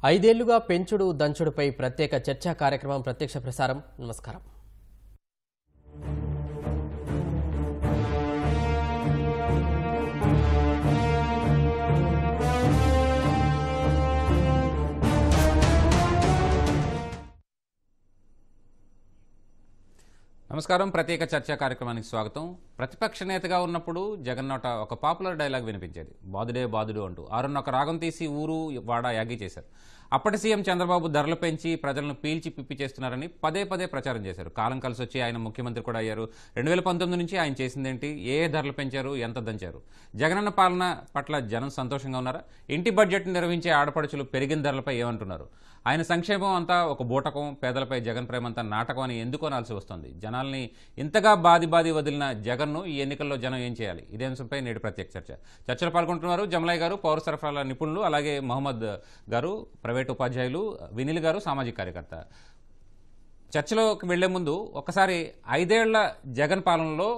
ఐదేళ్లుగా పెంచుడు దంచుడుపై ప్రత్యేక చర్చా కార్యక్రమం ప్రత్యక్ష ప్రసారం. నమస్కారం. నమస్కారం. ప్రత్యేక చర్చా కార్యక్రమానికి స్వాగతం. ప్రతిపక్ష నేతగా ఉన్నప్పుడు జగన్నోట ఒక పాపులర్ డైలాగ్ వినిపించేది, బాదుడే బాదుడు అంటూ. ఆరున్నొక రాగం తీసి ఊరు వాడ యాగి చేశారు. అప్పటి సీఎం చంద్రబాబు ధరలు పెంచి ప్రజలను పీల్చి పిప్పి చేస్తున్నారని పదే పదే ప్రచారం చేశారు. కాలం కలిసి వచ్చి ఆయన ముఖ్యమంత్రి కూడా అయ్యారు. 2019 నుంచి ఆయన చేసిందేంటి, ఏ ధరలు పెంచారు, ఎంత దంచారు? జగనన్న పాలన పట్ల జనం సంతోషంగా ఉన్నారా? ఇంటి బడ్జెట్ నిర్వహించే ఆడపడుచులు పెరిగిన ధరలపై ఏమంటున్నారు? ఆయన సంక్షేమం అంతా ఒక బూటకం, పేదలపై జగన్ ప్రేమంతా నాటకం అని ఎందుకు అనాల్సి వస్తుంది? జనాల్ని ఇంతగా బాది వదిలిన జగన్ను ఈ ఎన్నికల్లో జనం ఏం చేయాలి? ఇదే అంశంపై నేడు ప్రత్యేక చర్చలో పాల్గొంటున్నారు జమలయ్య గారు, పౌర సరఫరాల నిపుణులు, అలాగే మహమ్మద్ గారు, ప్రైవేట్ ఉపాధ్యాయులు, వినిల్ గారు, సామాజిక కార్యకర్త. చర్చలోకి వెళ్లే ముందు ఒకసారి 5 ఏళ్ల జగన్ పాలనలో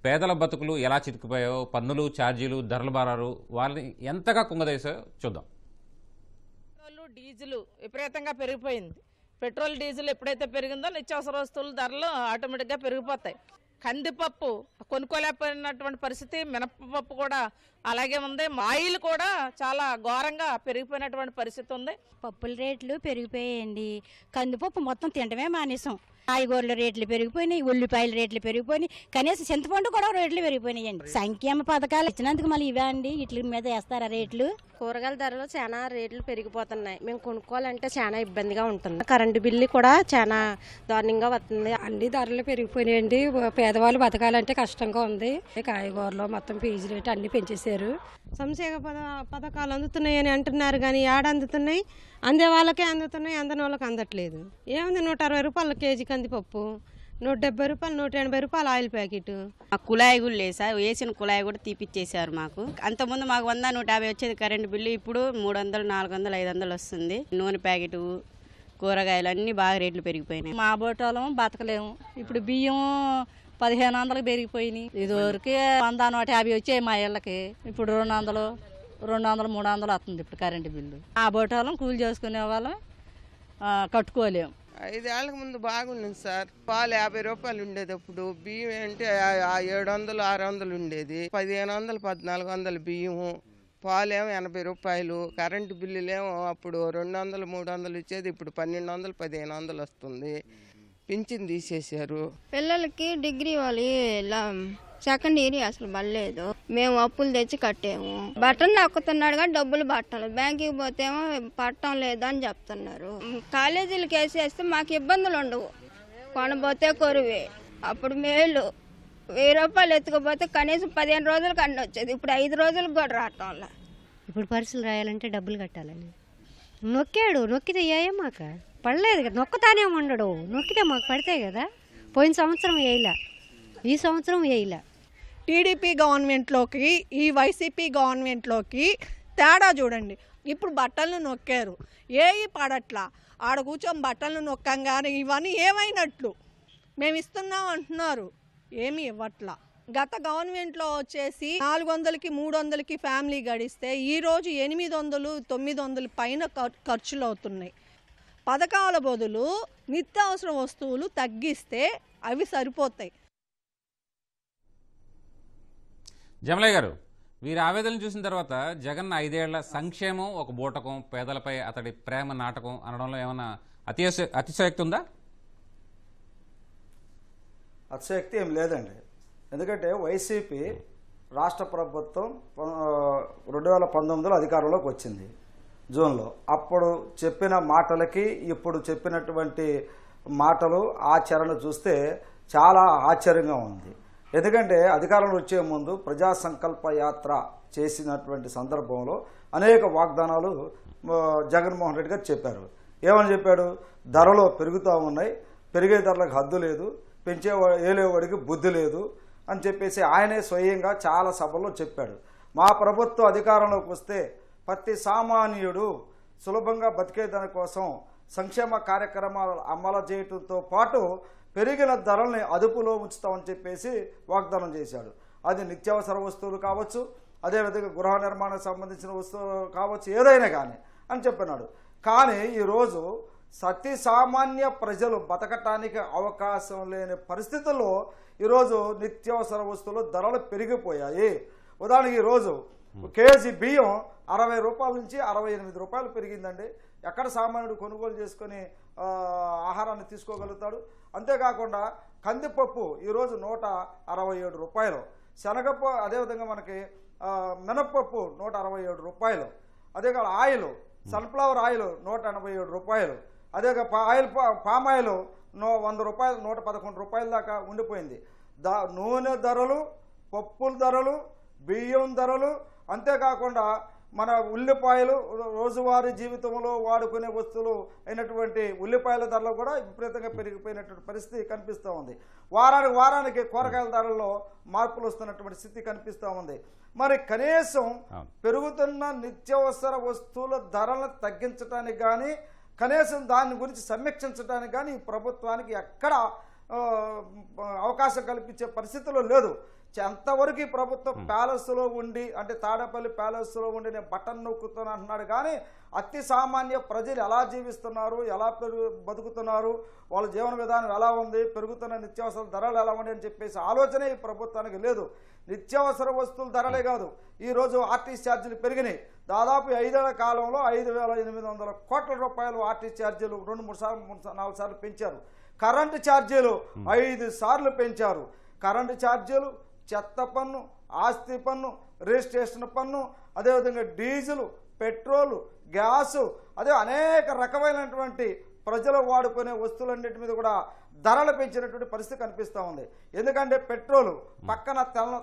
పేదల బతుకులు ఎలా చితికిపోయాయో, పన్నులు, ఛార్జీలు, ధరల భారాలు వాళ్ళని ఎంతగా కుంగదీసాయో చూద్దాం. డీజిల్ విపరీతంగా పెరిగిపోయింది. పెట్రోల్ డీజిల్ ఎప్పుడైతే పెరిగిందో నిత్యావసర వస్తువుల ధరలు ఆటోమేటిక్గా పెరిగిపోతాయి. కందిపప్పు కొనుక్కోలేకపోయినటువంటి పరిస్థితి, మినపప్పు కూడా అలాగే ఉంది. ఆయిల్ కూడా చాలా ఘోరంగా పెరిగిపోయినటువంటి పరిస్థితి ఉంది. పప్పుల రేట్లు పెరిగిపోయాయండి. కందిపప్పు మొత్తం తినడమే మానేసాం. కాయగూరల రేట్లు పెరిగిపోయినాయి, ఉల్లిపాయల రేట్లు పెరిగిపోయినాయి, కనీసం చింతపండు కూడా రేట్లు పెరిగిపోయినాయండి. సంక్షేమ పథకాలు ఇచ్చినందుకు మళ్ళీ ఇవే అండి, వీటి మీద వేస్తారా రేట్లు? కూరగాయల ధరలు చాలా రేట్లు పెరిగిపోతున్నాయి. మేము కొనుక్కోవాలంటే చాలా ఇబ్బందిగా ఉంటుంది. కరెంటు బిల్లు కూడా చాలా దారుణంగా వస్తుంది. అన్ని ధరలు పెరిగిపోయినాయండి. పేదవాళ్ళు బతకాలంటే కష్టంగా ఉంది. కాయగూరలో మొత్తం ఫీజు రేటు అన్ని పెంచేశారు. సంక్షేమ పథకాలు అందుతున్నాయని అంటున్నారు, కానీ ఏడ అందుతున్నాయి? అందే వాళ్ళకే అందుతున్నాయి, అందని వాళ్ళకి అందట్లేదు. ఏముంది, 160 రూపాయలు కేజీ కందిపప్పు, 170 రూపాయలు, 180 రూపాయలు ఆయిల్ ప్యాకెట్. కుళాయి కూడా లేదు సార్, వేసిన కుళాయి కూడా తీపిచ్చేసారు మాకు. అంతకుముందు మాకు 100, 150 వచ్చేది కరెంటు బిల్లు, ఇప్పుడు 300, 400, 500 వస్తుంది. నూనె ప్యాకెట్, కూరగాయలు అన్నీ బాగా రేట్లు పెరిగిపోయినాయి. మా బోటోళం బతకలేము. ఇప్పుడు బియ్యం 1500 పెరిగిపోయినాయి. ఇదివరకు 100, 150 వచ్చాయి మా ఇళ్ళకి, ఇప్పుడు 200, 300 వస్తుంది ఇప్పుడు కరెంటు బిల్లు. ఆ బోటోళం కూలి చేసుకునే వాళ్ళం కట్టుకోలేము. 5 ఏళ్లకు ముందు బాగుంది సార్. పాలు 50 రూపాయలు ఉండేది, అప్పుడు బియ్యం అంటే 700, 600 ఉండేది. 1500, 1400 బియ్యము, పాలేమో 80 రూపాయలు. కరెంటు బిల్లులేమో అప్పుడు 200, 300 ఇచ్చేది, ఇప్పుడు 1200, 1500 వస్తుంది. పింఛన్ తీసేశారు. పిల్లలకి డిగ్రీ వాళ్ళు సెకండ్ ఇయర్ అసలు పడలేదు. మేము అప్పులు తెచ్చి కట్టాము. బట్టలు నక్కుతున్నాడు కానీ డబ్బులు పట్టాలి. బ్యాంకుకి పోతేమో పట్టడం లేదు అని చెప్తున్నారు. కాలేజీలకు వేసేస్తే మాకు ఇబ్బందులు ఉండవు. కొనబోతే కొరువే. అప్పుడు మేలు 1000 రూపాయలు ఎత్తుకుపోతే కనీసం 15 రోజులకు అన్నీ వచ్చేది, ఇప్పుడు 5 రోజులకు కూడా రావటం వల్ల. ఇప్పుడు పరీక్షలు రాయాలంటే డబ్బులు కట్టాలని నొక్కితే మాకు పడలేదు కదా, నొక్కుతానే ఉండడు. నొక్కితే మాకు పడతాయి కదా. పోయిన సంవత్సరం వేయలా, ఈ సంవత్సరం వేయలా. టీడీపీ గవర్నమెంట్లోకి ఈ వైసీపీ గవర్నమెంట్లోకి తేడా చూడండి. ఇప్పుడు బట్టలను నొక్కారు, ఏవి పడట్లా. ఆడ కూర్చొని బట్టలను నొక్కంగానే ఇవన్నీ ఏమైనట్లు? మేము ఇస్తున్నాం అంటున్నారు, ఏమీ ఇవ్వట్లా. గత గవర్నమెంట్లో వచ్చేసి 400కి 300కి ఫ్యామిలీ గడిస్తే ఈరోజు 800, 900 పైన ఖర్చులు అవుతున్నాయి. పథకాల బదులు నిత్యావసర వస్తువులు తగ్గిస్తే అవి సరిపోతాయి. జమలయ్య గారు, వీరి ఆవేదనలు చూసిన తర్వాత జగన్ 5 ఏళ్ల సంక్షేమం ఒక బూటకం, పేదలపై అతడి ప్రేమ నాటకం అనడంలో ఏమైనా అతిశయోక్తి ఉందా? అతిశయోక్తి ఏం లేదండి. ఎందుకంటే వైసీపీ రాష్ట్ర ప్రభుత్వం 2019లో అధికారంలోకి వచ్చింది జూన్లో. అప్పుడు చెప్పిన మాటలకి ఇప్పుడు చెప్పినటువంటి మాటలు ఆచరణ చూస్తే చాలా ఆశ్చర్యంగా ఉంది. ఎందుకంటే అధికారంలో వచ్చే ముందు ప్రజా సంకల్ప యాత్ర చేసినటువంటి సందర్భంలో అనేక వాగ్దానాలు జగన్మోహన్ రెడ్డి గారు చెప్పారు. ఏమని చెప్పాడు? ధరలు పెరుగుతూ ఉన్నాయి, పెరిగే ధరలకు హద్దు లేదు, ఏలేవాడికి బుద్ధి లేదు అని చెప్పేసి ఆయనే స్వయంగా చాలా సభల్లో చెప్పాడు. మా ప్రభుత్వం అధికారంలోకి వస్తే ప్రతి సామాన్యుడు సులభంగా బతికేదాని కోసం సంక్షేమ కార్యక్రమాలు అమలు చేయడంతో పాటు పెరిగిన ధరల్ని అదుపులో ఉంచుతామని చెప్పేసి వాగ్దానం చేశాడు. అది నిత్యావసర వస్తువులు కావచ్చు, అదేవిధంగా గృహ నిర్మాణానికి సంబంధించిన వస్తువులు కావచ్చు, ఏదైనా కానీ అని చెప్పినాడు. కానీ ఈరోజు సతీ సామాన్య ప్రజలు బతకటానికి అవకాశం లేని పరిస్థితుల్లో ఈరోజు నిత్యావసర వస్తువులు ధరలు పెరిగిపోయాయి. ఉదాహరణకి ఈరోజు కేజీ బియ్యం 60 రూపాయల నుంచి 68 రూపాయలు పెరిగిందండి. ఎక్కడ సామాన్యుడు కొనుగోలు చేసుకొని ఆహారాన్ని తీసుకోగలుగుతాడు? అంతేకాకుండా కందిపప్పు ఈరోజు 167 రూపాయలు, శనగపప్పు అదేవిధంగా మనకి మినప్పప్పు 167 రూపాయలు, అదే కాదు ఆయిల్ సన్ఫ్లవర్ ఆయిల్ 187 రూపాయలు, అదే పామ్ ఆయిల్ 100 రూపాయలు 111 రూపాయల దాకా ఉండిపోయింది. నూనె ధరలు, పప్పుల ధరలు, బియ్యం ధరలు, అంతేకాకుండా మన ఉల్లిపాయలు రోజువారీ జీవితంలో వాడుకునే వస్తువులు అయినటువంటి ఉల్లిపాయల ధరలు కూడా విపరీతంగా పెరిగిపోయినటువంటి పరిస్థితి కనిపిస్తూ ఉంది. వారానికి కూరగాయల ధరల్లో మార్పులు వస్తున్నటువంటి స్థితి కనిపిస్తూ ఉంది. మరి కనీసం పెరుగుతున్న నిత్యావసర వస్తువుల ధరలను తగ్గించడానికి కానీ కనీసం దాని గురించి సమీక్షించడానికి కానీ ఈ ప్రభుత్వానికి ఎక్కడ అవకాశం కల్పించే పరిస్థితుల్లో లేదు. ఎంతవరకు ఈ ప్రభుత్వం ప్యాలెస్లో ఉండి అంటే తాడేపల్లి ప్యాలెస్లో ఉండి నేను బటన్ నొక్కుతాను అంటున్నాడు కానీ అతి సామాన్య ప్రజలు ఎలా జీవిస్తున్నారు, ఎలా బతుకుతున్నారు, వాళ్ళ జీవన విధానం ఎలా ఉంది, పెరుగుతున్న నిత్యావసర ధరలు ఎలా ఉంది అని చెప్పేసి ఆలోచనే ఈ ప్రభుత్వానికి లేదు. నిత్యావసర వస్తువుల ధరలే కాదు, ఈరోజు ఆర్టీసీ ఛార్జీలు పెరిగినాయి. దాదాపు 5 ఏళ్ల కాలంలో 5,800 కోట్ల రూపాయలు ఆర్టీసీ ఛార్జీలు 4 సార్లు పెంచారు. కరెంటు ఛార్జీలు 5 సార్లు పెంచారు. కరెంటు ఛార్జీలు, చెత్త పన్ను, ఆస్తి పన్ను, రిజిస్ట్రేషన్ పన్ను, అదేవిధంగా డీజిల్, పెట్రోలు, గ్యాసు, అదే అనేక రకమైనటువంటి ప్రజలు వాడుకునే వస్తువులన్నిటి మీద కూడా ధరలు పెంచినటువంటి పరిస్థితి కనిపిస్తూ ఉంది. ఎందుకంటే పెట్రోలు పక్కన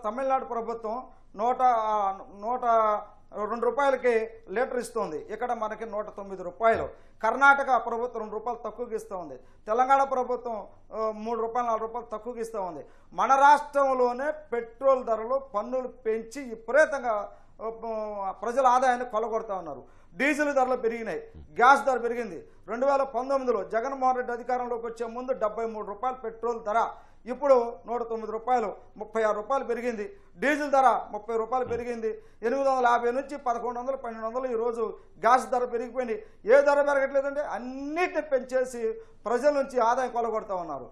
తమిళనాడు ప్రభుత్వం 102 రూపాయలకి లీటర్ ఇస్తుంది, ఇక్కడ మనకి 109 రూపాయలు. కర్ణాటక ప్రభుత్వం 2 రూపాయలు తక్కువకి ఇస్తూ ఉంది. తెలంగాణ ప్రభుత్వం 3 రూపాయలు 4 రూపాయలు తక్కువకి ఇస్తూ ఉంది. మన రాష్ట్రంలోనే పెట్రోల్ ధరలు పన్నులు పెంచి విపరీతంగా ప్రజల ఆదాయాన్ని కొల్లగొడతా ఉన్నారు. డీజిల్ ధరలు పెరిగినాయి, గ్యాస్ ధర పెరిగింది. 2019లో జగన్మోహన్ రెడ్డి అధికారంలోకి వచ్చే ముందు 73 రూపాయలు పెట్రోల్ ధర, ఇప్పుడు 109 రూపాయలు, 36 రూపాయలు పెరిగింది. డీజిల్ ధర 30 రూపాయలు పెరిగింది. 850 నుంచి 1100, 1200 ఈరోజు గ్యాస్ ధర పెరిగిపోయింది. ఏ ధర పెరగట్లేదంటే అన్నిటిని పెంచేసి ప్రజల నుంచి ఆదాయం కొలగొడతా ఉన్నారు.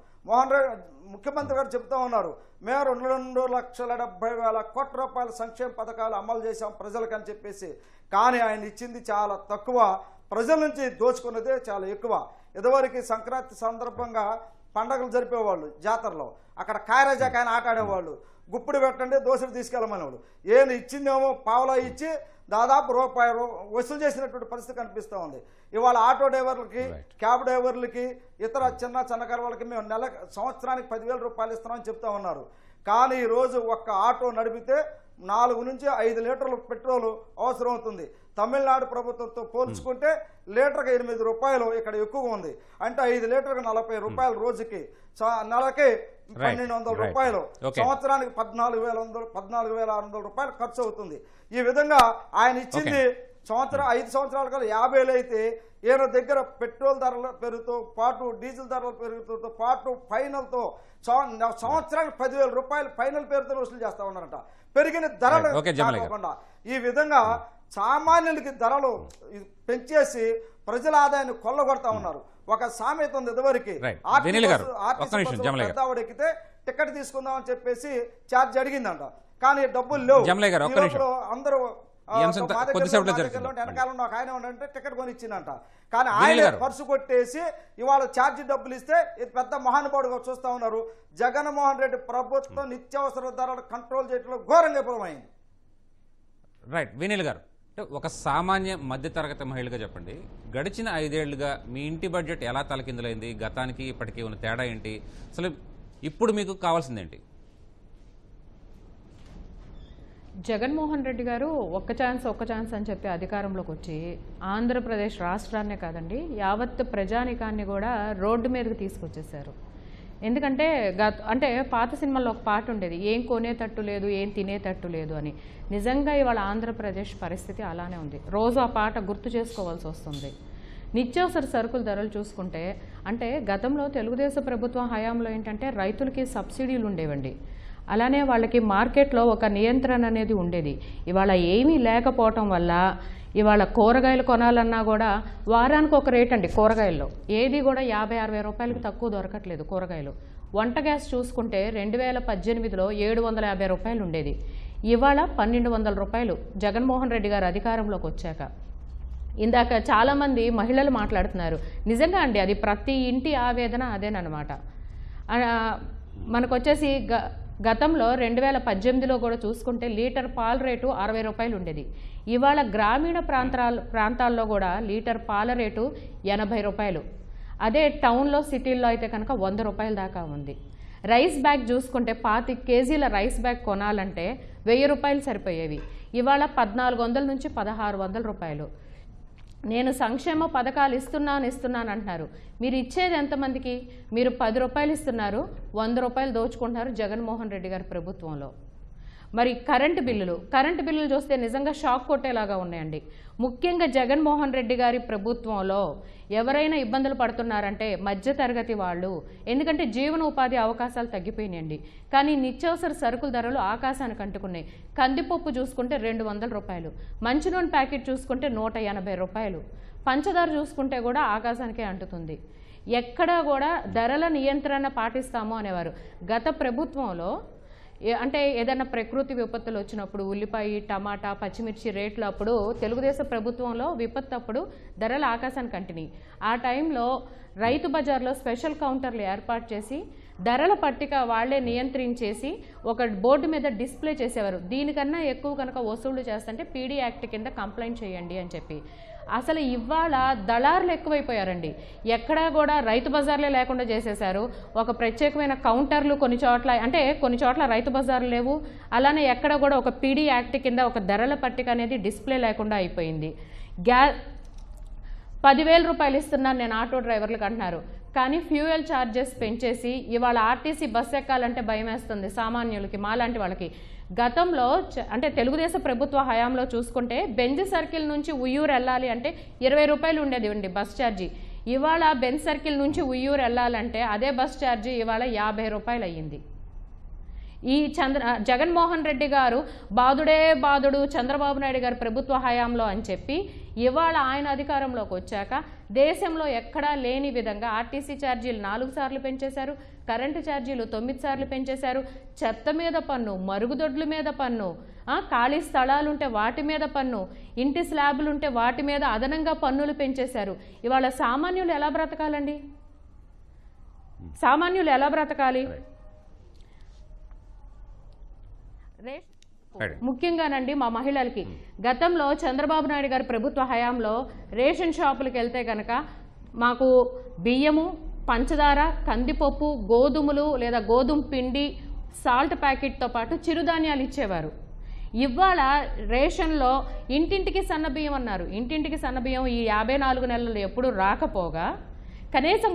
ముఖ్యమంత్రి గారు చెప్తా ఉన్నారు, మేము 2,70,000 కోట్ల రూపాయల సంక్షేమ పథకాలు అమలు చేశాం ప్రజలకు అని చెప్పేసి. కానీ ఆయన ఇచ్చింది చాలా తక్కువ, ప్రజల నుంచి దోచుకున్నదే చాలా ఎక్కువ. ఇదివరకు సంక్రాంతి సందర్భంగా పండగలు జరిపేవాళ్ళు, జాతరలో అక్కడ కాయరాజాకాయని ఆట ఆడేవాళ్ళు, గుప్పుడు పెట్టండి దోశలు తీసుకెళ్ళమనేవాళ్ళు. ఏం ఇచ్చిందేమో పావలా ఇచ్చి దాదాపు రూపాయి వసూలు చేసినటువంటి పరిస్థితి కనిపిస్తూ ఉంది. ఇవాళ ఆటో డ్రైవర్లకి, క్యాబ్ డ్రైవర్లకి, ఇతర చిన్నకారు వాళ్ళకి మేము సంవత్సరానికి 10,000 రూపాయలు ఇస్తున్నామని చెప్తా ఉన్నారు. కానీ ఈరోజు ఒక్క ఆటో నడిపితే 4 నుంచి 5 లీటర్ల పెట్రోల్ అవసరం అవుతుంది. తమిళనాడు ప్రభుత్వంతో పోల్చుకుంటే లీటర్కి 8 రూపాయలు ఇక్కడ ఎక్కువ ఉంది. అంటే 5 లీటర్కి 40 రూపాయలు రోజుకి, నెలకి 1,200 రూపాయలు, సంవత్సరానికి 14,600 రూపాయలు ఖర్చు అవుతుంది. ఈ విధంగా ఆయన ఇచ్చింది 5 సంవత్సరాల కల్లా 50,000 అయితే ఈయన దగ్గర పెట్రోల్ ధరల పెరుగుతూ పాటు డీజిల్ ధరల పెరుగుతూ పాటు ఫైనల్తో సంవత్సరానికి 10,000 రూపాయలు ఫైనల్ పేరుతో వసూలు చేస్తా ఉన్నారట. పెరిగిన ధరలు కాకుండా ఈ విధంగా సామాన్యులకి ధరలు పెంచేసి ప్రజల ఆదాయాన్ని కొల్లగొడతా ఉన్నారు. ఒక సామెత ఉంది, ఇదివరకు పెద్దవాడు ఎక్కితే టికెట్ తీసుకుందామని చెప్పేసి ఛార్జ్ అడిగిందంట, కానీ డబ్బులు లేవు. అందరూ వెనకాల ఒక ఆయన ఉండంటే టికెట్ కొని ఇచ్చిందంట, కానీ ఆయన పర్సు కొట్టేసి ఇవాళ ఛార్జీ డబ్బులు ఇస్తే ఇది పెద్ద మహానుభావుడుగా చూస్తా ఉన్నారు. జగన్మోహన్ రెడ్డి ప్రభుత్వం నిత్యావసర ధరలు కంట్రోల్ చేయడంలో ఘోరంగా విఫలమైంది. రైట్, వినీల్ గారు, ఒక సామాన్య మధ్యతరగతి మహిళగా చెప్పండి, గడిచిన 5 ఏళ్లుగా మీ ఇంటి బడ్జెట్ ఎలా తలకిందులైంది, గతానికి ఇప్పటికీ ఉన్న తేడా ఏంటి, అసలు ఇప్పుడు మీకు కావాల్సిందేంటి? జగన్మోహన్ రెడ్డి గారు ఒక్క ఛాన్స్ అని చెప్పి అధికారంలోకి వచ్చి ఆంధ్రప్రదేశ్ రాష్ట్రాన్నే కాదండి యావత్ ప్రజానికాన్ని కూడా రోడ్డు మీదకి తీసుకొచ్చేసారు. ఎందుకంటే అంటే పాత సినిమాలో ఒక పాట ఉండేది, ఏం కొనేటట్టు లేదు, ఏం తినేటట్టు లేదు అని. నిజంగా ఇవాళ ఆంధ్రప్రదేశ్ పరిస్థితి అలానే ఉంది. రోజు ఆ పాట గుర్తు చేసుకోవాల్సి వస్తుంది. నిత్యావసర సరుకుల ధరలు చూసుకుంటే, అంటే గతంలో తెలుగుదేశం ప్రభుత్వం హయాంలో ఏంటంటే రైతులకి సబ్సిడీలు ఉండేవండి, అలానే వాళ్ళకి మార్కెట్లో ఒక నియంత్రణ అనేది ఉండేది. ఇవాళ ఏమీ లేకపోవటం వల్ల ఇవాళ కూరగాయలు కొనాలన్నా కూడా వారానికి ఒక రేట్ అండి కూరగాయల్లో. ఏది కూడా 50-60 రూపాయలకి తక్కువ దొరకట్లేదు కూరగాయలు. వంట గ్యాస్ చూసుకుంటే 2018లో 750 రూపాయలు ఉండేది, ఇవాళ 1200 రూపాయలు జగన్మోహన్ రెడ్డి గారు అధికారంలోకి వచ్చాక. ఇందాక చాలామంది మహిళలు మాట్లాడుతున్నారు, నిజంగా అండి అది ప్రతి ఇంటి ఆవేదన అదేనమాట. మనకు వచ్చేసి గతంలో 2018లో కూడా చూసుకుంటే లీటర్ పాల రేటు 60 రూపాయలు ఉండేది, ఇవాళ గ్రామీణ ప్రాంతాల్లో కూడా లీటర్ పాల రేటు 80 రూపాయలు. అదే టౌన్లో సిటీల్లో అయితే కనుక 100 రూపాయల దాకా ఉంది. రైస్ బ్యాగ్ చూసుకుంటే 25 కేజీల రైస్ బ్యాగ్ కొనాలంటే 1000 రూపాయలు సరిపోయేవి, ఇవాళ 1400 నుంచి 1600 రూపాయలు. నేను సంక్షేమ పథకాలు ఇస్తున్నాను అంటున్నారు, మీరు ఇచ్చేది ఎంతమందికి? మీరు 10 రూపాయలు ఇస్తున్నారు, 100 రూపాయలు దోచుకుంటున్నారు జగన్మోహన్ రెడ్డి గారి ప్రభుత్వంలో. మరి కరెంటు బిల్లులు చూస్తే నిజంగా షాక్ కొట్టేలాగా ఉన్నాయండి. ముఖ్యంగా జగన్మోహన్ రెడ్డి గారి ప్రభుత్వంలో ఎవరైనా ఇబ్బందులు పడుతున్నారంటే మధ్యతరగతి వాళ్ళు, ఎందుకంటే జీవన ఉపాధి అవకాశాలు తగ్గిపోయినాయండి. కానీ నిత్యావసర సరుకుల ధరలు ఆకాశానికి అంటుకున్నాయి. కందిపప్పు చూసుకుంటే 200 రూపాయలు, మంచినూనె ప్యాకెట్ చూసుకుంటే 180 రూపాయలు, పంచదార చూసుకుంటే కూడా ఆకాశానికే అంటుతుంది. ఎక్కడా కూడా ధరల నియంత్రణ పాటిస్తాము అనేవారు. గత ప్రభుత్వంలో అంటే ఏదైనా ప్రకృతి విపత్తులు వచ్చినప్పుడు ఉల్లిపాయ, టమాటా, పచ్చిమిర్చి రేట్లు అప్పుడు తెలుగుదేశం ప్రభుత్వంలో విపత్తు అప్పుడు ధరలు ఆకాశానికి అంటినాయి. ఆ టైంలో రైతు బజార్లో స్పెషల్ కౌంటర్లు ఏర్పాటు చేసి ధరల పట్టిక వాళ్లే నియంత్రించేసి ఒక బోర్డు మీద డిస్ప్లే చేసేవారు. దీనికన్నా ఎక్కువ కనుక వసూళ్లు చేస్తుంటే పీడీ యాక్ట్ కింద కంప్లైంట్ చేయండి అని చెప్పి. అసలు ఇవాళ దళారులు ఎక్కువైపోయారండి. ఎక్కడా కూడా రైతు బజార్లే లేకుండా చేసేశారు. ఒక ప్రత్యేకమైన కౌంటర్లు కొన్ని చోట్ల రైతు బజార్లు లేవు. అలానే ఎక్కడ కూడా ఒక పీడీ యాక్ట్ కింద ఒక ధరల పట్టిక అనేది డిస్ప్లే లేకుండా అయిపోయింది. 10,000 రూపాయలు ఇస్తున్నాను నేను ఆటో డ్రైవర్లకు అంటున్నారు, కానీ ఫ్యూయల్ ఛార్జెస్ పెంచేసి ఇవాళ ఆర్టీసీ బస్సు ఎక్కాలంటే భయం వేస్తుంది సామాన్యులకి, మాలాంటి వాళ్ళకి. గతంలో అంటే తెలుగుదేశం ప్రభుత్వ హయాంలో చూసుకుంటే బెంజ్ సర్కిల్ నుంచి ఉయ్యూరు వెళ్ళాలి అంటే 20 రూపాయలు ఉండేది అండి బస్ ఛార్జీ. ఇవాళ బెంజ్ సర్కిల్ నుంచి ఉయ్యూరు వెళ్ళాలంటే అదే బస్ ఛార్జీ ఇవాళ 50 రూపాయలు అయ్యింది. ఈ జగన్మోహన్ రెడ్డి గారు బాదుడు చంద్రబాబు నాయుడు గారి ప్రభుత్వ హయాంలో అని చెప్పి ఇవాళ ఆయన అధికారంలోకి వచ్చాక దేశంలో ఎక్కడా లేని విధంగా ఆర్టీసీ ఛార్జీలు 4 సార్లు పెంచేశారు, కరెంటు ఛార్జీలు 9 సార్లు పెంచేశారు, చెత్త మీద పన్ను, మరుగుదొడ్ల మీద పన్ను, ఖాళీ స్థలాలుంటే వాటి మీద పన్ను, ఇంటి స్లాబులుంటే వాటి మీద అదనంగా పన్నులు పెంచేశారు. ఇవాళ సామాన్యులు ఎలా బ్రతకాలండి? సామాన్యులు ఎలా బ్రతకాలి? ముఖ్యంగానండి మా మహిళలకి గతంలో చంద్రబాబు నాయుడు గారి ప్రభుత్వ హయాంలో రేషన్ షాపులకు వెళ్తే కనుక మాకు బియ్యము, పంచదార, కందిపప్పు, గోధుమలు లేదా గోధుమ పిండి, సాల్ట్ ప్యాకెట్తో పాటు చిరుధాన్యాలు ఇచ్చేవారు. ఇవాళ రేషన్లో ఇంటింటికి సన్నబియ్యం అన్నారు. ఇంటింటికి సన్నబియ్యం ఈ 54 నెలలు ఎప్పుడు రాకపోగా కనీసం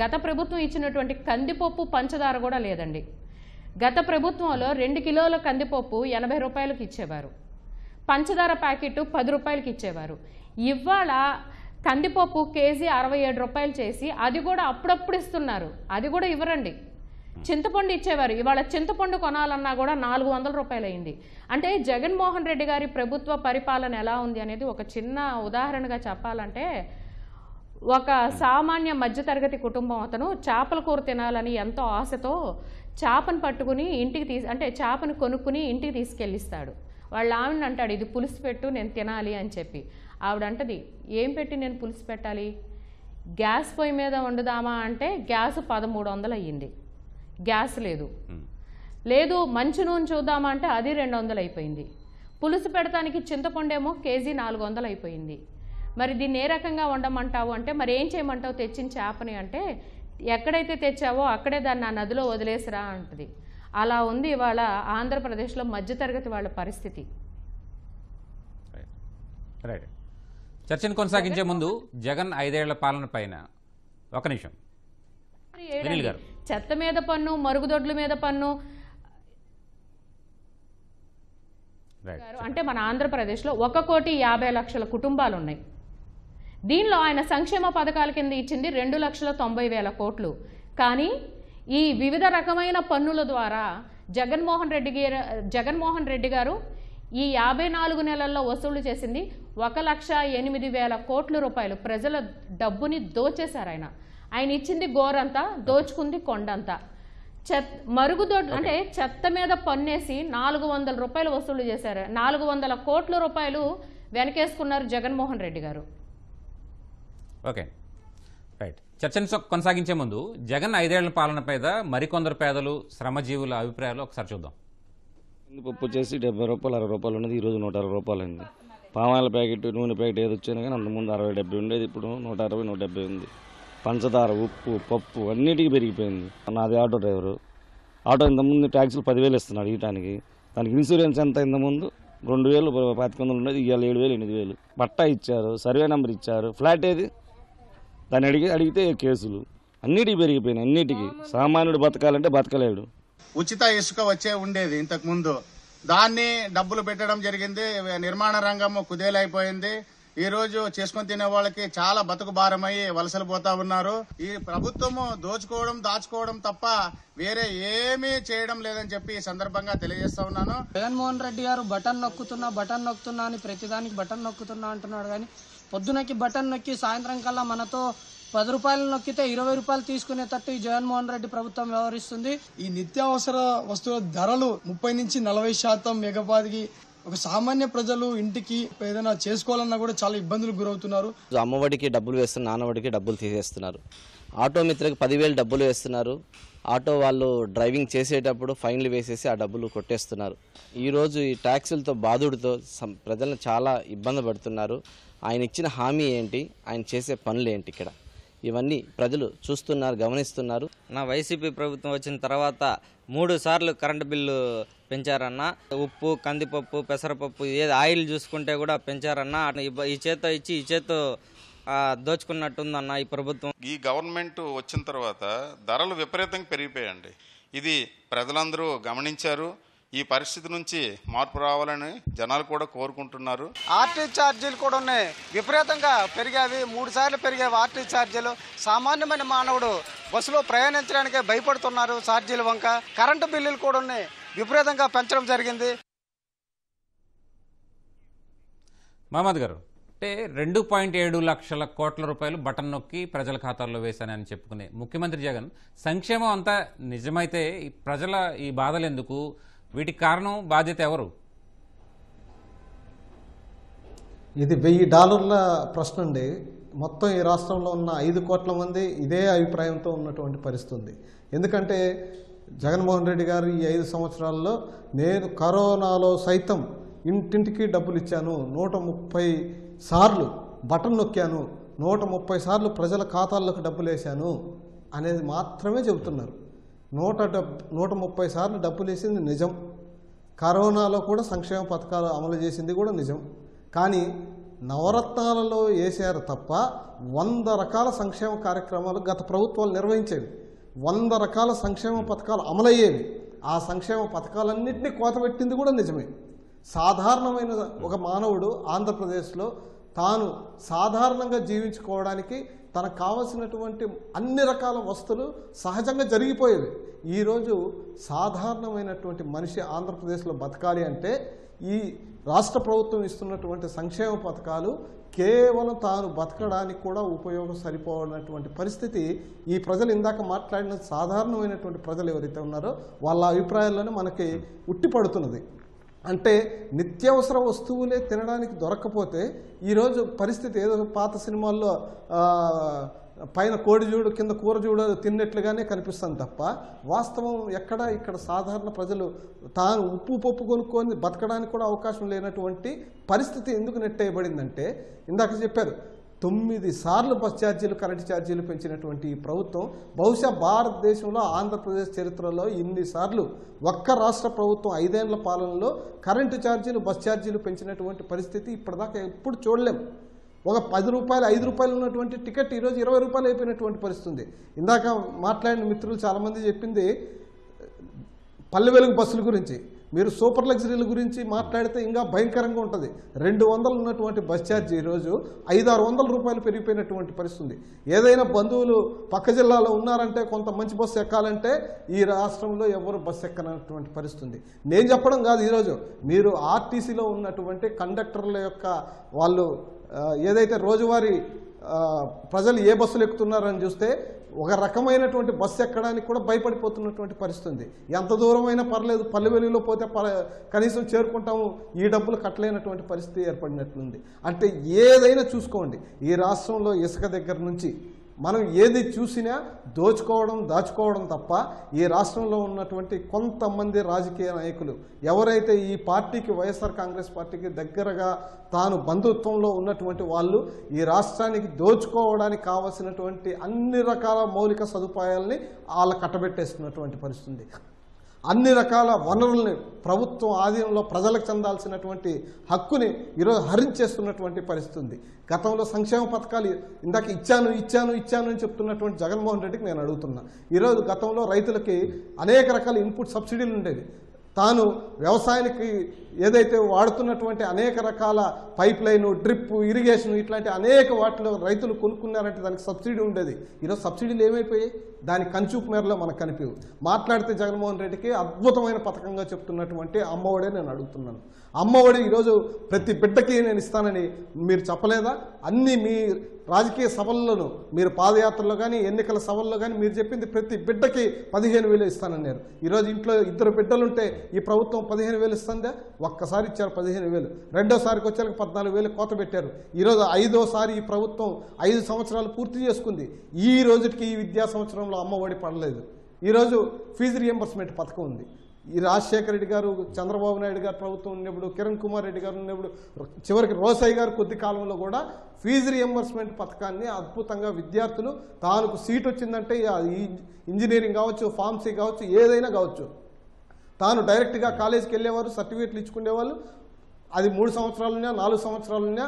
గత ప్రభుత్వం ఇచ్చినటువంటి కందిపప్పు, పంచదార కూడా లేదండి. గత ప్రభుత్వంలో 2 కిలోల కందిపప్పు 80 రూపాయలకు ఇచ్చేవారు, పంచదార ప్యాకెట్ 10 రూపాయలకి ఇచ్చేవారు. ఇవాళ కందిపప్పు కేజీ 67 రూపాయలు చేసి అది కూడా అప్పుడప్పుడు ఇస్తున్నారు, అది కూడా ఇవ్వరండి. చింతపండు ఇచ్చేవారు, ఇవాళ చింతపండు కొనాలన్నా కూడా 400 రూపాయలు అయింది. అంటే జగన్మోహన్ రెడ్డి గారి ప్రభుత్వ పరిపాలన ఎలా ఉంది అనేది ఒక చిన్న ఉదాహరణగా చెప్పాలంటే, ఒక సామాన్య మధ్యతరగతి కుటుంబం అతను చేపల కూర తినాలని ఎంతో ఆశతో చేపను పట్టుకుని చేపను కొనుక్కుని ఇంటికి తీసుకెళ్ళిస్తాడు. వాళ్ళ ఆవిడని అంటాడు, ఇది పులుసు పెట్టు నేను తినాలి అని చెప్పి. ఆవిడంటది, ఏం పెట్టి నేను పులుసు పెట్టాలి? గ్యాస్ పొయ్యి మీద వండుదామా అంటే గ్యాస్ 1300 అయ్యింది, గ్యాస్ లేదు. మంచి నూనె చూద్దామా అంటే అది 200 అయిపోయింది. పులుసు పెడతానికి చింతపండేమో కేజీ 400 అయిపోయింది. మరి దీన్ని ఏ రకంగా వండమంటావు అంటే, మరి ఏం చేయమంటావు తెచ్చిన చేపని అంటే, ఎక్కడైతే తెచ్చావో అక్కడే దాన్ని ఆ నదిలో వదిలేసిరా అంటది. అలా ఉంది ఇవాళ ఆంధ్రప్రదేశ్లో మధ్యతరగతి వాళ్ళ పరిస్థితి. రైట్. చర్చను కొనసాగించే ముందు జగన్ 5 ఏళ్ల పాలన పైన ఒక నిమిషం. చెత్త మీద పన్ను, మరుగుదొడ్ల మీద పన్ను అంటే మన ఆంధ్రప్రదేశ్లో 1,50,00,000 కుటుంబాలు ఉన్నాయి. దీనిలో ఆయన సంక్షేమ పథకాల కింద ఇచ్చింది 2,90,000 కోట్లు. కానీ ఈ వివిధ రకమైన పన్నుల ద్వారా జగన్మోహన్ రెడ్డి గారు ఈ 54 నెలల్లో వసూలు చేసింది 1,08,000 కోట్ల రూపాయలు. ప్రజల డబ్బుని దోచేశారు ఆయన. ఆయన ఇచ్చింది గోరంతా, దోచుకుంది కొండంతా. మరుగుదొడ్లు అంటే చెత్త మీద పన్నేసి 400 రూపాయలు వసూలు చేశారు. 400 కోట్ల రూపాయలు వెనకేసుకున్నారు జగన్మోహన్ రెడ్డి గారు. Okay, right. చర్చను కొనసాగించే ముందు జగన్ 5 ఏళ్ల పాలన పైన మరికొందరు పేదలు, శ్రమజీవుల అభిప్రాయాలు ఒకసారి చూద్దాం. పప్పు వచ్చేసి 70 రూపాయలు 60 రూపాయలు ఉన్నది, ఈరోజు 160 రూపాయలు అయింది. పామాయిల ప్యాకెట్, నూనె ప్యాకెట్ ఏది వచ్చినా కానీ అంతకుముందు 60-70 ఉండేది, ఇప్పుడు 160-170 ఉంది. పంచదార, ఉప్పు, పప్పు అన్నిటికీ పెరిగిపోయింది. నాది ఆటో డ్రైవరు. ఆటో ఇంతకుముందు ట్యాక్సీలు 10,000 ఇస్తున్నాడు ఇయటానికి. దానికి ఇన్సూరెన్స్ ఎంత ఇంతకుముందు 2,000 1,500 ఉండేది, ఇవాళ 7,000 8,000. పట్టా ఇచ్చారు, సర్వే నెంబర్ ఇచ్చారు, ఫ్లాట్ ఏది దాన్ని అడిగితే కేసులు. అన్నిటికీ పెరిగిపోయినాయి. అన్నిటికీ సామాన్యుడు బతకాలంటే బతకలేడు. ఉచిత ఇసుక వచ్చే ఉండేది ఇంతకు ముందు, దాన్ని డబ్బులు పెట్టడం జరిగింది. నిర్మాణ రంగం కుదేలైపోయింది. ఈ రోజు చేసుకుని తినే వాళ్ళకి చాలా బతుకు భారమయ్యి వలసలు పోతా ఉన్నారు. ఈ ప్రభుత్వము దోచుకోవడం, దాచుకోవడం తప్ప వేరే ఏమీ చేయడం లేదని చెప్పి ఈ సందర్భంగా తెలియజేస్తా ఉన్నాను. జగన్మోహన్ రెడ్డి గారు బటన్ నొక్కుతున్నా అని ప్రతిదానికి బటన్ నొక్కుతున్నా అంటున్నాడు. కానీ పొద్దునకి బటన్ నొక్కి సాయంత్రం కల్లా మనతో 10 రూపాయలు నొక్కితే 20 రూపాయలు తీసుకునేటట్టు ఈ జగన్మోహన్ రెడ్డి ప్రభుత్వం వ్యవహరిస్తుంది. ఈ నిత్యావసర వస్తువుల ధరలు 30-40% ఎగపాదికి ఒక సామాన్య ప్రజలు ఇంటికి ఏదైనా చేసుకోవాలన్నా కూడా చాలా ఇబ్బందులకు గురవుతున్నారు. అమ్మఒడికి డబ్బులు వేస్తున్నారు, నాన్నఒడికి డబ్బులు తీసేస్తున్నారు. ఆటో మిత్రకి 10,000 డబ్బులు వేస్తున్నారు. ఆటో వాళ్ళు డ్రైవింగ్ చేసేటప్పుడు ఫైన్లు వేసేసి ఆ డబ్బులు కొట్టేస్తున్నారు. ఈరోజు ఈ ట్యాక్సులతో బాధుడితో ప్రజలను చాలా ఇబ్బంది పడుతున్నారు. ఆయన ఇచ్చిన హామీ ఏంటి, ఆయన చేసే పనులు ఏంటి, ఇక్కడ ఇవన్నీ ప్రజలు చూస్తున్నారు, గమనిస్తున్నారు. వైసీపీ ప్రభుత్వం వచ్చిన తర్వాత 3 సార్లు కరెంటు బిల్లు పెంచారన్న. ఉప్పు, కందిపప్పు, పెసరపప్పు, ఏది ఆయిల్ చూసుకుంటే కూడా పెంచారన్న. ఈ చేత్తో ఇచ్చి ఈ చేత్తో దోచుకున్నట్టుందన్న ఈ ప్రభుత్వం. ఈ గవర్నమెంట్ వచ్చిన తర్వాత ధరలు విపరీతంగా పెరిగిపోయాయండి. ఇది ప్రజలందరూ గమనించారు. ఈ పరిస్థితి నుంచి మార్పు రావాలని జనాలు కూడా కోరుకుంటున్నారు. ఆర్టీ ఛార్జీలు కూడా ఉన్నాయి, విపరీతంగా పెరిగావి. 3 సార్లు పెరిగావి ఆర్టీ ఛార్జీలు. సామాన్యమైన మానవుడు బస్సులో ప్రయాణించడానికే భయపడుతున్నారు ఛార్జీల వంక. కరెంటు బిల్లులు కూడా ఉన్నాయి, విపరీతంగా పెంచడం జరిగింది. మహమ్మద్ గారు, అంటే 2.7 లక్షల కోట్ల రూపాయలు బటన్ నొక్కి ప్రజల ఖాతాల్లో వేశానని చెప్పుకునే ముఖ్యమంత్రి జగన్ సంక్షేమం అంతా నిజమైతే ప్రజల ఈ బాధలు ఎందుకు? వీటికి కారణం, బాధ్యత ఎవరు? ఇది $1000 ప్రశ్న అండి. మొత్తం ఈ రాష్ట్రంలో ఉన్న 5 కోట్ల మంది ఇదే అభిప్రాయంతో ఉన్నటువంటి పరిస్థితి ఉంది. ఎందుకంటే జగన్మోహన్ రెడ్డి గారు ఈ 5 సంవత్సరాల్లో నేను కరోనాలో సైతం ఇంటింటికి డబ్బులు ఇచ్చాను, 130 సార్లు బటన్ నొక్కాను, 130 సార్లు ప్రజల ఖాతాల్లోకి డబ్బులు వేశాను అనేది మాత్రమే చెబుతున్నారు. 130 సార్లు డబ్బులు వేసింది నిజం. కరోనాలో కూడా సంక్షేమ పథకాలు అమలు చేసింది కూడా నిజం. కానీ నవరత్నాలలో వేసారు తప్ప 100 రకాల సంక్షేమ కార్యక్రమాలు గత ప్రభుత్వాలు నిర్వహించేవి. 100 రకాల సంక్షేమ పథకాలు అమలయ్యేవి. ఆ సంక్షేమ పథకాలన్నింటినీ కోతపెట్టింది కూడా నిజమే. సాధారణమైన ఒక మానవుడు ఆంధ్రప్రదేశ్లో తాను సాధారణంగా జీవించుకోవడానికి తనకు కావలసినటువంటి అన్ని రకాల వస్తువులు సహజంగా జరిగిపోయేవి. ఈరోజు సాధారణమైనటువంటి మనిషి ఆంధ్రప్రదేశ్లో బతకాలి అంటే ఈ రాష్ట్ర ప్రభుత్వం ఇస్తున్నటువంటి సంక్షేమ పథకాలు కేవలం తాను బతకడానికి కూడా ఉపయోగం సరిపోనటువంటి పరిస్థితి ఈ ప్రజలు ఇందాక మాట్లాడిన సాధారణమైనటువంటి ప్రజలు ఎవరైతే ఉన్నారో వాళ్ళ అభిప్రాయాల్లోనే మనకి ఉట్టిపడుతున్నది. అంటే నిత్యావసర వస్తువులే తినడానికి దొరక్కపోతే ఈరోజు పరిస్థితి ఏదో పాత సినిమాల్లో పైన కోడి చూడు కింద కూర చూడు తిన్నట్లుగానే కనిపిస్తుంది తప్ప వాస్తవం ఎక్కడ ఇక్కడ సాధారణ ప్రజలు తాను ఉప్పు పప్పు కొనుక్కొని బతకడానికి కూడా అవకాశం లేనటువంటి పరిస్థితి ఎందుకు నెట్టేయబడిందంటే ఇందాక చెప్పారు 9 సార్లు బస్ ఛార్జీలు, కరెంటు ఛార్జీలు పెంచినటువంటి ఈ ప్రభుత్వం బహుశా భారతదేశంలో ఆంధ్రప్రదేశ్ చరిత్రలో ఇన్నిసార్లు ఒక్క రాష్ట్ర ప్రభుత్వం 5 ఏళ్ల పాలనలో కరెంటు ఛార్జీలు, బస్ ఛార్జీలు పెంచినటువంటి పరిస్థితి ఇప్పటిదాకా ఎప్పుడు చూడలేం. ఒక 10 రూపాయలు 5 రూపాయలు ఉన్నటువంటి టికెట్ ఈరోజు 20 రూపాయలు అయిపోయినటువంటి పరిస్థితి. ఇందాక మాట్లాడిన మిత్రులు చాలామంది చెప్పింది పల్లె వెలుగు బస్సుల గురించి. మీరు సూపర్ లగ్జరీల గురించి మాట్లాడితే ఇంకా భయంకరంగా ఉంటుంది. 200 ఉన్నటువంటి బస్ ఛార్జ్ ఈరోజు 500-600 రూపాయలు పెరిగిపోయినటువంటి పరిస్థితి. ఏదైనా బంధువులు పక్క జిల్లాలో ఉన్నారంటే కొంత మంచి బస్సు ఎక్కాలంటే ఈ రాష్ట్రంలో ఎవరు బస్సు ఎక్కనటువంటి పరిస్థితి. నేను చెప్పడం కాదు, ఈరోజు మీరు ఆర్టీసీలో ఉన్నటువంటి కండక్టర్ల యొక్క వాళ్ళు ఏదైతే రోజువారీ ప్రజలు ఏ బస్సులు ఎక్కుతున్నారని చూస్తే ఒక రకమైనటువంటి బస్సు ఎక్కడానికి కూడా భయపడిపోతున్నటువంటి పరిస్థితి. ఎంత దూరమైనా పర్లేదు, పల్లె వెలుగులో పోతే కనీసం చేరుకుంటాము, ఈ డబ్బులు కట్టలేనటువంటి పరిస్థితి ఏర్పడినట్లుంది. అంటే ఏదైనా చూసుకోండి, ఈ రాష్ట్రంలో ఇసుక దగ్గర నుంచి మనం ఏది చూసినా దోచుకోవడం దాచుకోవడం తప్ప ఈ రాష్ట్రంలో ఉన్నటువంటి కొంతమంది రాజకీయ నాయకులు ఎవరైతే ఈ పార్టీకి వైఎస్ఆర్ కాంగ్రెస్ పార్టీకి దగ్గరగా తాను బంధుత్వంలో ఉన్నటువంటి వాళ్ళు ఈ రాష్ట్రానికి దోచుకోవడానికి కావలసినటువంటి అన్ని రకాల మౌలిక సదుపాయాలని వాళ్ళ కట్టబెట్టేస్తున్నటువంటి పరిస్థితి. అన్ని రకాల వనరుల్ని ప్రభుత్వం ఆధీనంలో ప్రజలకు చెందాల్సినటువంటి హక్కుని ఈరోజు హరించేస్తున్నటువంటి పరిస్థితి. గతంలో సంక్షేమ పథకాలు ఇందాక ఇచ్చాను అని చెప్తున్నటువంటి జగన్మోహన్ రెడ్డికి నేను అడుగుతున్నా. ఈరోజు గతంలో రైతులకి అనేక రకాల ఇన్పుట్ సబ్సిడీలు ఉండేవి. తాను వ్యవసాయానికి ఏదైతే వాడుతున్నటువంటి అనేక రకాల పైప్ లైన్, డ్రిప్, ఇరిగేషన్ ఇట్లాంటి అనేక వాటిలో రైతులు కొనుక్కున్నారంటే దానికి సబ్సిడీ ఉండేది. ఈరోజు సబ్సిడీలు ఏమైపోయాయి? దాని కంచూపు మేరలో మనకు కనిపించవు. మాట్లాడితే జగన్మోహన్ రెడ్డికి అద్భుతమైన పథకంగా చెప్తున్నటువంటి అమ్మఒడే నేను అడుగుతున్నాను. అమ్మఒడి ఈరోజు ప్రతి బిడ్డకి నేను ఇస్తానని మీరు చెప్పలేదా? అన్ని మీ రాజకీయ సభల్లోనూ మీరు పాదయాత్రలో కానీ ఎన్నికల సభల్లో కానీ మీరు చెప్పింది ప్రతి బిడ్డకి 15,000 ఇస్తానన్నారు. ఈరోజు ఇంట్లో 2 బిడ్డలుంటే ఈ ప్రభుత్వం 15,000 ఇస్తుందా? ఒక్కసారి ఇచ్చారు 15,000, రెండోసారికి వచ్చేలకు 14,000 కోత పెట్టారు. ఈరోజు 5వ ఈ ప్రభుత్వం 5 సంవత్సరాలు పూర్తి చేసుకుంది. ఈ రోజుకి ఈ విద్యా సంవత్సరంలో అమ్మఒడి పడలేదు. ఈరోజు ఫీజు రియంబర్స్మెంట్ పథకం ఉంది. ఈ రాజశేఖర రెడ్డి గారు, చంద్రబాబు నాయుడు గారు ప్రభుత్వం ఉన్నప్పుడు, కిరణ్ కుమార్ రెడ్డి గారు ఉన్నప్పుడు, చివరికి రోసయ్య గారు కొద్ది కాలంలో కూడా ఫీజు రియంబర్స్మెంట్ పథకాన్ని అద్భుతంగా విద్యార్థులు తానుకు సీట్ వచ్చిందంటే ఇంజనీరింగ్ కావచ్చు, ఫార్మసీ కావచ్చు, ఏదైనా కావచ్చు, తాను డైరెక్ట్గా కాలేజీకి వెళ్ళేవారు, సర్టిఫికేట్లు ఇచ్చుకునేవాళ్ళు. అది 3 సంవత్సరాలున్నా 4 సంవత్సరాలున్నా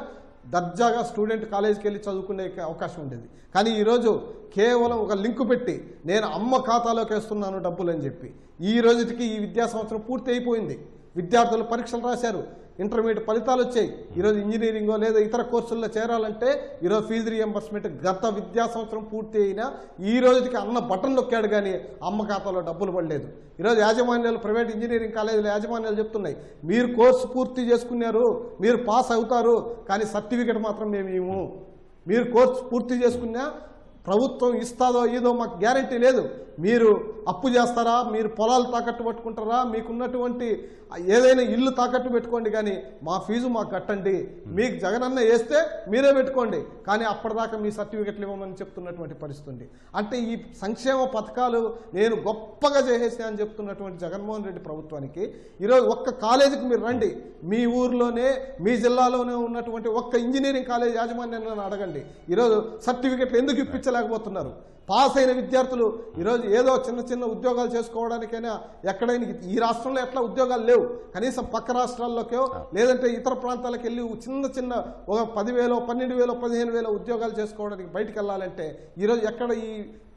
దర్జాగా స్టూడెంట్ కాలేజీకి వెళ్ళి చదువుకునే అవకాశం ఉండేది. కానీ ఈరోజు కేవలం ఒక లింకు పెట్టి నేను అమ్మ ఖాతాలోకి వేస్తున్నాను డబ్బులు అని చెప్పి ఈ రోజుకి ఈ విద్యా సంవత్సరం పూర్తి అయిపోయింది. విద్యార్థులు పరీక్షలు రాశారు, ఇంటర్మీడియట్ ఫలితాలు వచ్చాయి. ఈరోజు ఇంజనీరింగో లేదా ఇతర కోర్సుల్లో చేరాలంటే ఈరోజు ఫీజు రియంబర్స్మెంట్ గత విద్యా సంవత్సరం పూర్తి అయినా ఈ రోజుకి అన్న బటన్ నొక్కాడు కానీ అమ్మ ఖాతాలో డబ్బులు పడలేదు. ఈరోజు యాజమాన్యాలు, ప్రైవేట్ ఇంజనీరింగ్ కాలేజీల యాజమాన్యాలు చెప్తున్నాయి, మీరు కోర్సు పూర్తి చేసుకున్నారు, మీరు పాస్ అవుతారు, కానీ సర్టిఫికెట్ మాత్రం మేము ఇవ్వము. మీరు కోర్సు పూర్తి చేసుకున్నా ప్రభుత్వం ఇస్తాదో ఏదో మాకు గ్యారంటీ లేదు. మీరు అప్పు చేస్తారా, మీరు పొలాలు తాకట్టు పెట్టుకుంటారా, మీకున్నటువంటి ఏదైనా ఇల్లు తాకట్టు పెట్టుకోండి, కానీ మా ఫీజు మాకు కట్టండి. మీకు జగనన్న వేస్తే మీరే పెట్టుకోండి, కానీ అప్పటిదాకా మీ సర్టిఫికెట్లు ఇవ్వమని చెప్తున్నటువంటి పరిస్థితి. అంటే ఈ సంక్షేమ పథకాలు నేను గొప్పగా చేసేసా అని చెప్తున్నటువంటి జగన్మోహన్ రెడ్డి ప్రభుత్వానికి ఈరోజు ఒక్క కాలేజీకి మీరు రండి, మీ ఊర్లోనే మీ జిల్లాలోనే ఉన్నటువంటి ఒక్క ఇంజనీరింగ్ కాలేజ్ యాజమాన్యాన్ని అడగండి. ఈరోజు సర్టిఫికెట్లు ఎందుకు ఇప్పించలేకపోతున్నారు? పాస్ అయిన విద్యార్థులు ఈరోజు ఏదో చిన్న ఉద్యోగాలు చేసుకోవడానికైనా ఎక్కడైనా ఈ రాష్ట్రంలో ఎట్లా ఉద్యోగాలు లేవు, కనీసం పక్క రాష్ట్రాల్లోకో లేదంటే ఇతర ప్రాంతాలకు వెళ్ళి చిన్న ఒక 10,000, 12,000, 15,000 ఉద్యోగాలు చేసుకోవడానికి బయటకు వెళ్ళాలంటే ఈరోజు ఎక్కడ ఈ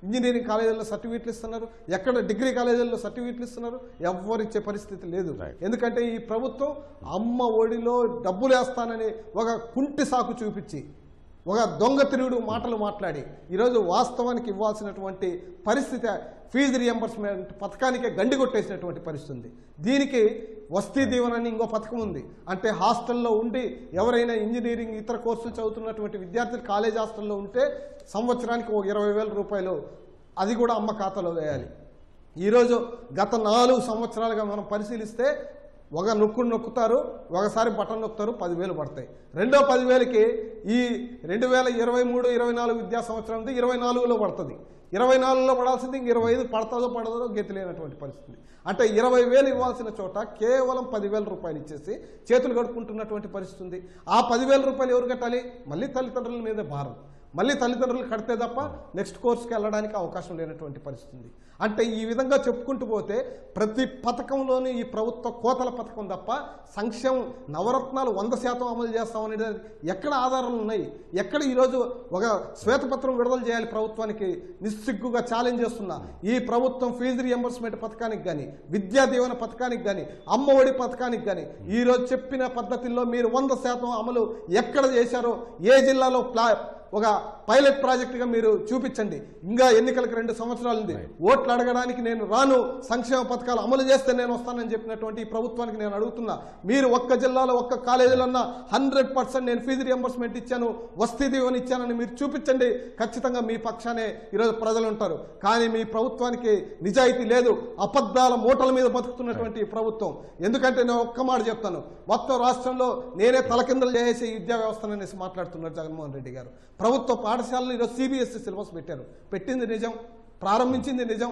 ఇంజనీరింగ్ కాలేజీల్లో సర్టిఫికెట్లు ఇస్తున్నారు? ఎక్కడ డిగ్రీ కాలేజీల్లో సర్టిఫికెట్లు ఇస్తున్నారు? ఎవరిచ్చే పరిస్థితి లేదు. ఎందుకంటే ఈ ప్రభుత్వం అమ్మ ఒడిలో డబ్బులు వేస్తానని ఒక కుంటి సాకు చూపించి ఒక దొంగ తిరుగుడు మాటలు మాట్లాడి ఈరోజు వాస్తవానికి ఇవ్వాల్సినటువంటి పరిస్థితి ఫీజు రియంబర్స్మెంట్ పథకానికే గండి కొట్టేసినటువంటి పరిస్థితి. దీనికి వస్తీ దీవెన అని ఇంకో పథకం ఉంది. అంటే హాస్టల్లో ఉండి ఎవరైనా ఇంజనీరింగ్ ఇతర కోర్సులు చదువుతున్నటువంటి విద్యార్థులు కాలేజ్ హాస్టల్లో ఉంటే సంవత్సరానికి ఒక 20,000 రూపాయలు అది కూడా అమ్మ ఖాతాలో వేయాలి. ఈరోజు గత 4 సంవత్సరాలుగా మనం పరిశీలిస్తే ఒక నొక్కుతారు, ఒకసారి బటన్ నొక్కుతారు, 10,000 పడతాయి. రెండో 10,000కి ఈ 2023-24 విద్యా సంవత్సరం 24లో పడుతుంది. 24లో పడాల్సింది 25 పడతాదో పడదో గతి లేనటువంటి పరిస్థితి. అంటే 20,000 ఇవ్వాల్సిన చోట కేవలం 10,000 రూపాయలు ఇచ్చేసి చేతులు కడుక్కుంటున్నటువంటి పరిస్థితి ఉంది. ఆ 10,000 రూపాయలు ఎవరు కట్టాలి? మళ్ళీ తల్లిదండ్రుల మీద భారం. మళ్ళీ తల్లిదండ్రులు కడితే తప్ప నెక్స్ట్ కోర్స్కి వెళ్ళడానికి అవకాశం లేనటువంటి పరిస్థితి. అంటే ఈ విధంగా చెప్పుకుంటూ పోతే ప్రతి పథకంలోనూ ఈ ప్రభుత్వ కోతల పథకం తప్ప సంక్షేమం నవరత్నాలు 100% అమలు చేస్తామనేది ఎక్కడ ఆధారాలు ఉన్నాయి? ఎక్కడ ఈరోజు ఒక శ్వేతపత్రం విడుదల చేయాలి ప్రభుత్వానికి నిస్సిగ్గుగా ఛాలెంజ్ చేస్తున్నా. ఈ ప్రభుత్వం ఫీజు రియంబర్స్మెంట్ పథకానికి కానీ, విద్యా దీవెన పథకానికి కానీ, అమ్మఒడి పథకానికి కానీ ఈరోజు చెప్పిన పద్ధతుల్లో మీరు 100% అమలు ఎక్కడ చేశారో, ఏ జిల్లాలో ఒక పైలట్ ప్రాజెక్టుగా మీరు చూపించండి. ఇంకా ఎన్నికలకు 2 సంవత్సరాలు ఉంది. ఓట్లు అడగడానికి నేను రాను, సంక్షేమ పథకాలు అమలు చేస్తే నేను వస్తానని చెప్పినటువంటి ఈ ప్రభుత్వానికి నేను అడుగుతున్నా, మీరు ఒక్క జిల్లాలో ఒక్క కాలేజీలన్నా 100% నేను ఫీజు రియంబర్స్మెంట్ ఇచ్చాను, వస్తీ దీవెన ఇచ్చానని మీరు చూపించండి. ఖచ్చితంగా మీ పక్షానే ఈరోజు ప్రజలు ఉంటారు. కానీ మీ ప్రభుత్వానికి నిజాయితీ లేదు, అబద్ధాల మూటల మీద బతుకుతున్నటువంటి ఈ ప్రభుత్వం. ఎందుకంటే నేను ఒక్క మాట చెప్తాను, మొత్తం రాష్ట్రంలో నేనే తలకిందలు చేసే విద్యా వ్యవస్థననేసి మాట్లాడుతున్నారు జగన్మోహన్ రెడ్డి గారు. ప్రభుత్వ పాఠశాలలు ఈరోజు CBSE సిలబస్ పెట్టింది నిజం, ప్రారంభించింది నిజం,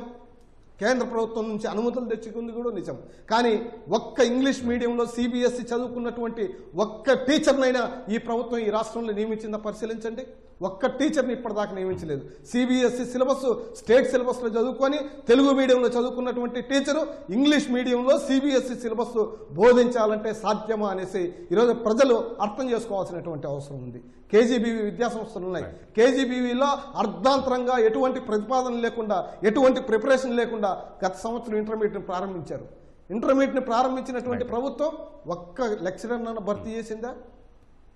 కేంద్ర ప్రభుత్వం నుంచి అనుమతులు తెచ్చుకుంది కూడా నిజం. కానీ ఒక్క ఇంగ్లీష్ మీడియంలో CBSE చదువుకున్నటువంటి ఒక్క టీచర్నైనా ఈ ప్రభుత్వం ఈ రాష్ట్రంలో నియమించిందా పరిశీలించండి. ఒక్క టీచర్ని ఇప్పటిదాకా నియమించలేదు. CBSE సిలబస్ స్టేట్ సిలబస్లో చదువుకొని తెలుగు మీడియంలో చదువుకున్నటువంటి టీచరు ఇంగ్లీష్ మీడియంలో CBSE సిలబస్ బోధించాలంటే సాధ్యమా అనేసి ఈరోజు ప్రజలు అర్థం చేసుకోవాల్సినటువంటి అవసరం ఉంది. KGBV విద్యాసంస్థలు ఉన్నాయి. KGBVలో అర్ధాంతరంగా ఎటువంటి ప్రతిపాదన లేకుండా, ఎటువంటి ప్రిపరేషన్ లేకుండా గత సంవత్సరం ఇంటర్మీడియట్ని ప్రారంభించారు. ఇంటర్మీడియట్ని ప్రారంభించినటువంటి ప్రభుత్వం ఒక్క లెక్చరర్ను భర్తీ చేసిందా?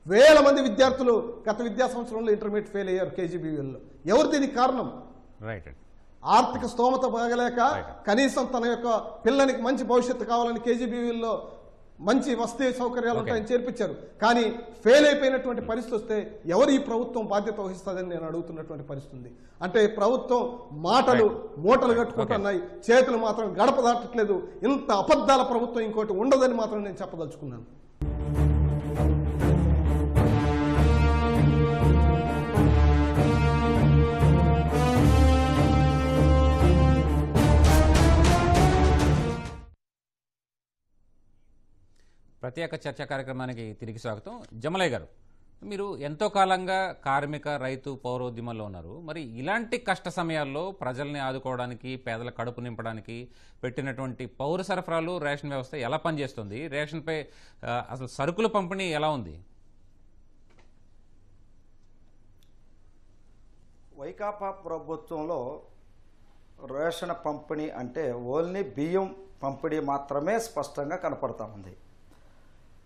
వేల మంది విద్యార్థులు గత విద్యా సంవత్సరంలో ఇంటర్మీడియట్ ఫెయిల్ అయ్యారు KGBVలో. ఎవరు దీనికి కారణం? ఆర్థిక స్తోమత బాగలేక కనీసం తన యొక్క పిల్లనికి మంచి భవిష్యత్తు కావాలని KGBVలో మంచి వసతి సౌకర్యాలు ఉంటాయని చేర్పించారు. కానీ ఫెయిల్ అయిపోయినటువంటి పరిస్థితి వస్తే ఎవరు ఈ ప్రభుత్వం బాధ్యత వహిస్తుందని నేను అడుగుతున్నటువంటి పరిస్థితి. అంటే ప్రభుత్వం మాటలు మూటలు కట్టుకుంటున్నాయి, చేతులు మాత్రం గడప దాటట్లేదు. ఇంత అబద్ధాల ప్రభుత్వం ఇంకోటి ఉండదని మాత్రం నేను చెప్పదలుచుకున్నాను. ప్రత్యేక చర్చా కార్యక్రమానికి తిరిగి స్వాగతం. జమలయ్య గారు, మీరు ఎంతో కాలంగా కార్మిక, రైతు, పౌరోద్యమంలో ఉన్నారు. మరి ఇలాంటి కష్ట సమయాల్లో ప్రజల్ని ఆదుకోవడానికి, పేదల కడుపు నింపడానికి పెట్టినటువంటి పౌర సరఫరాలు రేషన్ వ్యవస్థ ఎలా పనిచేస్తుంది? రేషన్పై అసలు సరుకుల పంపిణీ ఎలా ఉంది? వైకాపా ప్రభుత్వంలో రేషన్ పంపిణీ అంటే ఓన్లీ బియ్యం పంపిణీ మాత్రమే స్పష్టంగా కనపడతా ఉంది.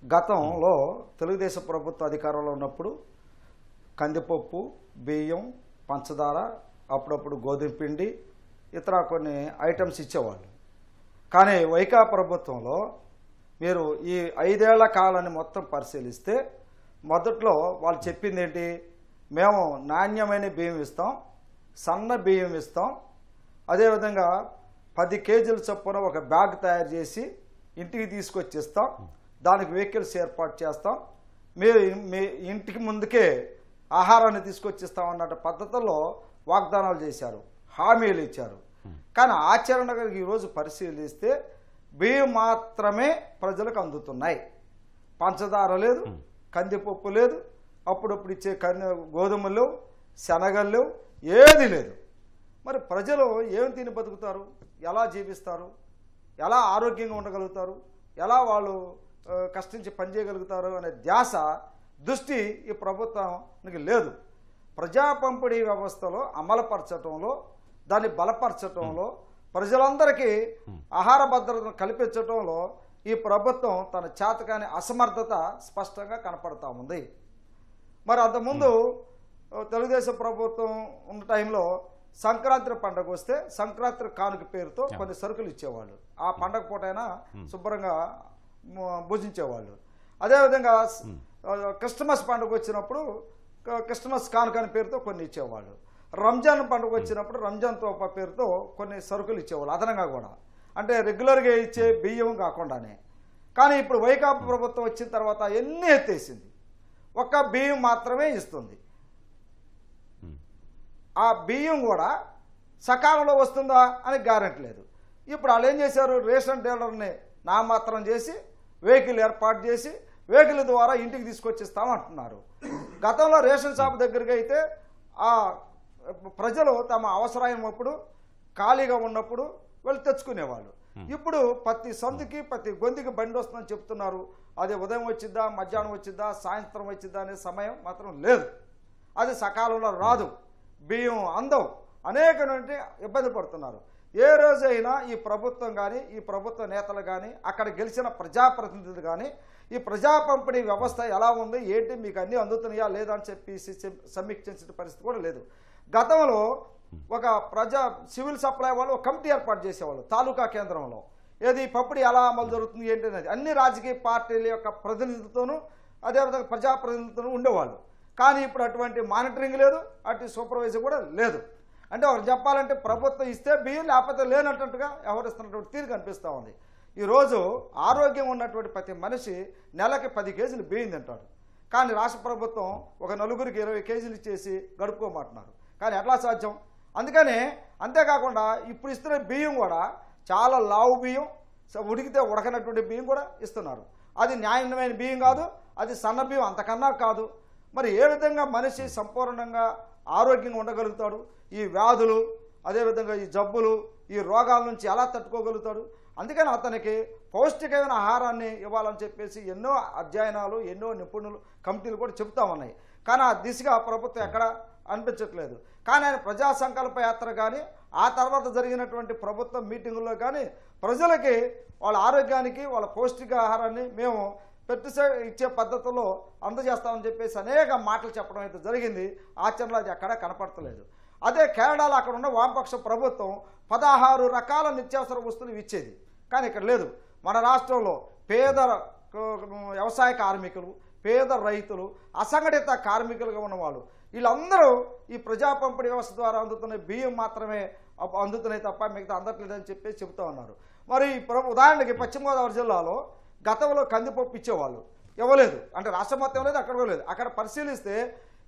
గతంలో తెలుగుదేశం ప్రభుత్వ అధికారంలో ఉన్నప్పుడు కందిపప్పు, బియ్యం, పంచదార, అప్పుడప్పుడు గోధుమ పిండి, ఇతర కొన్ని ఐటమ్స్ ఇచ్చేవాళ్ళు. కానీ వైకాపా ప్రభుత్వంలో మీరు ఈ 5 ఏళ్ల కాలాన్ని మొత్తం పరిశీలిస్తే మొదట్లో వాళ్ళు చెప్పింది ఏంటి? మేము నాణ్యమైన బియ్యం ఇస్తాం, సన్న బియ్యం ఇస్తాం, అదేవిధంగా 10 కేజీల చొప్పున ఒక బ్యాగ్ తయారు చేసి ఇంటికి తీసుకొచ్చి ఇస్తాం, దానికి వెహికల్స్ ఏర్పాటు చేస్తాం, మీరు మీ ఇంటికి ముందుకే ఆహారాన్ని తీసుకొచ్చిస్తాం అన్నట్టు పద్ధతుల్లో వాగ్దానాలు చేశారు, హామీలు ఇచ్చారు. కానీ ఆచరణగా ఈరోజు పరిశీలిస్తే బియ్యం మాత్రమే ప్రజలకు అందుతున్నాయి. పంచదార లేదు, కందిపప్పు లేదు, అప్పుడప్పుడు ఇచ్చే గోధుమలు లేవు, శనగలు లేవు, ఏది లేదు. మరి ప్రజలు ఏం తిని బతుకుతారు? ఎలా జీవిస్తారు? ఎలా ఆరోగ్యంగా ఉండగలుగుతారు? ఎలా వాళ్ళు కష్టించి పనిచేయగలుగుతారు అనే ధ్యాస, దృష్టి ఈ ప్రభుత్వానికి లేదు. ప్రజా పంపిణీ వ్యవస్థలో అమలుపరచడంలో, దాన్ని బలపరచడంలో, ప్రజలందరికీ ఆహార భద్రతను కల్పించడంలో ఈ ప్రభుత్వం తన చేతకాని అసమర్థత స్పష్టంగా కనపడతా ఉంది. మరి అంతకుముందు తెలుగుదేశం ప్రభుత్వం ఉన్న టైంలో సంక్రాంతి పండుగ వస్తే సంక్రాంతి కానుక పేరుతో కొన్ని సరుకులు ఇచ్చేవాళ్ళు. ఆ పండగ పూటైనా శుభ్రంగా భుజించేవాళ్ళు. అదేవిధంగా క్రిస్టమస్ పండుగ వచ్చినప్పుడు క్రిస్టమస్ కానుక అనే పేరుతో కొన్ని ఇచ్చేవాళ్ళు. రంజాన్ పండుగ వచ్చినప్పుడు రంజాన్ తోపా పేరుతో కొన్ని సరుకులు ఇచ్చేవాళ్ళు అదనంగా కూడా, అంటే రెగ్యులర్గా ఇచ్చే బియ్యం కాకుండానే. కానీ ఇప్పుడు వైకాపా ప్రభుత్వం వచ్చిన తర్వాత ఎన్ని ఎత్తేసింది, ఒక్క బియ్యం మాత్రమే ఇస్తుంది. ఆ బియ్యం కూడా సకాలంలో వస్తుందా అని గ్యారెంటీ లేదు. ఇప్పుడు వాళ్ళు ఏం చేశారు? రేషన్ డీలర్ని నామాత్రం చేసి వెహికల్ ఏర్పాటు చేసి వెహికల్ ద్వారా ఇంటికి తీసుకొచ్చిస్తామంటున్నారు. గతంలో రేషన్ షాప్ దగ్గరికి అయితే ఆ ప్రజలు తమ అవసరమైనప్పుడు ఖాళీగా ఉన్నప్పుడు వెళ్ళి తెచ్చుకునేవాళ్ళు. ఇప్పుడు ప్రతి సందుకి ప్రతి గొంతుకి బండి వస్తుందని చెప్తున్నారు. అది ఉదయం వచ్చిద్దా, మధ్యాహ్నం వచ్చిద్దా, సాయంత్రం వచ్చిద్దా అనే సమయం మాత్రం లేదు. అది సకాలంలో రాదు, బియ్యం అందం, అనేకటువంటి ఇబ్బంది పడుతున్నారు. ఏ రోజైనా ఈ ప్రభుత్వం కానీ ఈ ప్రభుత్వ నేతలు కానీ అక్కడ గెలిచిన ప్రజాప్రతినిధులు కానీ ఈ ప్రజా పంపిణీ వ్యవస్థ ఎలా ఉంది, ఏంటి, మీకు అన్నీ అందుతున్నాయా లేదా అని చెప్పి సమీక్షించిన పరిస్థితి కూడా లేదు. గతంలో ఒక సివిల్ సప్లై వాళ్ళు ఒక కమిటీ ఏర్పాటు చేసేవాళ్ళు తాలూకా కేంద్రంలో. ఏది పంపిణీ ఎలా అమలు జరుగుతుంది ఏంటి అనేది అన్ని రాజకీయ పార్టీల యొక్క ప్రతినిధులతోనూ అదేవిధంగా ప్రజాప్రతినిధులతోనూ ఉండేవాళ్ళు. కానీ ఇప్పుడు అటువంటి మానిటరింగ్ లేదు, అటు సూపర్వైజర్ కూడా లేదు. అంటే ఒకరు చెప్పాలంటే ప్రభుత్వం ఇస్తే బియ్యం లేకపోతే లేనట్టుగా వ్యవహరిస్తున్నటువంటి తీరు కనిపిస్తూ ఉంది. ఈరోజు ఆరోగ్యం ఉన్నటువంటి ప్రతి మనిషి నెలకి 10 కేజీలు బియ్యం తింటాడు. కానీ రాష్ట్ర ప్రభుత్వం ఒక నలుగురికి 20 కేజీలు ఇచ్చేసి గడుపుకోమంటున్నారు. కానీ ఎట్లా సాధ్యం? అందుకనే అంతేకాకుండా ఇప్పుడు ఇస్తున్న బియ్యం కూడా చాలా లావు బియ్యం, ఉడికితే ఉడకనటువంటి బియ్యం కూడా ఇస్తున్నారు. అది న్యాయమైన బియ్యం కాదు, అది సన్న బియ్యం అంతకన్నా కాదు. మరి ఏ విధంగా మనిషి సంపూర్ణంగా ఆరోగ్యంగా ఉండగలుగుతాడు? ఈ వ్యాధులు, అదేవిధంగా ఈ జబ్బులు, ఈ రోగాల నుంచి ఎలా తట్టుకోగలుగుతాడు? అందుకని అతనికి పౌష్టికమైన ఆహారాన్ని ఇవ్వాలని చెప్పేసి ఎన్నో అధ్యయనాలు, ఎన్నో నిపుణులు కమిటీలు కూడా చెబుతా ఉన్నాయి. కానీ ఆ దిశగా ప్రభుత్వం ఎక్కడ అనిపించట్లేదు. కానీ ఆయన ప్రజా సంకల్ప యాత్ర కానీ ఆ తర్వాత జరిగినటువంటి ప్రభుత్వ మీటింగుల్లో కానీ ప్రజలకి వాళ్ళ ఆరోగ్యానికి వాళ్ళ పౌష్టికాహారాన్ని మేము పెస్టిసైడ్ ఇచ్చే పద్ధతుల్లో అందజేస్తామని చెప్పేసి అనేక మాటలు చెప్పడం అయితే జరిగింది. ఆచరణలో అది ఎక్కడా కనపడతలేదు. అదే కేరళలో అక్కడ ఉన్న వామపక్ష ప్రభుత్వం 16 రకాల నిత్యావసర వస్తువులు ఇచ్చేది. కానీ ఇక్కడ లేదు. మన రాష్ట్రంలో పేద వ్యవసాయ కార్మికులు, పేద రైతులు, అసంఘటిత కార్మికులుగా ఉన్నవాళ్ళు వీళ్ళందరూ ఈ ప్రజా పంపిణీ వ్యవస్థ ద్వారా అందుతున్న బియ్యం మాత్రమే అందుతున్నాయి తప్ప మిగతా అందట్లేదని చెప్పేసి చెబుతూ ఉన్నారు. మరి ఉదాహరణకి పశ్చిమ గోదావరి జిల్లాలో గతంలో కందిపప్పు ఇచ్చేవాళ్ళు, ఇవ్వలేదు. అంటే రాష్ట్రం మొత్తం లేదు, అక్కడ లేదు. అక్కడ పరిశీలిస్తే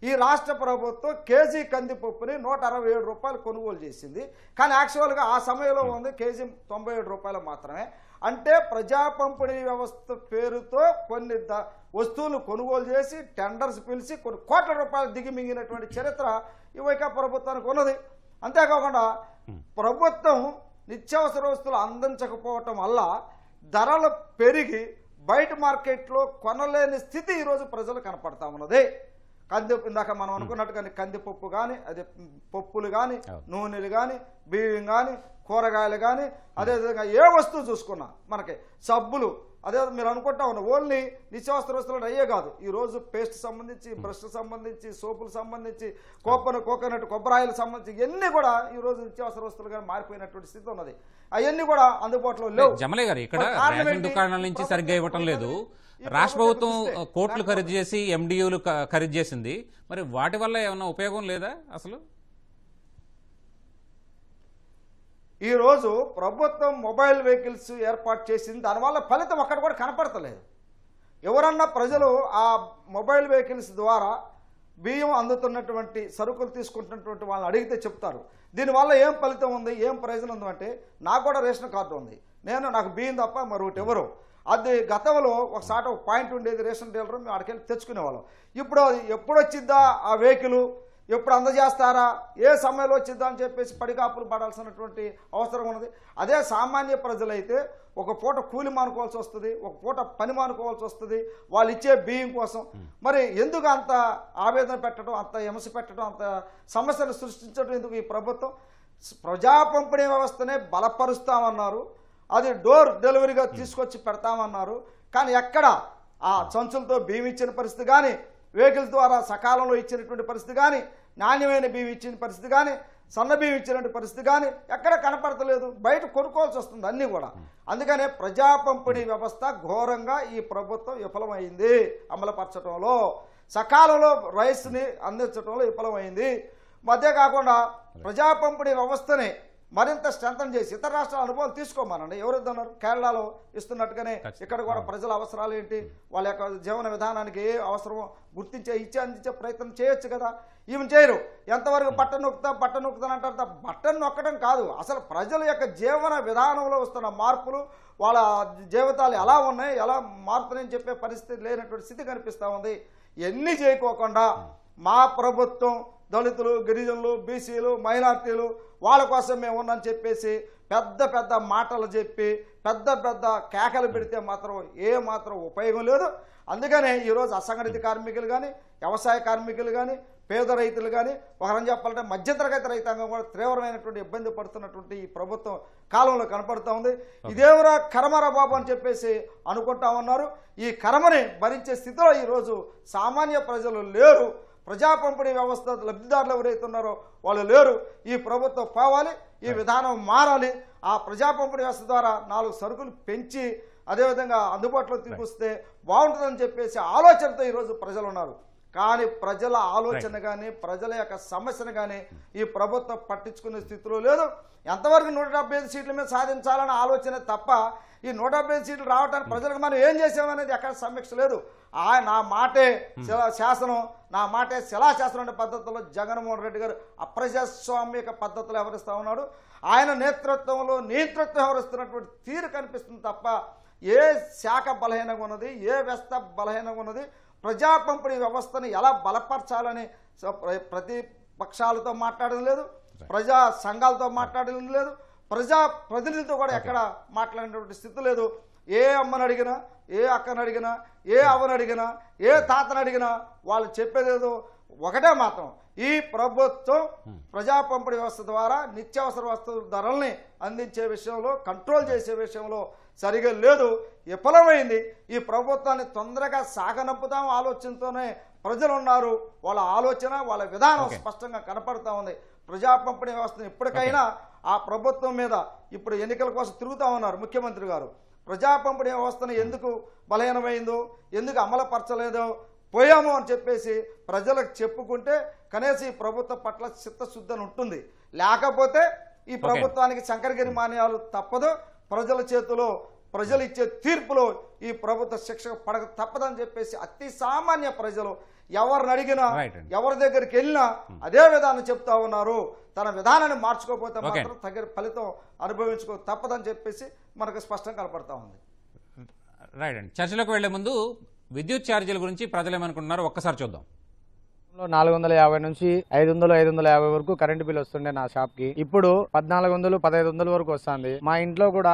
ఈ రాష్ట్ర ప్రభుత్వం కేజీ కందిపప్పుని 167 రూపాయలు కొనుగోలు చేసింది. కానీ యాక్చువల్గా ఆ సమయంలో ఉంది కేజీ 97 రూపాయలు మాత్రమే. అంటే ప్రజా పంపిణీ వ్యవస్థ పేరుతో కొన్ని వస్తువులు కొనుగోలు చేసి టెండర్స్ పిలిచి కొన్ని కోట్ల రూపాయలు దిగిమింగినటువంటి చరిత్ర ఈ వైకాపా ప్రభుత్వానికి ఉన్నది. అంతేకాకుండా ప్రభుత్వం నిత్యావసర వస్తువులు అందించకపోవటం వల్ల ధరలు పెరిగి బయట మార్కెట్లో కొనలేని స్థితి ఈరోజు ప్రజలు కనపడతా ఉన్నది. ఇందాక మనం అనుకున్నట్టుగా కందిపప్పు కానీ, అదే పప్పులు కానీ, నూనెలు కానీ, బియ్యం కానీ, కూరగాయలు కానీ, అదేవిధంగా ఏ వస్తువు చూసుకున్నా మనకి సబ్బులు, అదే మీరు అనుకుంటా ఉన్నా ఓన్లీ నిత్యావసర వస్తువులు అయ్యే కాదు. ఈరోజు పేస్ట్ సంబంధించి, బ్రష్ సంబంధించి, సోపులు సంబంధించి, కోకోనట్ కొబ్బరాయిలకు సంబంధించి ఇవన్నీ కూడా ఈరోజు నిత్యావసర వస్తువులుగా మారిపోయినటువంటి స్థితి ఉన్నది. అవన్నీ కూడా అందుబాటులో లేవు. జమలే గారు ఇక్కడ రేషన్ దుకాణాల నుంచి సరిగ్గా ఇవ్వటం లేదు. రాష్ట్ర ప్రభుత్వం కోట్లు ఖరీదు చేసి ఎండియూలు ఖరీదు చేసింది. మరి వాటి వల్ల ఏమైనా ఉపయోగం లేదా? అసలు ఈరోజు ప్రభుత్వం మొబైల్ వెహికల్స్ ఏర్పాటు చేసింది, దానివల్ల ఫలితం అక్కడ కూడా కనపడతలేదు. ఎవరన్నా ప్రజలు ఆ మొబైల్ వెహికల్స్ ద్వారా బియ్యం అందుతున్నటువంటి సరుకులు తీసుకుంటున్నటువంటి వాళ్ళని అడిగితే చెప్తారు దీనివల్ల ఏం ఫలితం ఉంది, ఏం ప్రయోజనం ఉంది అంటే నాకు కూడా రేషన్ కార్డు ఉంది, నాకు బియ్యం తప్ప మరొకటి ఎవరు. అది గతంలో ఒకసారి ఒక పాయింట్ ఉండేది, రేషన్ డీలర్ మేము అక్కడికి తెచ్చుకునేవాళ్ళం. ఇప్పుడు అది ఎప్పుడు వచ్చిద్దా ఆ వెహికల్, ఎప్పుడు అందజేస్తారా, ఏ సమయంలో వచ్చిద్దా అని చెప్పేసి పడికాపులు పడాల్సినటువంటి అవసరం ఉన్నది. అదే సామాన్య ప్రజలైతే ఒక పూట కూలి మానుకోవాల్సి వస్తుంది, ఒక పూట పని మానుకోవాల్సి వస్తుంది వాళ్ళు ఇచ్చే బియ్యం కోసం. మరి ఎందుకు అంత ఆవేదన పెట్టడం, అంత హింస పెట్టడం, అంత సమస్యలు సృష్టించడం ఎందుకు? ఈ ప్రభుత్వం ప్రజా పంపిణీ వ్యవస్థనే బలపరుస్తామన్నారు, అది డోర్ డెలివరీగా తీసుకొచ్చి పెడతామన్నారు. కానీ ఎక్కడ ఆ సంచులతో బియ్యం ఇచ్చిన పరిస్థితి కానీ, వెహికల్స్ ద్వారా సకాలంలో ఇచ్చినటువంటి పరిస్థితి కానీ, నాణ్యమైన బియ్యం ఇచ్చిన పరిస్థితి కానీ, సన్న బియ్యం ఇచ్చినటువంటి పరిస్థితి కానీ ఎక్కడ కనపడతలేదు. బయట కొనుక్కోవాల్సి వస్తుంది అన్నీ కూడా. అందుకనే ప్రజా పంపిణీ వ్యవస్థ ఘోరంగా ఈ ప్రభుత్వం విఫలమైంది అమలుపరచడంలో, సకాలంలో రైస్ని అందించడంలో విఫలమైంది. మధ్య కాకుండా ప్రజా పంపిణీ వ్యవస్థని మరింత స్ట్రెంథన్ చేసి ఇతర రాష్ట్రాల అనుభవాలు తీసుకోమనండి. ఎవరొద్దన్నారు? కేరళలో ఇస్తున్నట్టుగానే ఇక్కడ కూడా ప్రజల అవసరాలు ఏంటి, వాళ్ళ యొక్క జీవన విధానానికి ఏ అవసరమో గుర్తించే అందించే ప్రయత్నం చేయొచ్చు కదా. ఈమె చేయరు. ఎంతవరకు బట్టన్ నొక్కుతానంటారు. బట్టన్ నొక్కడం కాదు, అసలు ప్రజల యొక్క జీవన విధానంలో వస్తున్న మార్పులు, వాళ్ళ జీవితాలు ఎలా ఉన్నాయి, ఎలా మారుతున్నాయని చెప్పే పరిస్థితి లేనటువంటి స్థితి కనిపిస్తూ ఉంది. ఎన్ని చేయకోకుండా మా ప్రభుత్వం దళితులు, గిరిజనులు, బీసీలు, మైనార్టీలు వాళ్ళ కోసం మేము ఉన్నామని చెప్పేసి పెద్ద పెద్ద మాటలు చెప్పి పెద్ద పెద్ద కేకలు పెడితే మాత్రం మాత్రం ఉపయోగం లేదు. అందుకనే ఈరోజు అసంఘటిత కార్మికులు కానీ, వ్యవసాయ కార్మికులు కానీ, పేద రైతులు కానీ, ఒకరని చెప్పాలంటే మధ్యతరగతి రైతాంగం కూడా తీవ్రమైనటువంటి ఇబ్బంది పడుతున్నటువంటి ఈ ప్రభుత్వం కాలంలో కనపడుతూ ఉంది. ఇదేమరా కర్మరా బాబు అని చెప్పేసి అనుకుంటా ఉన్నారు. ఈ కర్మని భరించే స్థితిలో ఈరోజు సామాన్య ప్రజలు లేరు. ప్రజా పంపిణీ వ్యవస్థ లబ్ధిదారులు ఎవరైతే ఉన్నారో వాళ్ళు లేరు. ఈ ప్రభుత్వం పోవాలి, ఈ విధానం మారాలి. ఆ ప్రజా పంపిణీ వ్యవస్థ ద్వారా 4 సరుకులు పెంచి అదేవిధంగా అందుబాటులో తీసుకొస్తే బాగుంటుందని చెప్పేసి ఆలోచనతో ఈరోజు ప్రజలు ఉన్నారు. కానీ ప్రజల ఆలోచన కానీ ప్రజల యొక్క సమస్యను కానీ ఈ ప్రభుత్వం పట్టించుకునే స్థితిలో లేదు. ఎంతవరకు 175 సీట్ల మీద సాధించాలన్న ఆలోచన తప్ప ఈ 175 సీట్లు రావడానికి ప్రజలకు మనం ఏం చేసామనేది ఎక్కడ సమీక్ష లేదు. నా మాటే శాసనం, నా మాటే శిలాశాసనం అనే పద్ధతిలో జగన్మోహన్ రెడ్డి గారు అప్రజాస్వామిక పద్ధతిలో వ్యవహరిస్తూ ఉన్నాడు. ఆయన నేతృత్వంలో నియంతృత్వం వ్యవహరిస్తున్నటువంటి తీరు కనిపిస్తుంది తప్ప ఏ శాఖ బలహీనంగా ఉన్నది, ఏ వ్యవస్థ బలహీనంగా ఉన్నది, ప్రజా పంపిణీ వ్యవస్థను ఎలా బలపరచాలని ప్రతిపక్షాలతో మాట్లాడడం లేదు, ప్రజా సంఘాలతో మాట్లాడడం లేదు, ప్రజా ప్రతినిధులతో కూడా ఎక్కడ మాట్లాడినటువంటి స్థితి లేదు. ఏ అమ్మని అడిగినా, ఏ అక్కని అడిగినా, ఏ అవ్వని అడిగినా, ఏ తాతని అడిగినా వాళ్ళు చెప్పేదేదో ఒకటే మాత్రం, ఈ ప్రభుత్వం ప్రజా పంపిణీ వ్యవస్థ ద్వారా నిత్యావసర వస్తువుల ధరల్ని అందించే విషయంలో, కంట్రోల్ చేసే విషయంలో సరిగా లేదు, విఫలమైంది. ఈ ప్రభుత్వాన్ని తొందరగా సాగనంపుతాం ఆలోచనతోనే ప్రజలు ఉన్నారు. వాళ్ళ ఆలోచన, వాళ్ళ విధానం స్పష్టంగా కనపడుతూ ఉంది. ప్రజా పంపిణీ వ్యవస్థను ఎప్పటికైనా ఆ ప్రభుత్వం మీద ఇప్పుడు ఎన్నికల కోసం తిరుగుతూ ఉన్నారు ముఖ్యమంత్రి గారు. ప్రజా పంపిణీ వ్యవస్థను ఎందుకు బలహీనమైందో, ఎందుకు అమలుపరచలేదో పోయాము అని చెప్పేసి ప్రజలకు చెప్పుకుంటే కనీసం ఈ ప్రభుత్వం పట్ల చిత్తశుద్ధి ఉంటుంది. లేకపోతే ఈ ప్రభుత్వానికి శంకరగిరి మాన్యాలు తప్పదు. ప్రజల చేతిలో, ప్రజలు ఇచ్చే తీర్పులో ఈ ప్రభుత్వ శిక్ష పడక తప్పదని చెప్పేసి అతి సామాన్య ప్రజలు ఎవరిని అడిగినా, ఎవరి దగ్గరికి వెళ్ళినా అదే విధానం చెప్తా ఉన్నారు. తన విధానాన్ని మార్చుకోకపోతే మాత్రం తగిన ఫలితం అనుభవించుకో తప్పదని చెప్పేసి మనకు స్పష్టంగా కనపడతా ఉంది. రైట్ అండి. చర్చలోకి వెళ్లే ముందు విద్యుత్ ఛార్జీల గురించి ప్రజలు ఏమనుకుంటున్నారో ఒక్కసారి చూద్దాం. 450 నుంచి 500, 550 వరకు కరెంటు బిల్ వస్తుండే నా షాప్ కి. ఇప్పుడు 1400, 1500 వరకు వస్తుంది. మా ఇంట్లో కూడా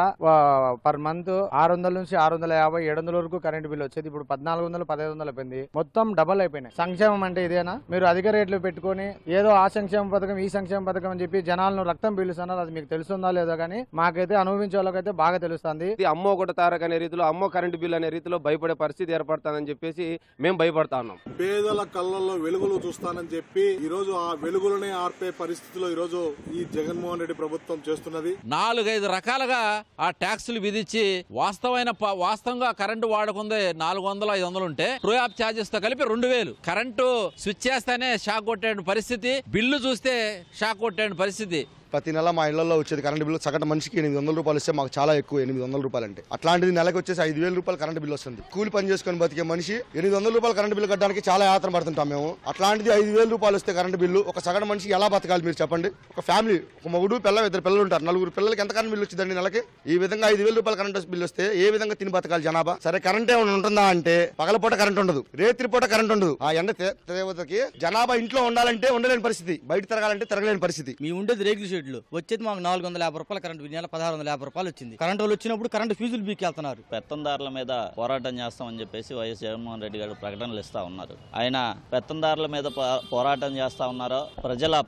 పర్ మంత్ 600 నుంచి 650, 700 వరకు కరెంటు బిల్ వచ్చేది. ఇప్పుడు 1400, 1500 అయిపోయింది. మొత్తం డబల్ అయిపోయినాయి. సంక్షేమం అంటే ఇదేనా? మీరు అధిక రేట్లు పెట్టుకుని ఏదో ఆ సంక్షేమ పథకం, ఈ సంక్షేమ పథకం అని చెప్పి జనాలను రక్తం పీలుస్తున్నారు. అది మీకు తెలుస్తుందా లేదో కానీ మాకైతే అనుభవించే వాళ్ళకైతే బాగా తెలుస్తుంది. అమ్మో కొడతారక అనే రీతిలో, అమ్మో కరెంటు బిల్ అనే రీతిలో భయపడే పరిస్థితి ఏర్పడతానని చెప్పేసి మేము భయపడతా ఉన్నాం. పేదల కళ్ళల్లో వెలుగు చూస్తానని చెప్పి ఈ రోజు ఆ వెలుగులనే ఆర్పే పరిస్థితిలో ఈ రోజు ఈ జగన్మోహన్ రెడ్డి ప్రభుత్వం చేస్తున్నది. 4-5 రకాలుగా ఆ ట్యాక్సులు విధించి వాస్తవంగా కరెంటు వాడకుందే 400, 500 ఉంటే ట్రూ యాప్ ఛార్జెస్ తో కలిపి 2000. కరెంటు స్విచ్ చేస్తేనే షాక్ కొట్టే పరిస్థితి, బిల్లు చూస్తే షాక్ కొట్టే పరిస్థితి. ప్రతి నెల మా ఇళ్లలో వచ్చేది కరెంటు బిల్లు సగటు మనిషికి 800 రూపాయలు ఇస్తే మాకు చాలా ఎక్కువ. 800 రూపాయలు అంటే అట్లాంటిది నెలకు వచ్చేసి 5000 రూపాయలు కరెంటు బిల్లు వస్తుంది. కూలి పని చేసుకుని బతికే మనిషి 800 రూపాయలు కరెంటు బిల్లు కట్టడానికి చాలా యాత్ర పడుతుంటాం మేము. అట్లాంటిది 5000 రూపాయలు వస్తే కరెంటు బిల్లు ఒక సగటు మనిషి ఎలా బతకాలి మీరు చెప్పండి? ఒక ఫ్యామిలీ, ఒక మగుడు పిల్ల, 2 పిల్లలు ఉంటారు, 4 పిల్లలకి ఎంత కరెంటు బిల్లు వచ్చిందండి నెలకి? ఈ విధంగా 5000 రూపాయలు కరెంటు బిల్లు వస్తే ఏ విధంగా తిని బతకాలి జనాభా? సరే కరెంట్ ఏమైనా ఉంటుందా అంటే పగలపూట కరెంట్ ఉండదు, రేత్రిపూట కరెంట్ ఉండదు. ఆ ఎండ తీవ్రతకి జనాభా ఇంట్లో ఉండాలంటే ఉండలేని పరిస్థితి, బయట తిరగాలంటే తిరగలేని పరిస్థితి. మీ ఉండేది రేకుల షెడ్లు, వచ్చేది మాకు 450 రూపాయలు కరెంట్ బిల్, 1650 రూపాయలు వచ్చింది. కరెంట్ వాళ్ళు వచ్చినప్పుడు కరెంట్ ఫీజులు బీకెళ్తున్నారు. పెత్తందారుల మీద పోరాటం చేస్తామని చెప్పేసి వైఎస్ జగన్మోహన్ రెడ్డి గారు ప్రకటనలు ఇస్తా ఉన్నారు. ఆయన పెత్తందారుల మీద పోరాటం చేస్తా ఉన్నారో,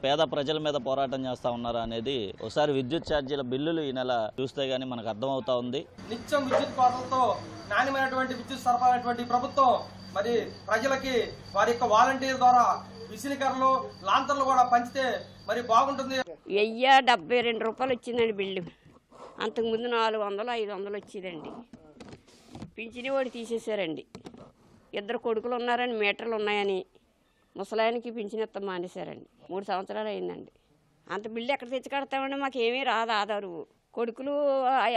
పేద ప్రజల మీద పోరాటం చేస్తా ఉన్నారో అనేది ఒకసారి విద్యుత్ ఛార్జీల బిల్లులు ఈ నెల చూస్తే గానీ మనకు అర్థమవుతా ఉంది. నిత్యం విద్యుత్ కోతలతో నాణ్యమైనటువంటి విద్యుత్ సరఫరా ప్రభుత్వం మరి ప్రజలకి వారి యొక్క వాలంటీర్ ద్వారా విసిరికరలు, లాంతర్లు కూడా పంచితే మరి బాగుంటుంది. 1072 రూపాయలు వచ్చిందండి బిల్లు. అంతకుముందు 400, 500 వచ్చేదండి. పింఛని వాడు తీసేశారండి. 2 కొడుకులు ఉన్నారని, మీటర్లు ఉన్నాయని ముసలాయనికి పింఛని ఇస్తాం మానేశారండి. 3 సంవత్సరాలు అయిందండి. అంత బిల్లు ఎక్కడ తెచ్చి కడతామండి? మాకేమీ రాదు ఆధారు. కొడుకులు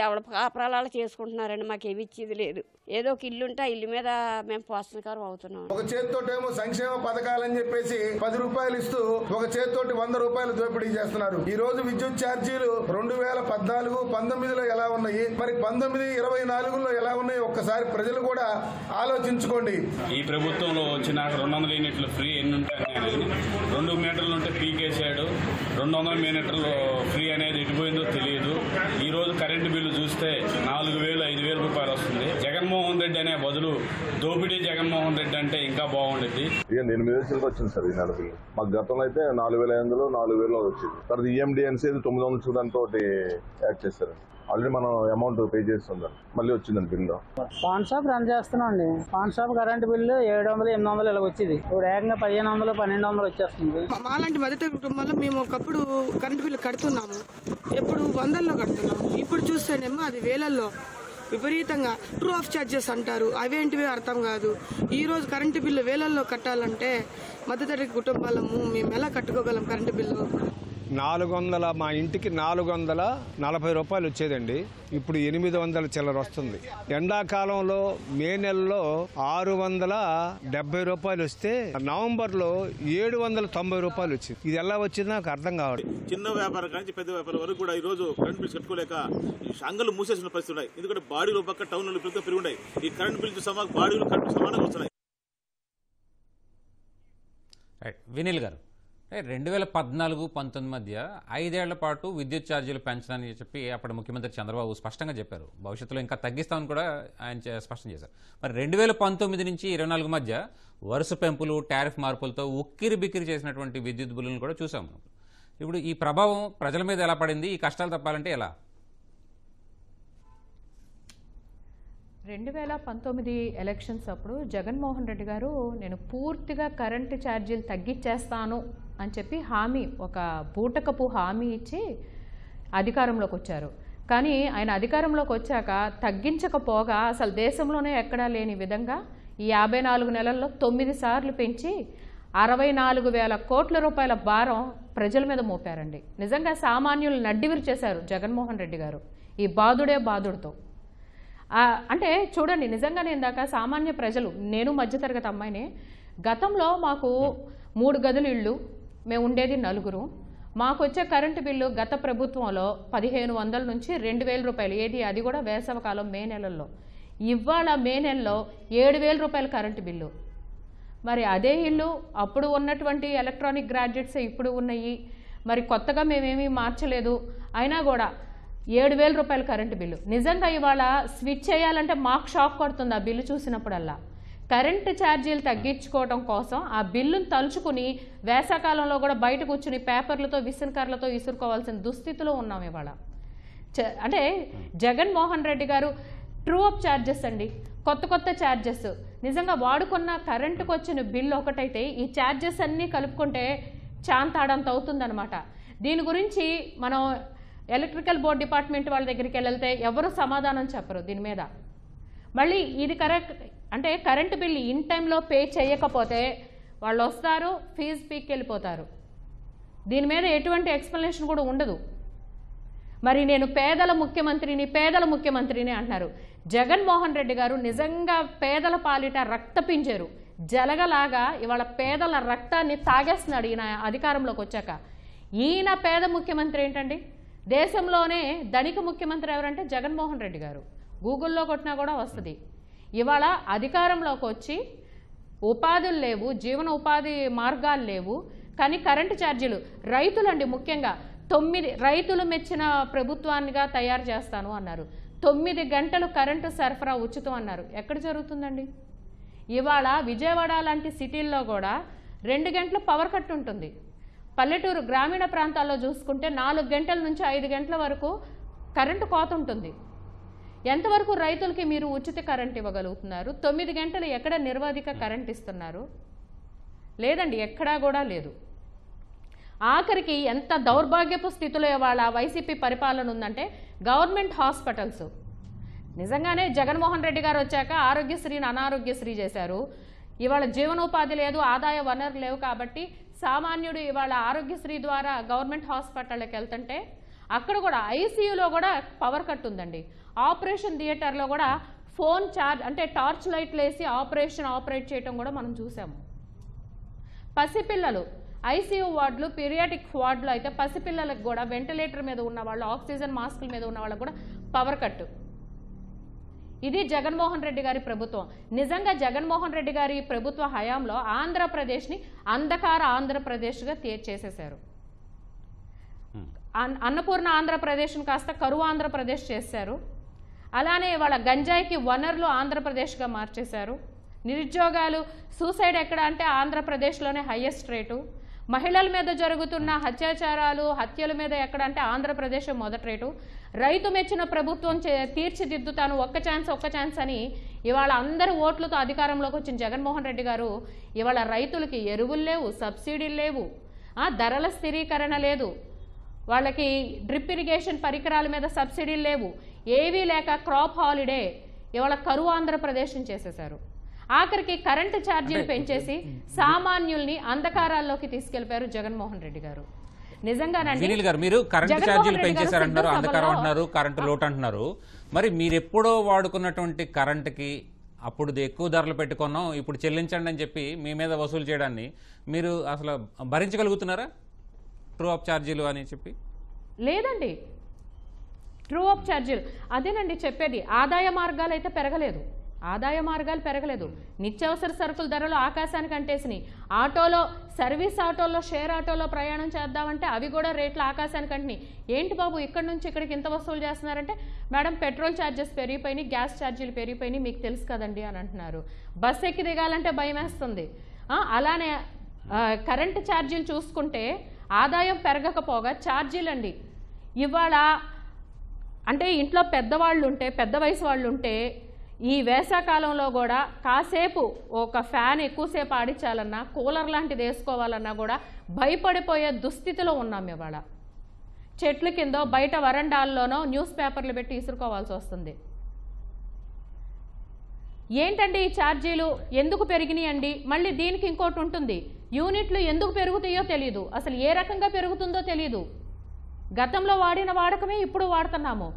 ఎవడ కాపురాలు చేసుకుంటున్నారండి. మాకు ఏమి ఇచ్చేది లేదు. ఏదో ఒక ఇల్లు ఉంటే ఆ ఇల్లు మీద మేము పోషణకారం అవుతున్నాం. ఒక చేతితోటేమో సంక్షేమ పథకాలని చెప్పేసి 10 రూపాయలు ఇస్తూ ఒక చేతితోటి 100 రూపాయలు దోపిడీ చేస్తున్నారు. ఈ రోజు విద్యుత్ ఛార్జీలు 2014, 19లో ఎలా ఉన్నాయి, మరి 19, 24లో ఎలా ఉన్నాయి ఒక్కసారి ప్రజలు కూడా ఆలోచించుకోండి. ఈ ప్రభుత్వంలో వచ్చిన 200 యూనిట్లు ఫ్రీ ఎన్ని ఉంటాయి, 2 మీటర్లు ఉంటే పీకేసాడు. 200 మీటర్లు ఫ్రీ అనేది ఎటుపోయిందో తెలియదు. ఈ రోజు కరెంటు బిల్లు చూస్తే 4,000, 5,000 రూపాయలు వస్తుంది. జగన్మోహన్ రెడ్డి అనే బదులు దోపిడీ జగన్మోహన్ రెడ్డి అంటే ఇంకా బాగుండేది. 8,000 వచ్చింది సార్ ఈ నెల బిల్లు. మాకు గతంలో అయితే 4,500, 4,000 వచ్చింది. తర్వాత ఈఎండిఎన్సీ 900 దాంతో యాడ్ చేస్తారు. ఆల్రెడీ మనం అమౌంట్ పే చేస్తుందా, మళ్ళీ వచ్చిందండి బిల్లు. పాన్ షాప్ రన్ చేస్తున్నాం అండి. పాన్ షాప్ కరెంట్ బిల్లు 700, 800 ఇలా వచ్చేది. ఇప్పుడు ఏకంగా 1,500, 1,200 వచ్చేస్తుంది. మాలాంటి మధ్య కుటుంబాల్లో మేము ఒకప్పుడు కరెంట్ బిల్లు కడుతున్నాము, ఎప్పుడు 100లో కడుతున్నాము. ఇప్పుడు చూస్తేనేమో అది వేలల్లో విపరీతంగా ట్రూ ఆఫ్ ఛార్జెస్ అంటారు. అవేంటివే అర్థం కాదు. ఈ రోజు కరెంటు బిల్లు వేలల్లో కట్టాలంటే మధ్యతరగతి కుటుంబాలము మేము ఎలా కట్టుకోగలం కరెంటు బిల్లు? 400 మా ఇంటికి 440 రూపాయలు వచ్చేదండి. ఇప్పుడు 800 చిల్లర వస్తుంది. ఎండాకాలంలో మే నెలలో 670 రూపాయలు వస్తే నవంబర్లో 790 రూపాయలు వచ్చింది. ఇది ఎలా వచ్చిందో నాకు అర్థం కావట్లేదు. చిన్న వ్యాపారం కానీ పెద్ద వ్యాపారం వరకు కూడా ఈ రోజు కరెంట్ బిల్స్ కట్టుకోలేక అంగళ్ళు మూసేసిన పరిస్థితి ఉన్నాయి. ఎందుకంటే బాడీలో పక్క టౌన్లో పెరిగి ఉన్నాయి. ఈ కరెంట్ బిల్లు బాడీలు కరెంట్ సమానంగా వస్తున్నాయి. వినిల్ గారు, 2014-19 మధ్య 5 ఏళ్ల పాటు విద్యుత్ ఛార్జీలు పెంచడానికి చెప్పి అప్పటి ముఖ్యమంత్రి చంద్రబాబు స్పష్టంగా చెప్పారు. భవిష్యత్తులో ఇంకా తగ్గిస్తామని కూడా ఆయన స్పష్టం చేశారు. మరి 2019 నుంచి 24 మధ్య వరుస పెంపులు, టారిఫ్ మార్పులతో ఉక్కిరి బిక్కిరి చేసినటువంటి విద్యుత్ బిల్లులను కూడా చూసాము. ఇప్పుడు ఈ ప్రభావం ప్రజల మీద ఎలా పడింది? ఈ కష్టాలు తప్పాలంటే ఎలా? 2019 ఎలక్షన్స్ అప్పుడు జగన్మోహన్ రెడ్డి గారు నేను పూర్తిగా కరెంటు ఛార్జీలు తగ్గించేస్తాను అని చెప్పి ఒక బూటకపు హామీ ఇచ్చి అధికారంలోకి వచ్చారు. కానీ ఆయన అధికారంలోకి వచ్చాక తగ్గించకపోగా అసలు దేశంలోనే ఎక్కడా లేని విధంగా ఈ 54 నెలల్లో 9 సార్లు పెంచి 64,000 కోట్ల రూపాయల భారం ప్రజల మీద మోపారండి. నిజంగా సామాన్యులు నడ్డివిరి చేశారు జగన్మోహన్ రెడ్డి గారు ఈ బాధుడే బాధుడితో. అంటే చూడండి, నిజంగానే ఇందాక సామాన్య ప్రజలు, నేను మధ్యతరగతి అమ్మాయినే, గతంలో మాకు 3 గదులు ఇళ్ళు, మేము ఉండేది 4. మాకు వచ్చే కరెంటు బిల్లు గత ప్రభుత్వంలో 1,500 నుంచి 2,000 రూపాయలు, అది కూడా వేసవకాలం మే నెలల్లో. ఇవాళ మే నెలలో 7,000 రూపాయల కరెంటు బిల్లు. మరి అదే ఇల్లు అప్పుడు ఉన్నటువంటి ఎలక్ట్రానిక్ గ్రాడ్యుయేట్స్ ఇప్పుడు ఉన్నాయి. మరి కొత్తగా మేమేమీ మార్చలేదు, అయినా కూడా 7,000 రూపాయల కరెంటు బిల్లు. నిజంగా ఇవాళ స్విచ్ చేయాలంటే మాకు షాక్ కొడుతుంది ఆ బిల్లు చూసినప్పుడల్లా. కరెంటు ఛార్జీలు తగ్గించుకోవడం కోసం ఆ బిల్లును తలుచుకుని వేసవకాలంలో కూడా బయట కూర్చుని పేపర్లతో విసురుకర్లతో విసురుకోవాల్సిన దుస్థితిలో ఉన్నాం ఇవాళ. అంటే జగన్మోహన్ రెడ్డి గారు ట్రూ అప్ ఛార్జెస్ అండి, కొత్త ఛార్జెస్. నిజంగా వాడుకున్న కరెంటుకు వచ్చిన బిల్లు ఒకటైతే ఈ ఛార్జెస్ అన్నీ కలుపుకుంటే చాంతాడంత అవుతుందన్నమాట. దీని గురించి మనం ఎలక్ట్రికల్ బోర్డ్ డిపార్ట్మెంట్ వాళ్ళ దగ్గరికి వెళ్తే ఎవరు సమాధానం చెప్పరు దీని మీద. మళ్ళీ ఇది కరెక్ట్ అంటే కరెంటు బిల్లు ఇన్ టైంలో పే చేయకపోతే వాళ్ళు వస్తారు, ఫీజు పీక్కి వెళ్ళిపోతారు. దీని మీద ఎటువంటి ఎక్స్ప్లెనేషన్ కూడా ఉండదు. మరి నేను పేదల ముఖ్యమంత్రిని అంటున్నారు. జగన్మోహన్ రెడ్డి గారు నిజంగా పేదల పాలిట రక్తపించారు, జలగలాగా ఇవాళ పేదల రక్తాన్ని తాగేస్తున్నాడు ఈయన అధికారంలోకి వచ్చాక. ఈయన పేద ముఖ్యమంత్రి ఏంటండి? దేశంలోనే ధనిక ముఖ్యమంత్రి ఎవరంటే జగన్మోహన్ రెడ్డి గారు. గూగుల్లో కొట్టినా కూడా వస్తుంది. ఇవాళ అధికారంలోకి వచ్చి ఉపాధులు లేవు, జీవన ఉపాధి మార్గాలు లేవు, కానీ కరెంటు ఛార్జీలు రైతులండి ముఖ్యంగా 9 రైతులు మెచ్చిన ప్రభుత్వాన్నిగా తయారు చేస్తాను అన్నారు. 9 గంటలు కరెంటు సరఫరా ఉచితం అన్నారు. ఎక్కడ జరుగుతుందండి? ఇవాళ విజయవాడ లాంటి సిటీల్లో కూడా 2 గంటల పవర్ కట్ ఉంటుంది. పల్లెటూరు గ్రామీణ ప్రాంతాల్లో చూసుకుంటే 4 గంటల నుంచి 5 గంటల వరకు కరెంటు కోత ఉంటుంది. ఎంతవరకు రైతులకి మీరు ఉచిత కరెంట్ ఇవ్వగలుగుతున్నారు? 9 గంటలు ఎక్కడ నిర్వాధిక కరెంట్ ఇస్తున్నారు? లేదండి, ఎక్కడా కూడా లేదు. ఆఖరికి ఎంత దౌర్భాగ్యపు స్థితిలో ఇవాళ వైసీపీ పరిపాలన ఉందంటే గవర్నమెంట్ హాస్పిటల్స్ నిజంగానే జగన్మోహన్ రెడ్డి గారు వచ్చాక ఆరోగ్యశ్రీని అనారోగ్యశ్రీ చేశారు. ఇవాళ జీవనోపాధి లేదు, ఆదాయ వనరులు లేవు కాబట్టి సామాన్యుడు ఇవాళ ఆరోగ్యశ్రీ ద్వారా గవర్నమెంట్ హాస్పిటల్కి వెళ్తుంటే అక్కడ కూడా ఐసీయూలో కూడా పవర్ కట్ ఉందండి. ఆపరేషన్ థియేటర్లో కూడా ఫోన్ ఛార్జ్ అంటే టార్చ్ లైట్లు వేసి ఆపరేట్ చేయటం కూడా మనం చూసాము. పసిపిల్లలు ఐసీయూ వార్డులు, పీరియాటిక్ వార్డులు అయితే పసిపిల్లలకు కూడా వెంటిలేటర్ మీద ఉన్న వాళ్ళు, ఆక్సిజన్ మాస్కుల మీద ఉన్న వాళ్ళకు కూడా పవర్ కట్. ఇది జగన్మోహన్ రెడ్డి గారి ప్రభుత్వం. నిజంగా జగన్మోహన్ రెడ్డి గారి ప్రభుత్వ హయాంలో ఆంధ్రప్రదేశ్ని అంధకార ఆంధ్రప్రదేశ్గా చేసేశారు. అన్నపూర్ణ ఆంధ్రప్రదేశ్ని కాస్త కరువు ఆంధ్రప్రదేశ్ చేశారు. అలానే వాళ్ళ గంజాయికి వనరులు ఆంధ్రప్రదేశ్గా మార్చేశారు. నిరుద్యోగాలు, సూసైడ్ ఎక్కడ అంటే ఆంధ్రప్రదేశ్లోనే హైయెస్ట్ రేటు. మహిళల మీద జరుగుతున్న అత్యాచారాలు, హత్యల మీద ఎక్కడ అంటే ఆంధ్రప్రదేశ్ మొదటి రేటు. రైతు మెచ్చిన ప్రభుత్వం తీర్చిదిద్దుతాను, ఒక్క ఛాన్స్ అని ఇవాళ అందరు ఓట్లతో అధికారంలోకి వచ్చిన జగన్మోహన్ రెడ్డి గారు ఇవాళ రైతులకి ఎరువులు లేవు, సబ్సిడీలు లేవు, ధరల స్థిరీకరణ లేదు, వాళ్ళకి డ్రిప్ ఇరిగేషన్ పరికరాల మీద సబ్సిడీలు లేవు, ఏవీ లేక క్రాప్ హాలిడే ఇవాళ కరువు ఆంధ్రప్రదేశ్ని చేసేశారు. ఆఖరికి కరెంటు ఛార్జీలు పెంచేసి సామాన్యుల్ని అంధకారాల్లోకి తీసుకెళ్లిపోయారు జగన్మోహన్ రెడ్డి గారు. నిజంగానండి మీరు కరెంటు ఛార్జీలు పెంచేశారంటున్నారు, అంధకారం అంటున్నారు, కరెంటు లోటు అంటున్నారు. మరి మీరు ఎప్పుడో వాడుకున్నటువంటి కరెంటుకి అప్పుడు ఎక్కువ ధరలు పెట్టుకున్నాం, ఇప్పుడు చెల్లించండి అని చెప్పి మీ మీద వసూలు చేయడాన్ని మీరు అసలు భరించగలుగుతున్నారా? ట్రూ అప్ ఛార్జీలు అని చెప్పి లేదండి. ట్రూ అప్ ఛార్జీలు అదేనండి చెప్పేది. ఆదాయ మార్గాలు అయితే పెరగలేదు, నిత్యావసర సరుకుల ధరలు ఆకాశానికి అంటేసినాయి. ఆటోలో, సర్వీస్ ఆటోల్లో, షేర్ ఆటోలో ప్రయాణం చేద్దామంటే అవి కూడా రేట్లు ఆకాశానికి అంటున్నాయి. ఏంటి బాబు ఇక్కడి నుంచి ఇక్కడికి ఇంత వసూలు చేస్తున్నారంటే, మేడం పెట్రోల్ ఛార్జెస్ పెరిగిపోయినాయి, గ్యాస్ ఛార్జీలు పెరిగిపోయినాయి, మీకు తెలుసు కదండి అని అంటున్నారు. బస్సు ఎక్కి దిగాలంటే భయం వేస్తుంది. అలానే కరెంటు ఛార్జీలు చూసుకుంటే ఆదాయం పెరగకపోగా ఛార్జీలు అండి. ఇవాళ అంటే ఇంట్లో పెద్దవాళ్ళు ఉంటే, పెద్ద వయసు వాళ్ళు ఉంటే ఈ వేసవకాలంలో కూడా కాసేపు ఒక ఫ్యాన్ ఎక్కువసేపు ఆడించాలన్నా, కూలర్ లాంటిది వేసుకోవాలన్నా కూడా భయపడిపోయే దుస్థితిలో ఉన్నాం ఇవాళ. చెట్ల కిందో బయట వరండాల్లోనో న్యూస్ పేపర్లు పెట్టి ఇసురుకోవాల్సి వస్తుంది. ఏంటండి ఈ ఛార్జీలు ఎందుకు పెరిగినాయి అండి? మళ్ళీ దీనికి ఇంకోటి ఉంటుంది, యూనిట్లు ఎందుకు పెరుగుతాయో తెలియదు, అసలు ఏ రకంగా పెరుగుతుందో తెలియదు. గతంలో వాడిన వాడకమే ఇప్పుడు వాడుతున్నాము.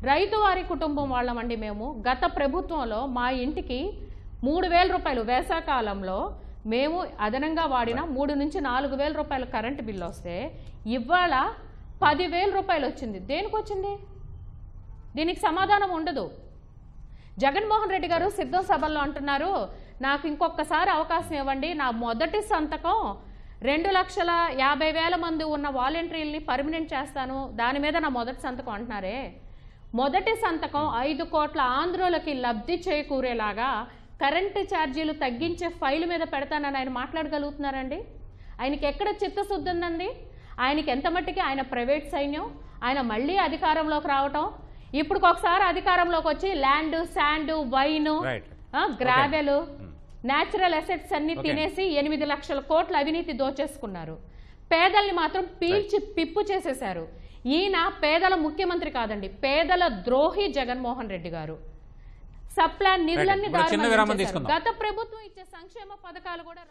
రైతు వారి కుటుంబం వాళ్ళమండి మేము. గత ప్రభుత్వంలో మా ఇంటికి 3,000 రూపాయలు వేసవకాలంలో మేము అదనంగా వాడిన 3 నుంచి 4,000 రూపాయల కరెంటు బిల్లు వస్తే ఇవాళ 10,000 రూపాయలు వచ్చింది. దేనికి వచ్చింది? దీనికి సమాధానం ఉండదు. జగన్మోహన్ రెడ్డి గారు సిద్ధం సభల్లో అంటున్నారు, నాకు ఇంకొకసారి అవకాశం ఇవ్వండి, నా మొదటి సంతకం 2,50,000 మంది ఉన్న వాలంటీర్లని పర్మనెంట్ చేస్తాను, దాని మీద నా మొదటి సంతకం అంటున్నారే. మొదటి సంతకం 5 కోట్ల ఆంధ్రులకి లబ్ధి చేకూరేలాగా కరెంటు ఛార్జీలు తగ్గించే ఫైల్ మీద పెడతానని ఆయన మాట్లాడగలుగుతున్నారండి? ఆయనకి ఎక్కడ చిత్తశుద్ధి ఉందండి? ఆయనకి ఎంత మట్టికి ఆయన ప్రైవేట్ సైన్యం, ఆయన మళ్ళీ అధికారంలోకి రావటం, ఇప్పుడు ఒకసారి అధికారంలోకి వచ్చి land, sand, wine, gravel, natural assets అన్ని తినేసి 8 లక్షల కోట్ల అవినీతి దోచేసుకున్నారు. పేదల్ని మాత్రం పీల్చి పిప్పు చేసేశారు. ఈయన పేదల ముఖ్యమంత్రి కాదండి, పేదల ద్రోహి జగన్మోహన్ రెడ్డి గారు. సప్లాన్ నిధులన్నీ గత ప్రభుత్వం ఇచ్చే సంక్షేమ పథకాలు కూడా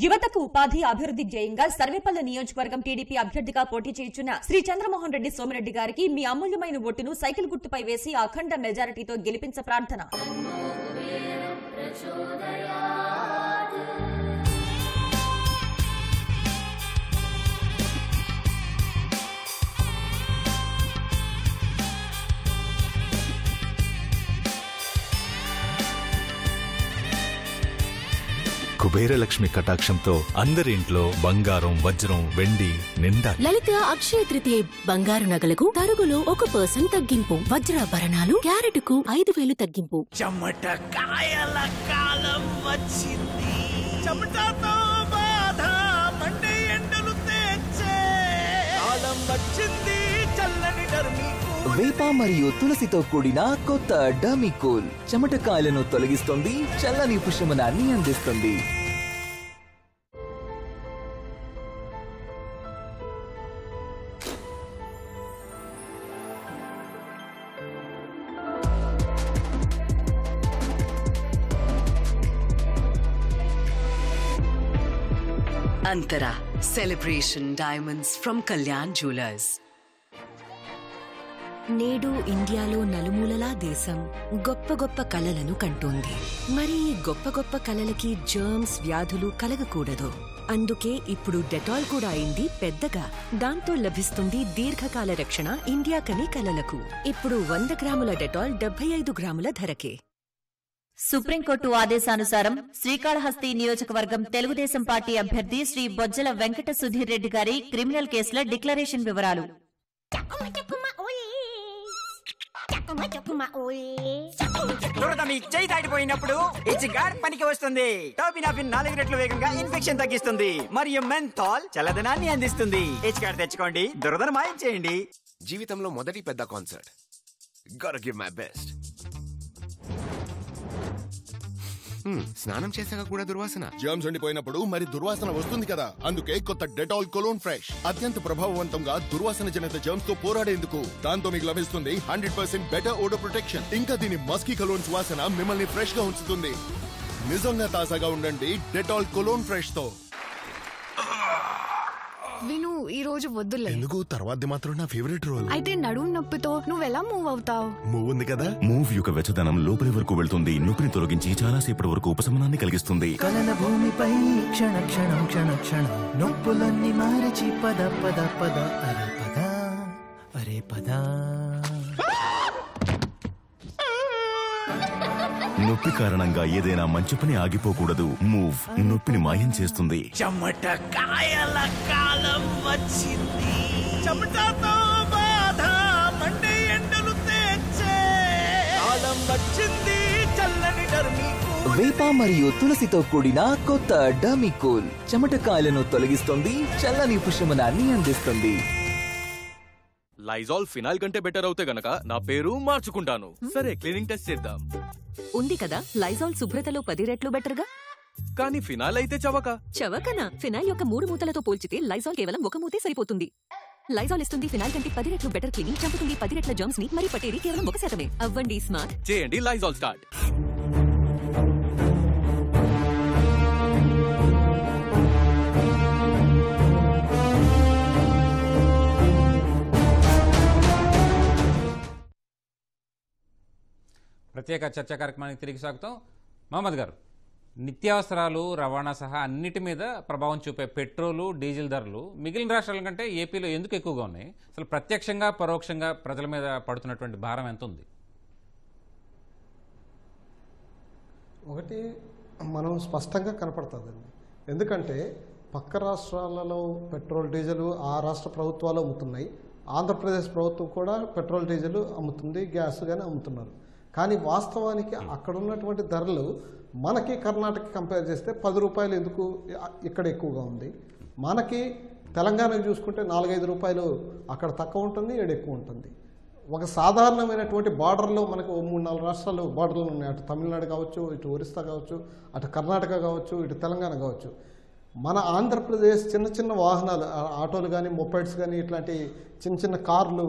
యువతకు ఉపాధి అభివృద్ధి ధ్యేయంగా సర్వేపల్లి నియోజకవర్గం టీడీపీ అభ్యర్థిగా పోటీ చేయుచున్న శ్రీ చంద్రమోహన్ రెడ్డి సోమిరెడ్డి గారికి మీ అమూల్యమైన ఓటును సైకిల్ గుర్తుపై వేసి అఖండ మెజారిటీతో గెలిపించ ప్రార్థన. కుబేరలక్ష్మి కటాక్షంతో అందరి ఇంట్లో బంగారం, వజ్రం, వెండి నిండా. లలిత అక్షయ తృతీయ బంగారు నగలకు తరుగులో 1% తగ్గింపు, వజ్రాభరణాలు క్యారెట్కు 5,000 తగ్గింపు. చెమట కాయల కాలం వచ్చింది, చెమటతో బాధ మండే ఎండలు తెచ్చే కాలం వచ్చింది, చల్లని డర్మీకూల్. వేప మరియు తులసితో కూడిన కొత్త డర్మీకూల్ చెమట కాయలను తొలగిస్తుంది, చల్లని ఉపశమనాన్ని అందిస్తుంది. Antara Celebration Diamonds from Kalyan Jewelers. నేడు ఇండియాలో నలుమూలలా దేశం గొప్ప గొప్ప కళలను కంటోంది. మరి ఈ గొప్ప గొప్ప కళలకి జర్మ్స్, వ్యాధులు కలగకూడదు. అందుకే ఇప్పుడు డెటాల్ కూడా అయింది పెద్దగా. దాంతో లభిస్తుంది దీర్ఘకాల రక్షణ ఇండియా కని కళలకు. ఇప్పుడు 100 గ్రాముల డెటాల్ 75 గ్రాముల ధరకే. సుప్రీంకోర్టు ఆదేశానుసారం శ్రీకాళహస్తి నియోజకవర్గం తెలుగుదేశం పార్టీ అభ్యర్థి శ్రీ బొజ్జల వెంకట సుధీర్ రెడ్డి గారి క్రిమినల్ కేసుల డిక్లరేషన్ వివరాలు. దురద మీ చేయి దాటిపోయినప్పుడు హెచ్గార్ పనికి వస్తుంది. టోపినాఫిన్ 4 రెట్లు వేగంగా ఇన్ఫెక్షన్ తగ్గిస్తుంది మరియు మెంథాల్ చల్లదనాన్ని అందిస్తుంది. హెచ్గార్ తెచ్చుకోండి, దురదను మాయం చేయండి. జీవితంలో మొదటి పెద్ద concert. Gotta give my best. స్నానం చేశాక కూడా దుర్వాసన. జర్మ్స్ ఉండిపోయినప్పుడు మరి దుర్వాసన వస్తుంది కదా. అందుకే కొత్త డెటాల్ కొలోన్ ఫ్రెష్ అత్యంత ప్రభావవంతంగా దుర్వాసన జనిత జర్మ్స్ తో పోరాడేందుకు. దాంతో మీకు లభిస్తుంది 100% బెటర్ ఓడర్ ప్రొటెక్షన్. ఇంకా దీని మస్కీ కొలోన్ సువాసన మిమ్మల్ని ఫ్రెష్ గా ఉంచుతుంది. నిజంగా తాజాగా ఉండండి డెటాల్ కొలోన్ ఫ్రెష్ తో. విను, ఈ రోజు వద్దులే. ఎందుకు? తర్వాత మాత్రం నా ఫేవరెట్ రోల్. అయితే నడుము నొప్పితో నువ్వెలా మూవ్ అవుతావు? మూవ్ ఉంది కదా. మూవ్ యొక్క వెచ్చదనం లోపలి వరకు వెళ్తుంది. నొప్పిని తొలగించి చాలా సేపటి వరకు ఉపశమనాన్ని కలిగిస్తుంది. కలల భూమిపై క్షణ క్షణం క్షణ క్షణం నొప్పులన్నీ మారచి పద పద పద అరే పద అరే పద. నొప్పి కారణంగా ఏదైనా మంచి పని ఆగిపోకూడదు. మూవ్ నొప్పిని మాయం చేస్తుంది. చెమట కాయల కాలం వచ్చింది. చెమటతో బాధ మండే ఎండలు తెచ్చే కాలం వచ్చింది. చల్లని డర్మీకూల్. వేప మరియు తులసితో కూడిన కొత్త డర్మీకూల్ చెమటకాయలను తొలగిస్తుంది, చల్లని ఉపశమనాన్ని అందిస్తుంది. లైజాల్ ఫినాయిల్ కంటే బెటర్ అవుతే గనక నా పేరు మార్చుకుంటాను. సరే, క్లీనింగ్ టెస్ట్ చేద్దాం. ఉంది కదా, లైజాల్ శుభ్రతలో 10 రెట్లు బెటర్గా. కానీ ఫినాయిల్ అయితే చవకనా? ఫినాయిల్ యొక్క 3 మూతలతో పోల్చితే లైజాల్ కేవలం 1 మూతే సరిపోతుంది. లైజాల్ ఇస్తుంది ఫినాయిల్ కంటే 10 రెట్లు బెటర్ క్లీనింగ్, చంపుతుంది 10 రెట్ల జర్మ్స్ ని, మరి పట్టేది కేవలం 1%. అవ్వండి స్మార్ట్, చేయండి లైజాల్ స్టార్ట్. ప్రత్యేక చర్చా కార్యక్రమానికి తిరిగి స్వాగతం. మహమ్మద్ గారు, నిత్యావసరాలు, రవాణా సహా అన్నిటి మీద ప్రభావం చూపే పెట్రోలు, డీజిల్ ధరలు మిగిలిన రాష్ట్రాల కంటే ఏపీలో ఎందుకు ఎక్కువగా ఉన్నాయి? అసలు ప్రత్యక్షంగా పరోక్షంగా ప్రజల మీద పడుతున్నటువంటి భారం ఎంత ఉంది? ఒకటి మనం స్పష్టంగా కనపడుతుందండి. ఎందుకంటే పక్క రాష్ట్రాలలో పెట్రోల్, డీజిల్ ఆ రాష్ట్ర ప్రభుత్వాలు అమ్ముతున్నాయి. ఆంధ్రప్రదేశ్ ప్రభుత్వం కూడా పెట్రోల్, డీజిల్ అమ్ముతుంది, గ్యాస్ కానీ అమ్ముతున్నారు. కానీ వాస్తవానికి అక్కడ ఉన్నటువంటి ధరలు మనకి కర్ణాటక కంపేర్ చేస్తే 10 రూపాయలు ఎందుకు ఇక్కడ ఎక్కువగా ఉంది. మనకి తెలంగాణకు చూసుకుంటే 4-5 రూపాయలు అక్కడ తక్కువ ఉంటుంది, ఇక్కడ ఎక్కువ ఉంటుంది. ఒక సాధారణమైనటువంటి బార్డర్లో మనకు 3-4 రాష్ట్రాలు బార్డర్లు ఉన్నాయి. అటు తమిళనాడు కావచ్చు, ఇటు ఒరిస్సా కావచ్చు, అటు కర్ణాటక కావచ్చు, ఇటు తెలంగాణ కావచ్చు. మన ఆంధ్రప్రదేశ్ చిన్న చిన్న వాహనాలు, ఆటోలు కానీ, మొపైడ్స్ కానీ, ఇట్లాంటి చిన్న చిన్న కార్లు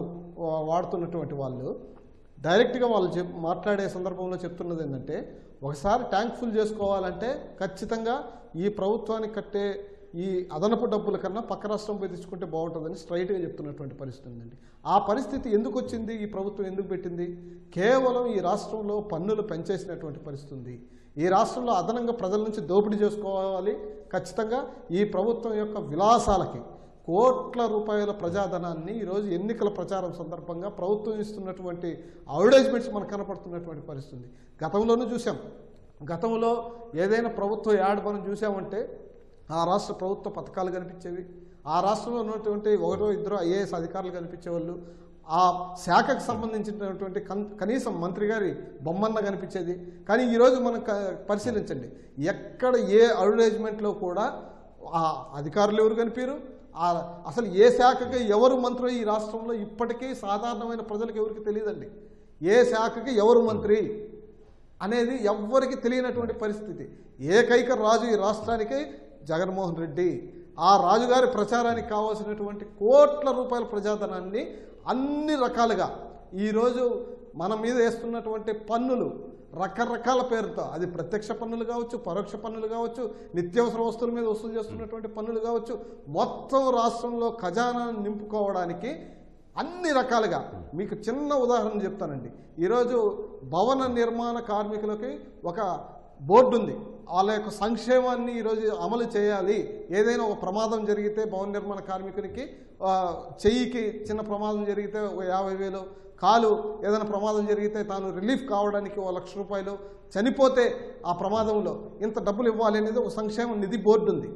వాడుతున్నటువంటి వాళ్ళు డైరెక్ట్గా వాళ్ళు మాట్లాడే సందర్భంలో చెప్తున్నది ఏంటంటే, ఒకసారి ట్యాంక్ ఫుల్ చేసుకోవాలంటే ఖచ్చితంగా ఈ ప్రభుత్వానికి కట్టే ఈ అదనపు డబ్బుల కన్నా పక్క రాష్ట్రం పోయి తెచ్చుకుంటే బాగుంటుందని స్ట్రైట్గా చెప్తున్నటువంటి పరిస్థితి ఉందండి. ఆ పరిస్థితి ఎందుకు వచ్చింది? ఈ ప్రభుత్వం ఎందుకు పెట్టింది? కేవలం ఈ రాష్ట్రంలో పన్నులు పెంచేసినటువంటి పరిస్థితి ఉంది. ఈ రాష్ట్రంలో అదనంగా ప్రజల నుంచి దోపిడీ చేసుకోవాలి. ఖచ్చితంగా ఈ ప్రభుత్వం యొక్క విలాసాలకి కోట్ల రూపాయల ప్రజాధనాన్ని ఈరోజు ఎన్నికల ప్రచారం సందర్భంగా ప్రభుత్వం ఇస్తున్నటువంటి అడ్వర్టైజ్మెంట్స్ మనకు కనపడుతున్నటువంటి పరిస్థితి. గతంలోనూ చూసాం. గతంలో ఏదైనా ప్రభుత్వ యాడ్ మనం చూసామంటే ఆ రాష్ట్ర ప్రభుత్వ పథకాలు కనిపించేవి. ఆ రాష్ట్రంలో ఉన్నటువంటి 1-2 ఐఏఎస్ అధికారులు కనిపించేవాళ్ళు. ఆ శాఖకు సంబంధించినటువంటి కనీసం మంత్రి గారి బొమ్మన్న కనిపించేది. కానీ ఈరోజు మనం పరిశీలించండి, ఎక్కడ ఏ అడ్వర్టైజ్మెంట్లో కూడా ఆ అధికారులు ఎవరు కనిపించరు. అసలు ఏ శాఖకి ఎవరు మంత్రి ఈ రాష్ట్రంలో ఇప్పటికీ సాధారణమైన ప్రజలకు ఎవరికి తెలియదండి. ఏ శాఖకి ఎవరు మంత్రి అనేది ఎవ్వరికి తెలియనటువంటి పరిస్థితి. ఏకైక రాజు ఈ రాష్ట్రానికి జగన్మోహన్ రెడ్డి. ఆ రాజుగారి ప్రచారానికి కావాల్సినటువంటి కోట్ల రూపాయల ప్రజాధనాన్ని అన్ని రకాలుగా ఈరోజు మన మీద వేస్తున్నటువంటి పన్నులు రకరకాల పేరుతో, అది ప్రత్యక్ష పన్నులు కావచ్చు, పరోక్ష పన్నులు కావచ్చు, నిత్యావసర వస్తువుల మీద వసూలు చేస్తున్నటువంటి పన్నులు కావచ్చు, మొత్తం రాష్ట్రంలో ఖజానాను నింపుకోవడానికి అన్ని రకాలుగా. మీకు చిన్న ఉదాహరణ చెప్తానండి. ఈరోజు భవన నిర్మాణ కార్మికులకి ఒక బోర్డు ఉంది. వాళ్ళ యొక్క సంక్షేమాన్ని ఈరోజు అమలు చేయాలి. ఏదైనా ఒక ప్రమాదం జరిగితే భవన నిర్మాణ కార్మికునికి చెయ్యికి చిన్న ప్రమాదం జరిగితే 50,000, కాలు ఏదైనా ప్రమాదం జరిగితే తాను రిలీఫ్ కావడానికి 1,00,000 రూపాయలు, చనిపోతే ఆ ప్రమాదంలో ఇంత డబ్బులు ఇవ్వాలి అనేది ఒక సంక్షేమ నిధి బోర్డు ఉంది.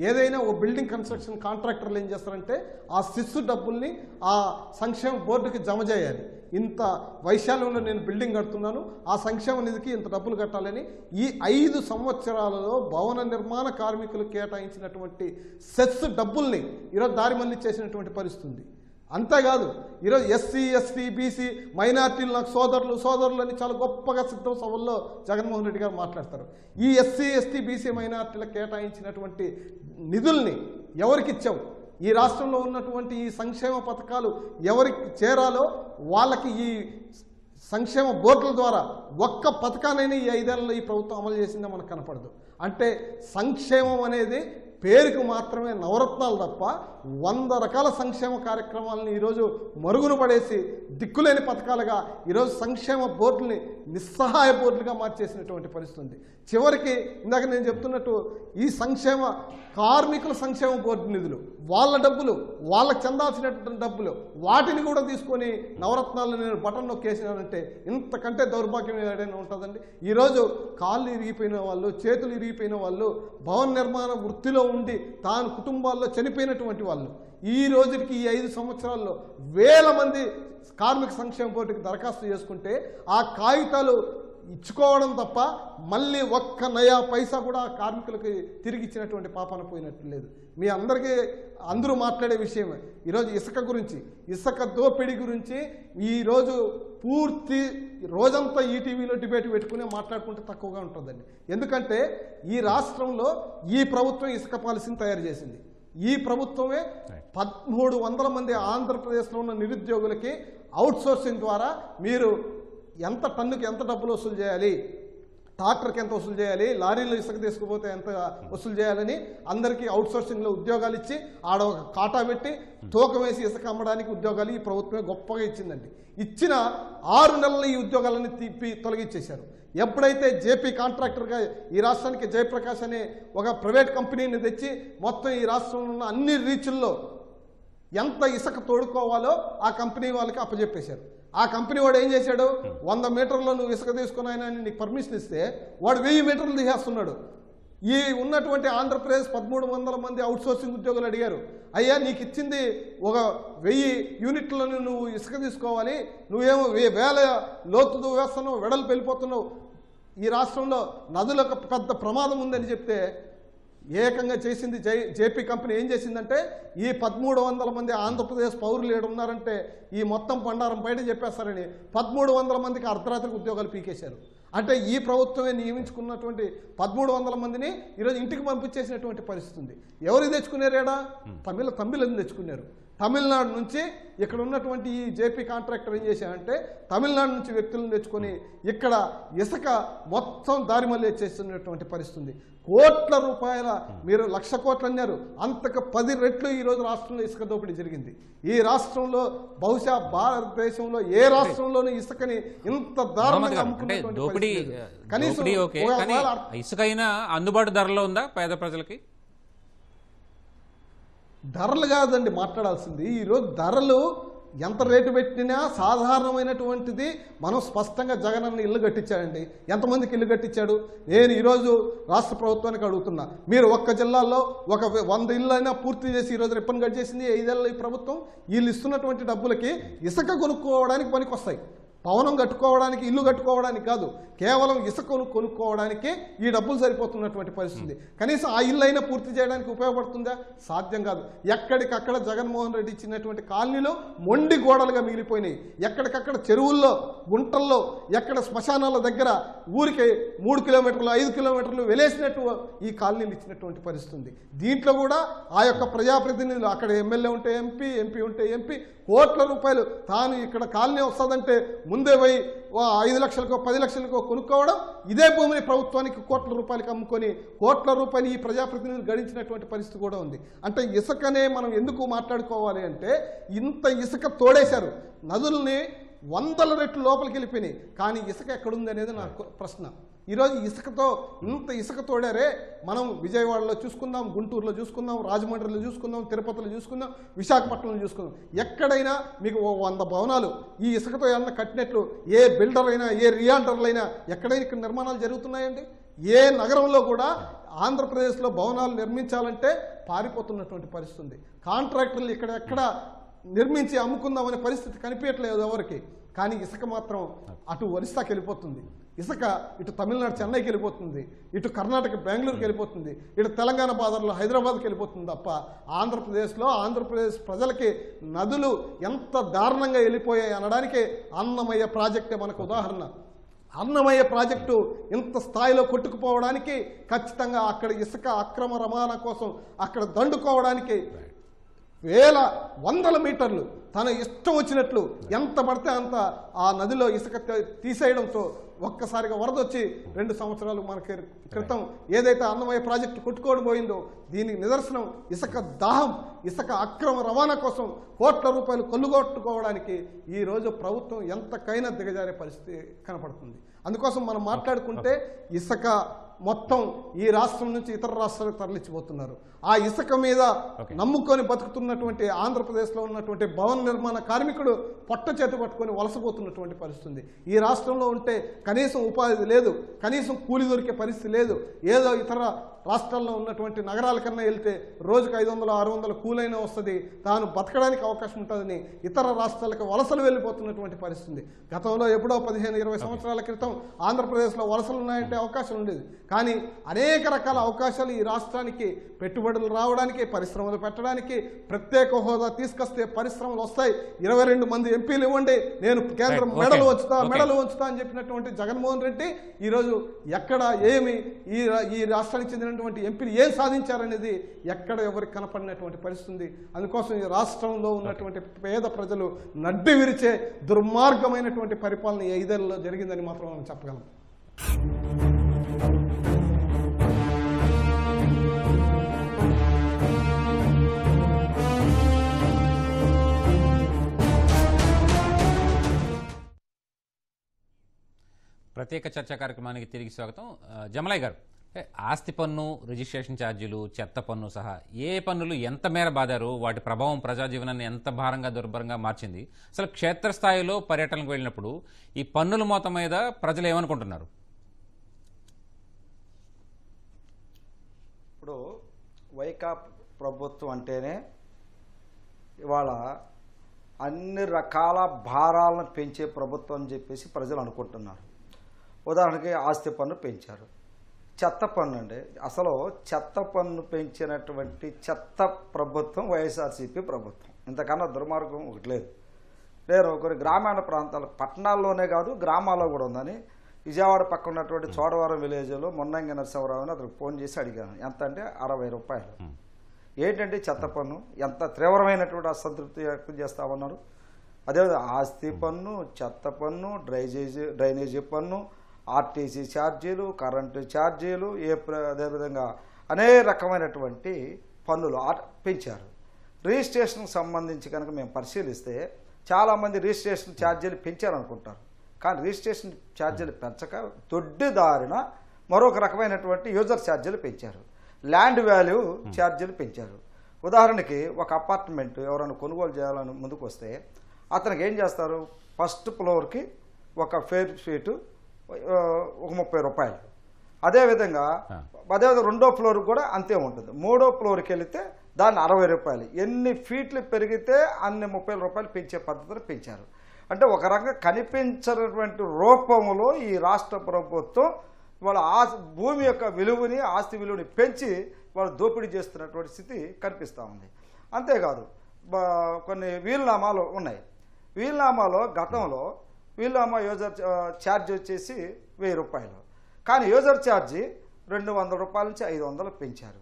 ఏదైనా ఓ బిల్డింగ్ కన్స్ట్రక్షన్ కాంట్రాక్టర్లు ఏం చేస్తారంటే ఆ సిస్సు డబ్బుల్ని ఆ సంక్షేమ బోర్డుకి జమ చేయాలి. ఇంత వైశాల్యంలో నేను బిల్డింగ్ కడుతున్నాను, ఆ సంక్షేమ నిధికి ఇంత డబ్బులు కట్టాలని ఈ 5 సంవత్సరాలలో భవన నిర్మాణ కార్మికులు కేటాయించినటువంటి సెస్ డబ్బుల్ని ఈరోజు దారి మళ్లించేసినటువంటి పరిస్థితి. అంతేకాదు ఈరోజు ఎస్సీ, ఎస్టీ, బీసీ మైనార్టీలు నాకు సోదరులు అని చాలా గొప్పగా సిద్ధం సభల్లో జగన్మోహన్ రెడ్డి గారు మాట్లాడతారు. ఈ ఎస్సీ, ఎస్టీ, బీసీ మైనార్టీలకు కేటాయించినటువంటి నిధుల్ని ఎవరికి ఇచ్చావు? ఈ రాష్ట్రంలో ఉన్నటువంటి ఈ సంక్షేమ పథకాలు ఎవరికి చేరాలో వాళ్ళకి ఈ సంక్షేమ బోర్డుల ద్వారా ఒక్క పథకానైనా ఈ 5 ఏళ్లలో ఈ ప్రభుత్వం అమలు చేసిందో మనకు కనపడదు. అంటే సంక్షేమం అనేది పేరుకు మాత్రమే నవరత్నాలు తప్ప 100 రకాల సంక్షేమ కార్యక్రమాలను ఈరోజు మరుగున పడేసి దిక్కులేని పథకాలుగా ఈరోజు సంక్షేమ బోర్డుల్ని నిస్సహాయ బోర్డులుగా మార్చేసినటువంటి పరిస్థితి ఉంది. చివరికి ఇందాక నేను చెప్తున్నట్టు ఈ సంక్షేమ కార్మికుల సంక్షేమ బోర్డు నిధులు, వాళ్ళ డబ్బులు, వాళ్ళకి చెందాల్సినటువంటి డబ్బులు, వాటిని కూడా తీసుకొని నవరత్నాలను నేను బటన్ నొక్కేసినానంటే ఇంతకంటే దౌర్భాగ్యం ఏదైనా ఉంటుందండి. ఈరోజు కాళ్ళు ఇరిగిపోయిన వాళ్ళు, చేతులు ఇరిగిపోయిన వాళ్ళు, భవన నిర్మాణ వృత్తిలో ఉండి తాను కుటుంబాల్లో చనిపోయినటువంటి వాళ్ళు ఈ రోజుకి ఈ 5 సంవత్సరాల్లో వేల మంది కార్మిక సంక్షేమ బోర్డుకి దరఖాస్తు చేసుకుంటే ఆ కాగితాలు ఇచ్చుకోవడం తప్ప మళ్ళీ ఒక్క నయా పైసా కూడా కార్మికులకి తిరిగి ఇచ్చినటువంటి పాపన పోయినట్టు లేదు. మీ అందరికీ అందరూ మాట్లాడే విషయమే ఈరోజు ఇసుక గురించి, ఇసుక దోపిడీ గురించి ఈరోజు పూర్తి రోజంతా ఈటీవీలో డిబేట్ పెట్టుకుని మాట్లాడుకుంటే తక్కువగా ఉంటుందండి. ఎందుకంటే ఈ రాష్ట్రంలో ఈ ప్రభుత్వం ఇసుక పాలసీని తయారు చేసింది. ఈ ప్రభుత్వమే 1300 మంది ఆంధ్రప్రదేశ్లో ఉన్న నిరుద్యోగులకి అవుట్సోర్సింగ్ ద్వారా మీరు ఎంత టన్నుకి ఎంత డబ్బులు వసూలు చేయాలి, ట్రాక్టర్కి ఎంత వసూలు చేయాలి, లారీలో ఇసుక తీసుకుపోతే ఎంత వసూలు చేయాలని అందరికీ అవుట్సోర్సింగ్లో ఉద్యోగాలు ఇచ్చి ఆడ ఒక కాటా పెట్టి తూకం వేసి ఇసుక అమ్మడానికి ఉద్యోగాలు ఈ ప్రభుత్వమే గొప్పగా ఇచ్చిందండి. ఇచ్చిన 6 నెలలు ఈ ఉద్యోగాలను తొలగించేశారు. ఎప్పుడైతే జేపీ కాంట్రాక్టర్గా ఈ రాష్ట్రానికి జయప్రకాష్ అనే ఒక ప్రైవేట్ కంపెనీని తెచ్చి మొత్తం ఈ రాష్ట్రంలో ఉన్న అన్ని రీచుల్లో ఎంత ఇసుక తోడుకోవాలో ఆ కంపెనీ వాళ్ళకి అప్పచెప్పేశారు. ఆ కంపెనీ వాడు ఏం చేశాడు, 100 మీటర్లో నువ్వు ఇసుక తీసుకుని ఆయన నీకు పర్మిషన్ ఇస్తే వాడు 1000 మీటర్లు తీసేస్తున్నాడు. ఈ ఉన్నటువంటి ఆంధ్రప్రదేశ్ 1300 మంది అవుట్సోర్సింగ్ ఉద్యోగులు అడిగారు, అయ్యా నీకు ఇచ్చింది ఒక 1000 యూనిట్లను నువ్వు ఇసుక తీసుకోవాలి, నువ్వేమో 1000 లోతు వేస్తున్నావు, వెడల్పు వెళ్ళిపోతున్నావు, ఈ రాష్ట్రంలో నదులకు పెద్ద ప్రమాదం ఉందని చెప్తే ఏకంగా చేసింది జేపీ కంపెనీ ఏం చేసిందంటే ఈ 1300 మంది ఆంధ్రప్రదేశ్ పౌరులు ఏడున్నారంటే ఈ మొత్తం బండారం బయట చెప్పేస్తారని 1300 మందికి అర్ధరాత్రికి ఉద్యోగాలు పీకేశారు. అంటే ఈ ప్రభుత్వమే నియమించుకున్నటువంటి 1300 మందిని ఈరోజు ఇంటికి పంపించేసినటువంటి పరిస్థితి ఉంది. ఎవరు తెచ్చుకున్నారేడా? తమిళని తెచ్చుకున్నారు. తమిళనాడు నుంచి ఇక్కడ ఉన్నటువంటి ఈ జేపీ కాంట్రాక్టర్ ఏం చేశారంటే తమిళనాడు నుంచి వ్యక్తులను తెచ్చుకొని ఇక్కడ ఇసుక మొత్తం దారి మళ్ళీ చేస్తున్నటువంటి పరిస్థితి. కోట్ల రూపాయల, మీరు 1,00,000 కోట్లు అన్నారు, అంతకు 10 రెట్లు ఈరోజు రాష్ట్రంలో ఇసుక దోపిడీ జరిగింది. ఈ రాష్ట్రంలో బహుశా భారతదేశంలో ఏ రాష్ట్రంలోనూ ఇసుకని ఇంత దారుణంగా అమ్ముకున్నటువంటి కనీసం ఇసుక అయినా అందుబాటు ధరలో ఉందా పేద ప్రజలకి? ధరలు కాదండి మాట్లాడాల్సింది. ఈరోజు ధరలు ఎంత రేటు పెట్టినా సాధారణమైనటువంటిది మనం స్పష్టంగా జగనన్న ఇల్లు కట్టించాడండి. ఎంతమందికి ఇల్లు కట్టించాడు? నేను ఈరోజు రాష్ట్ర ప్రభుత్వానికి అడుగుతున్నా, మీరు ఒక్క జిల్లాలో ఒక 100 ఇళ్ళు అయినా పూర్తి చేసి ఈరోజు రిప్పన్ కట్ చేసింది 5 ఏళ్ళ ఈ ప్రభుత్వం. వీళ్ళు ఇస్తున్నటువంటి డబ్బులకి ఇసుక కొనుక్కోవడానికి పనికి వస్తాయి, భవనం కట్టుకోవడానికి, ఇల్లు కట్టుకోవడానికి కాదు, కేవలం ఇసుక కొనుక్కోవడానికి ఈ డబ్బులు సరిపోతున్నటువంటి పరిస్థితి. కనీసం ఆ ఇల్లు అయినా పూర్తి చేయడానికి ఉపయోగపడుతుందా? సాధ్యం కాదు. ఎక్కడికక్కడ జగన్మోహన్ రెడ్డి ఇచ్చినటువంటి కాలనీలో మొండి గోడలుగా మిగిలిపోయినాయి. ఎక్కడికక్కడ చెరువుల్లో, గుంటల్లో, ఎక్కడ శ్మశానాల దగ్గర ఊరికి 3 కిలోమీటర్లు 5 కిలోమీటర్లు వెలేసినట్టు ఈ కాలనీలు ఇచ్చినటువంటి పరిస్థితి. దీంట్లో కూడా ఆ యొక్క ప్రజాప్రతినిధులు, అక్కడ ఎమ్మెల్యే ఉంటే ఎంపీ ఉంటే ఎంపీ, కోట్ల రూపాయలు తాను ఇక్కడ కాలనీ వస్తుందంటే ముందే పోయి 5 లక్షలకో 10 లక్షలకో కొనుక్కోవడం, ఇదే భూమిని ప్రభుత్వానికి కోట్ల రూపాయలకి అమ్ముకొని కోట్ల రూపాయలు ఈ ప్రజాప్రతినిధులు గడించినటువంటి పరిస్థితి కూడా ఉంది. అంటే ఇసుకనే మనం ఎందుకు మాట్లాడుకోవాలి అంటే ఇంత ఇసుక తోడేశారు, నదుల్ని 100 రెట్లు లోపలికి వెళ్ళిపోయినాయి, కానీ ఇసుక ఎక్కడుంది అనేది నాకు ప్రశ్న. ఈరోజు ఇసుకతో ఇంత ఇసుక తోడారే, మనం విజయవాడలో చూసుకుందాం, గుంటూరులో చూసుకుందాం, రాజమండ్రిలో చూసుకుందాం, తిరుపతిలో చూసుకుందాం, విశాఖపట్నంలో చూసుకుందాం, ఎక్కడైనా మీకు 100 భవనాలు ఈ ఇసుకతో ఏమన్నా కట్టినట్లు ఏ బిల్డర్ అయినా ఏ రియాల్టర్లు అయినా ఎక్కడైనా ఇక్కడ నిర్మాణాలు జరుగుతున్నాయండి? ఏ నగరంలో కూడా ఆంధ్రప్రదేశ్లో భవనాలు నిర్మించాలంటే పారిపోతున్నటువంటి పరిస్థితి ఉంది. కాంట్రాక్టర్లు ఎక్కడ నిర్మించి అమ్ముకుందామనే పరిస్థితి కనిపించట్లేదు ఎవరికి. కానీ ఇసుక మాత్రం అటు ఒరిస్సాకి వెళ్ళిపోతుంది, ఇసుక ఇటు తమిళనాడు చెన్నైకి వెళ్ళిపోతుంది, ఇటు కర్ణాటక బెంగళూరుకి వెళ్ళిపోతుంది, ఇటు తెలంగాణ బాదర్లో హైదరాబాద్కి వెళ్ళిపోతుంది తప్ప ఆంధ్రప్రదేశ్ ప్రజలకి నదులు ఎంత దారుణంగా వెళ్ళిపోయాయి అనడానికి అన్నమయ్య ప్రాజెక్టే మనకు ఉదాహరణ. అన్నమయ్య ప్రాజెక్టు ఇంత స్థాయిలో కొట్టుకుపోవడానికి ఖచ్చితంగా అక్కడ ఇసుక అక్రమ రవాణా కోసం అక్కడ దండుకోవడానికి వందల మీటర్లు తన ఇష్టం వచ్చినట్లు ఎంత పడితే అంత ఆ నదిలో ఇసుక తీసేయడంతో ఒక్కసారిగా వరద వచ్చి 2 సంవత్సరాలు మనకి క్రితం ఏదైతే అన్నమయ్య ప్రాజెక్టు కొట్టుకోవడం పోయిందో దీనికి నిదర్శనం ఇసుక దాహం, ఇసుక అక్రమ రవాణా కోసం కోట్ల రూపాయలు కొల్లుగొట్టుకోవడానికి ఈరోజు ప్రభుత్వం ఎంతకైనా దిగజారే పరిస్థితి కనపడుతుంది. అందుకోసం మనం మాట్లాడుకుంటే ఇసుక మొత్తం ఈ రాష్ట్రం నుంచి ఇతర రాష్ట్రాలకు తరలించిపోతున్నారు. ఆ ఇసుక మీద నమ్ముకొని బతుకుతున్నటువంటి ఆంధ్రప్రదేశ్లో ఉన్నటువంటి భవన నిర్మాణ కార్మికుడు పొట్ట చేతి పట్టుకొని వలసపోతున్నటువంటి పరిస్థితి. ఈ రాష్ట్రంలో ఉంటే కనీసం ఉపాధి లేదు, కనీసం కూలి దొరికే పరిస్థితి లేదు. ఏదో ఇతర రాష్ట్రాల్లో ఉన్నటువంటి నగరాల కన్నా వెళ్తే రోజుకు 500-600 కూలైనా వస్తుంది, తాను బతకడానికి అవకాశం ఉంటుందని ఇతర రాష్ట్రాలకు వలసలు వెళ్ళిపోతున్నటువంటి పరిస్థితి. గతంలో ఎప్పుడో 15-20 సంవత్సరాల క్రితం ఆంధ్రప్రదేశ్లో వలసలు ఉన్నాయంటే అవకాశం ఉండేది. కానీ అనేక రకాల అవకాశాలు ఈ రాష్ట్రానికి పెట్టుబడులు రావడానికి, పరిశ్రమలు పెట్టడానికి, ప్రత్యేక హోదా తీసుకొస్తే పరిశ్రమలు వస్తాయి, 22 మంది ఎంపీలు ఇవ్వండి, నేను కేంద్రం మెడలు వంచుతా అని చెప్పినటువంటి జగన్మోహన్ రెడ్డి ఈరోజు ఎక్కడ ఏమి ఈ రాష్ట్రానికి చెందినటువంటి ఎంపీలు ఏం సాధించారనేది ఎక్కడ ఎవరికి కనపడినటువంటి పరిస్థితి. అందుకోసం ఈ రాష్ట్రంలో ఉన్నటువంటి పేద ప్రజలు నడ్డి విరిచే దుర్మార్గమైనటువంటి పరిపాలన 5 ఏళ్లలో జరిగిందని మాత్రం మనం చెప్పగలం. ప్రత్యేక చర్చా కార్యక్రమానికి తిరిగి స్వాగతం. జమలయ్య గారు, ఆస్తి పన్ను, రిజిస్ట్రేషన్ ఛార్జీలు, చెత్త పన్ను సహా ఏ పన్నులు ఎంత మేర బాధారు, వాటి ప్రభావం ప్రజాజీవనాన్ని ఎంత భారంగా దుర్భరంగా మార్చింది, అసలు క్షేత్రస్థాయిలో పర్యటనకు వెళ్ళినప్పుడు ఈ పన్నుల మోత మీద ప్రజలు ఏమనుకుంటున్నారు? ఇప్పుడు వైకాపా ప్రభుత్వం అంటేనే ఇవాళ అన్ని రకాల భారాలను పెంచే ప్రభుత్వం అని చెప్పేసి ప్రజలు అనుకుంటున్నారు. ఉదాహరణకి ఆస్తి పన్ను పెంచారు, చెత్త పన్ను అండి. అసలు చెత్త పన్ను పెంచినటువంటి చెత్త ప్రభుత్వం వైఎస్ఆర్సీపీ ప్రభుత్వం. ఇంతకన్నా దుర్మార్గం ఒకటి లేదు. నేను కొన్ని గ్రామీణ ప్రాంతాలు, పట్టణాల్లోనే కాదు గ్రామాల్లో కూడా ఉందని, విజయవాడ పక్కన ఉన్నటువంటి చోడవరం విలేజ్లో మొన్నంగి నరసింహరావుని అతనికి ఫోన్ చేసి అడిగాను. ఎంత అంటే 60 రూపాయలు. ఏంటంటే చెత్త పన్ను ఎంత తీవ్రమైనటువంటి అసంతృప్తి వ్యక్తం చేస్తా ఉన్నారు. అదేవిధంగా ఆస్తి పన్ను, చెత్త పన్ను, డ్రైనేజీ పన్ను, ఆర్టీసీ ఛార్జీలు, కరెంటు ఛార్జీలు, అదేవిధంగా అనేక రకమైనటువంటి పన్నులు పెంచారు. రిజిస్ట్రేషన్కి సంబంధించి కనుక మేము పరిశీలిస్తే చాలామంది రిజిస్ట్రేషన్ ఛార్జీలు పెంచారనుకుంటారు. కానీ రిజిస్ట్రేషన్ ఛార్జీలు పెంచక దొడ్డిదారిన మరొక రకమైనటువంటి యూజర్ ఛార్జీలు పెంచారు. ల్యాండ్ వాల్యూ ఛార్జీలు పెంచారు. ఉదాహరణకి ఒక అపార్ట్మెంట్ ఎవరైనా కొనుగోలు చేయాలని ముందుకు వస్తే అతనికి ఏం చేస్తారు, ఫస్ట్ ఫ్లోర్కి ఒక ఫేర్ షీటు ఒక 30 రూపాయలు. అదేవిధంగా రెండో ఫ్లోర్కి కూడా అంతే ఉంటుంది. మూడో ఫ్లోర్కి వెళితే దాన్ని 60 రూపాయలు. ఎన్ని ఫీట్లు పెరిగితే అన్ని 30 రూపాయలు పెంచే పద్ధతిని పెంచారు. అంటే ఒక రకంగా కనిపించినటువంటి రూపంలో ఈ రాష్ట్ర ప్రభుత్వం వాళ్ళ భూమి యొక్క విలువని, ఆస్తి విలువని పెంచి వాళ్ళు దోపిడీ చేస్తున్నటువంటి స్థితి కనిపిస్తూ ఉంది. అంతేకాదు కొన్ని వీలునామాలు ఉన్నాయి. వీలునామాలో గతంలో వీలునామా యూజర్ ఛార్జ్ వచ్చేసి 1000 రూపాయలు, కానీ యూజర్ ఛార్జీ 200 రూపాయల నుంచి 500 పెంచారు.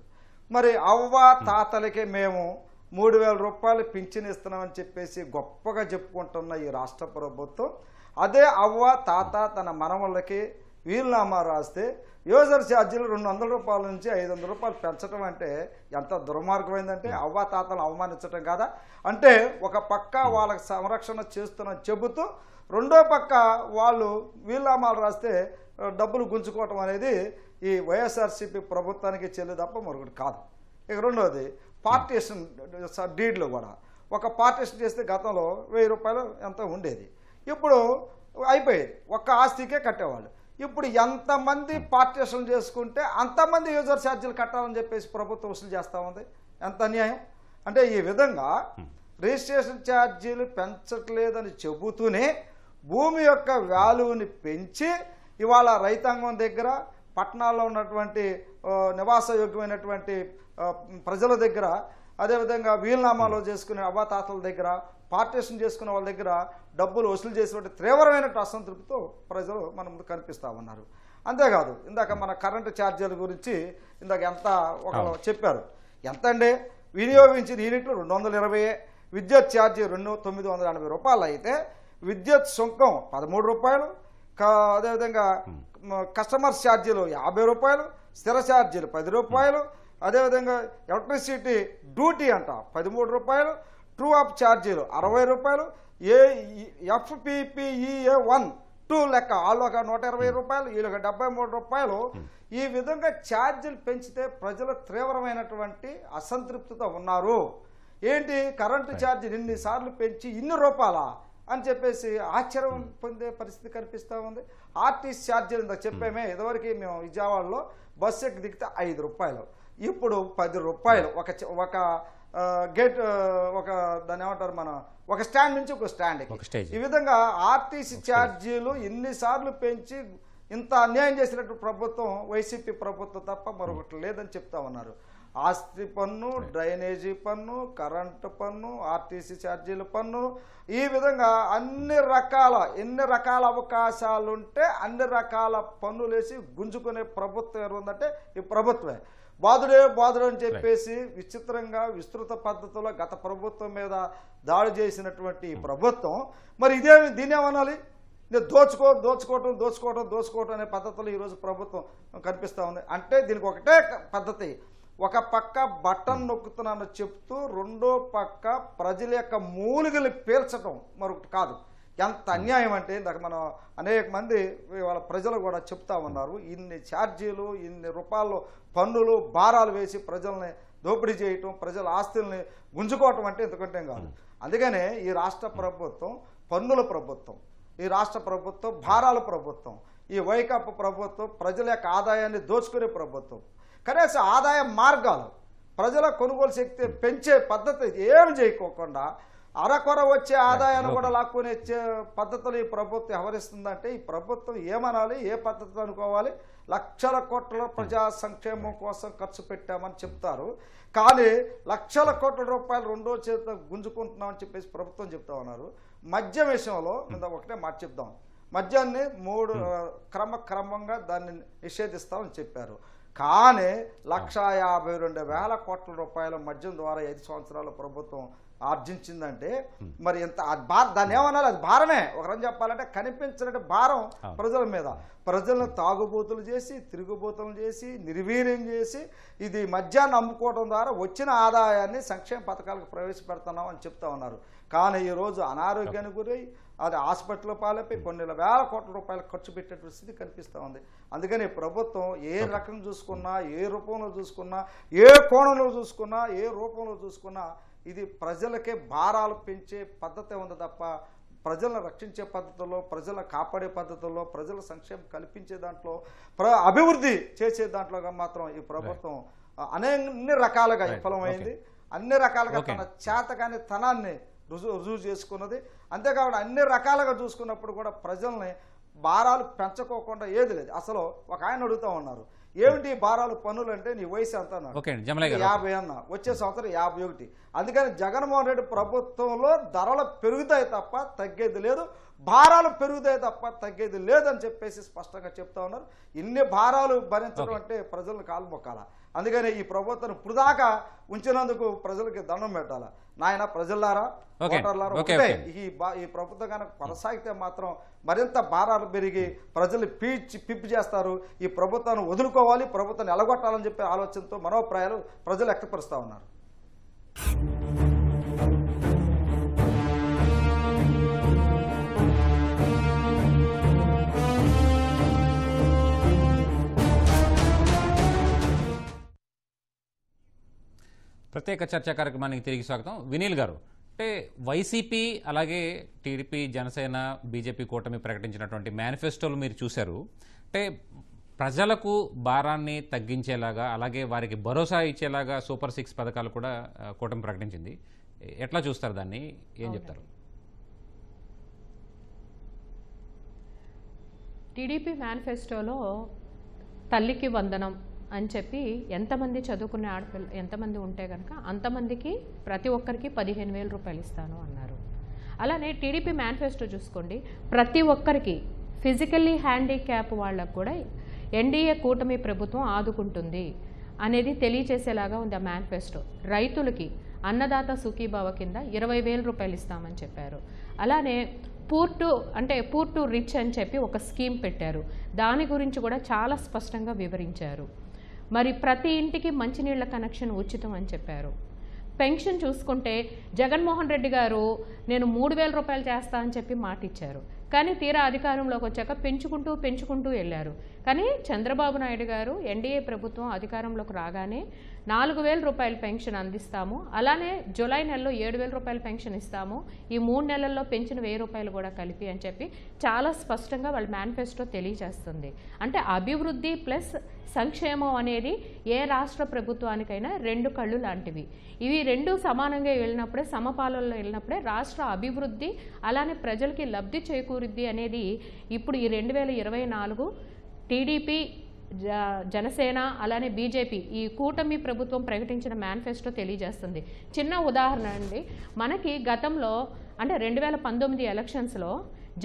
మరి అవ్వ తాతలకే మేము 3000 రూపాయలు పింఛన్ ఇస్తున్నామని చెప్పేసి గొప్పగా చెప్పుకుంటున్న ఈ రాష్ట్ర ప్రభుత్వం అదే అవ్వ తాత తన మనవళ్ళకి వీలునామా రాస్తే యూజర్ ఛార్జీలు 200 రూపాయల నుంచి 500 రూపాయలు పెంచడం అంటే ఎంత దుర్మార్గమైందంటే అవ్వ తాతలను అవమానించడం కాదా? అంటే ఒక పక్క వాళ్ళకి సంరక్షణ చేస్తున్న చెబుతూ రెండో పక్క వాళ్ళు వీలునామాలు రాస్తే డబ్బులు గుంజుకోవటం అనేది ఈ వైఎస్ఆర్సీపీ ప్రభుత్వానికి చెల్లి తప్ప మరొకటి కాదు. ఇక రెండోది పార్టీషన్ డీడ్లు కూడా ఒక పార్టీషన్ చేస్తే గతంలో 1000 రూపాయలు ఎంత ఉండేది, ఇప్పుడు అయిపోయేది, ఒక్క ఆస్తికే కట్టేవాళ్ళు. ఇప్పుడు ఎంతమంది పార్టీషన్ చేసుకుంటే అంతమంది యూజర్ ఛార్జీలు కట్టాలని చెప్పేసి ప్రభుత్వం వసూలు చేస్తూ ఉంది. ఎంత అన్యాయం అంటే ఈ విధంగా రిజిస్ట్రేషన్ ఛార్జీలు పెంచట్లేదని చెబుతూనే భూమి యొక్క వాల్యూని పెంచి ఇవాళ రైతాంగం దగ్గర పట్టణాల్లో ఉన్నటువంటి నివాసయోగ్యమైనటువంటి ప్రజల దగ్గర అదేవిధంగా వీలునామాలో చేసుకునే అవ్వాతాతల దగ్గర పార్టీషన్ చేసుకునే వాళ్ళ దగ్గర డబ్బులు వసూలు చేసినటువంటి తీవ్రమైన అసంతృప్తితో ప్రజలు మన ముందు కనిపిస్తూ ఉన్నారు. అంతేకాదు ఇందాక మన కరెంటు ఛార్జీల గురించి ఇందాక ఎంత ఒకరు చెప్పారు. ఎంత అండి వినియోగించిన యూనిట్లు 220, విద్యుత్ ఛార్జీ 980 రూపాయలు అయితే విద్యుత్ సుంకం 13 రూపాయలు, అదేవిధంగా కస్టమర్ ఛార్జీలు 50 రూపాయలు, స్థిర ఛార్జీలు 10 రూపాయలు, అదేవిధంగా ఎలక్ట్రిసిటీ డ్యూటీ అంట 13 రూపాయలు, ట్రూ అప్ ఛార్జీలు 60 రూపాయలు, FPPEA1 2 లెక్క వాళ్ళు ఒక 120 రూపాయలు, వీళ్ళొక 73 రూపాయలు. ఈ విధంగా ఛార్జీలు పెంచితే ప్రజలు తీవ్రమైనటువంటి అసంతృప్తితో ఉన్నారు. ఏంటి కరెంటు ఛార్జీలు ఇన్నిసార్లు పెంచి ఇన్ని రూపాయలా అని చెప్పేసి ఆశ్చర్యం పొందే పరిస్థితి కనిపిస్తూ ఉంది. ఆర్టీసీ ఛార్జీలు ఇందాక చెప్పామే, ఇదివరకు మేము విజయవాడలో బస్సు ఎక్కి దిగితే 5 రూపాయలు, ఇప్పుడు 10 రూపాయలు. ఒక గేట్ ఒక దాన్ని ఏమంటారు మన ఒక స్టాండ్ నుంచి ఒక స్టాండ్కి. ఈ విధంగా ఆర్టీసీ ఛార్జీలు ఎన్నిసార్లు పెంచి ఇంత అన్యాయం చేసినట్టు ప్రభుత్వం వైసీపీ ప్రభుత్వం తప్ప మరొకటి లేదని చెప్తా ఉన్నారు. ఆస్తి పన్ను, డ్రైనేజీ పన్ను, కరెంటు పన్ను, ఆర్టీసీ ఛార్జీల పన్ను, ఈ విధంగా ఎన్ని రకాల అవకాశాలుంటే అన్ని రకాల పన్నులేసి గుంజుకునే ప్రభుత్వం ఎవరు ఉందంటే ఈ ప్రభుత్వమే. బాధుడు అని చెప్పేసి విచిత్రంగా విస్తృత పద్ధతిలో గత ప్రభుత్వం మీద దాడి చేసినటువంటి ఈ ప్రభుత్వం మరి దీనేమనాలి? దోచుకోవటం అనే పద్ధతిలో ఈరోజు ప్రభుత్వం కనిపిస్తూ ఉంది. అంటే దీనికి ఒకటే పద్ధతి, ఒక పక్క బటన్ నొక్కుతున్నాను చెప్తూ రెండో పక్క ప్రజల యొక్క మూలికలు పీల్చడం మరొకటి కాదు. ఎంత అన్యాయం అంటే ఇందాక మనం అనేక మంది వాళ్ళ ప్రజలు కూడా చెప్తా ఉన్నారు, ఇన్ని ఛార్జీలు ఇన్ని రూపాయలు పన్నులు భారాలు వేసి ప్రజల్ని దోపిడీ చేయటం, ప్రజల ఆస్తుల్ని గుంజుకోవటం అంటే ఎందుకంటే కాదు. అందుకనే ఈ రాష్ట్ర ప్రభుత్వం పన్నుల ప్రభుత్వం, ఈ రాష్ట్ర ప్రభుత్వం భారాల ప్రభుత్వం, ఈ వైకాపా ప్రభుత్వం ప్రజల యొక్క ఆదాయాన్ని దోచుకునే ప్రభుత్వం. కనీసం ఆదాయ మార్గాలు ప్రజల కొనుగోలు శక్తి పెంచే పద్ధతి ఏమి చేయకోకుండా అరకొర వచ్చే ఆదాయాన్ని కూడా లాక్కునే పద్ధతులు ఈ ప్రభుత్వం వ్యవహరిస్తుందంటే ఈ ప్రభుత్వం ఏమనాలి, ఏ పద్ధతులు అనుకోవాలి? లక్షల కోట్ల ప్రజా సంక్షేమం కోసం ఖర్చు పెట్టామని చెప్తారు, కానీ లక్షల కోట్ల రూపాయలు రెండో చేత గుంజుకుంటున్నామని చెప్పేసి ప్రభుత్వం చెప్తా ఉన్నారు. మద్యం విషయంలో ఒకటే మాట చెప్దాం, మద్యాన్ని 3 క్రమంగా దాన్ని నిషేధిస్తామని చెప్పారు. కానీ 1,52,000 కోట్ల రూపాయల మద్యం ద్వారా 5 సంవత్సరాల ప్రభుత్వం ఆర్జించిందంటే మరి ఎంత దాన్ని ఏమనాలి? అది భారమే. ఒకరని చెప్పాలంటే కనిపించినట్టు భారం ప్రజల మీద. ప్రజలను తాగుబోతులు చేసి, తిరుగుబోతులు చేసి, నిర్వీర్యం చేసి ఇది మద్యాన్ని అమ్ముకోవడం ద్వారా వచ్చిన ఆదాయాన్ని సంక్షేమ పథకాలకు ప్రవేశపెడుతున్నాం అని చెప్తా ఉన్నారు. కానీ ఈరోజు అనారోగ్యానికి గురై అది హాస్పిటల్ పాలైపోయి కొన్ని వేల కోట్ల రూపాయలు ఖర్చు పెట్టే స్థితి కనిపిస్తూ ఉంది. అందుకని ప్రభుత్వం ఏ రకం చూసుకున్నా, ఏ రూపంలో చూసుకున్నా, ఏ కోణంలో చూసుకున్నా, ఏ రూపంలో చూసుకున్నా ఇది ప్రజలకే భారాలు పెంచే పద్ధతి ఉంది తప్ప ప్రజలను రక్షించే పద్ధతుల్లో, ప్రజలను కాపాడే పద్ధతుల్లో, ప్రజల సంక్షేమం కల్పించే దాంట్లో, అభివృద్ధి చేసే దాంట్లో మాత్రం ఈ ప్రభుత్వం అన్ని రకాలుగా విఫలమైంది. అన్ని రకాలుగా తన చేతగాని తనాన్ని రుజువు చేసుకున్నది. అంతేకాకుండా అన్ని రకాలుగా చూసుకున్నప్పుడు కూడా ప్రజల్ని భారాలు పెంచుకోకుండా ఏది లేదు. అసలు ఒక ఆయన అడుగుతూ ఉన్నారు, ఏమిటి భారాలు పన్నులు అంటే నీ వయసు ఎంత అన్నాడు. 50 అన్న, వచ్చే సంవత్సరం 51. అందుకని జగన్మోహన్ రెడ్డి ప్రభుత్వంలో ధరలు పెరుగుతాయి తప్ప తగ్గేది లేదు. భారాలు పెరుగుతాయి తప్ప తగ్గేది లేదని చెప్పేసి స్పష్టంగా చెప్తా ఉన్నారు. ఇన్ని భారాలు భరించడం అంటే ప్రజలను కాలు మొక్కాల. అందుకని ఈ ప్రభుత్వం ఇప్పుడు దాకా ఉంచినందుకు ప్రజలకి దండం పెట్టాలా. నాయన ప్రజలారా, ఓటర్లారా, ఒకటే ఈ ప్రభుత్వం కనుక కొనసాగితే మాత్రం మరింత భారాలు పెరిగి ప్రజలు పిప్పి చేస్తారు. ఈ ప్రభుత్వాన్ని వదులుకోవాలి, ప్రభుత్వాన్ని ఎలగొట్టాలని చెప్పే ఆలోచనతో మనోప్రాయాలు ప్రజలు వ్యక్తపరుస్తూ ఉన్నారు. ప్రత్యేక చర్చా కార్యక్రమానికి తిరిగి స్వాగతం. వినీల్ గారు, అంటే వైసీపీ అలాగే టీడీపీ, జనసేన, బీజేపీ కూటమి ప్రకటించినటువంటి మేనిఫెస్టోలు మీరు చూశారు. అంటే ప్రజలకు భారాన్ని తగ్గించేలాగా అలాగే వారికి భరోసా ఇచ్చేలాగా సూపర్ 6 పథకాలు కూడా కూటమి ప్రకటించింది. ఎట్లా చూస్తారు దాన్ని, ఏం చెప్తారు? టీడీపీ మేనిఫెస్టోలో తల్లికి వందనం అని చెప్పి ఎంతమంది చదువుకునే ఆడపిల్ల ఎంతమంది ఉంటే కనుక అంతమందికి ప్రతి ఒక్కరికి 15,000 రూపాయలు ఇస్తాను అన్నారు. అలానే టీడీపీ మేనిఫెస్టో చూసుకోండి, ప్రతి ఒక్కరికి ఫిజికల్లీ హ్యాండిక్యాప్ వాళ్ళకు కూడా ఎన్డీఏ కూటమి ప్రభుత్వం ఆదుకుంటుంది అనేది తెలియచేసేలాగా ఉంది ఆ మేనిఫెస్టో. రైతులకి అన్నదాత సుఖీభావ కింద 20,000 రూపాయలు ఇస్తామని చెప్పారు. అలానే పూర్ టు రిచ్ అని చెప్పి ఒక స్కీమ్ పెట్టారు. దాని గురించి కూడా చాలా స్పష్టంగా వివరించారు. మరి ప్రతి ఇంటికి మంచినీళ్ళ కనెక్షన్ ఉచితం అని చెప్పారు. పెన్షన్ చూసుకుంటే జగన్మోహన్ రెడ్డి గారు నేను 3,000 రూపాయలు చేస్తా అని చెప్పి మాట ఇచ్చారు. కానీ తీరా అధికారంలోకి వచ్చాక పెంచుకుంటూ వెళ్ళారు. కానీ చంద్రబాబు నాయుడు గారు ఎన్డీఏ ప్రభుత్వం అధికారంలోకి రాగానే 4,000 రూపాయల పెన్షన్ అందిస్తాము, అలానే జూలై నెలలో 7,000 రూపాయల పెన్షన్ ఇస్తాము, ఈ 3 నెలల్లో పెంచిన 1,000 రూపాయలు కూడా కలిపి అని చెప్పి చాలా స్పష్టంగా వాళ్ళ మేనిఫెస్టో తెలియజేస్తుంది. అంటే అభివృద్ధి ప్లస్ సంక్షేమం అనేది ఏ రాష్ట్ర ప్రభుత్వానికైనా 2 కళ్ళు లాంటివి. ఇవి 2 సమానంగా వెళ్ళినప్పుడే, సమపాలనలో వెళ్ళినప్పుడే రాష్ట్ర అభివృద్ధి అలానే ప్రజలకి లబ్ధి చేకూరుద్ది అనేది ఇప్పుడు ఈ 2024 టీడీపీ, జనసేన అలానే బీజేపీ ఈ కూటమి ప్రభుత్వం ప్రకటించిన మేనిఫెస్టో తెలియజేస్తుంది. చిన్న ఉదాహరణ అండి, మనకి గతంలో అంటే 2019 ఎలక్షన్స్లో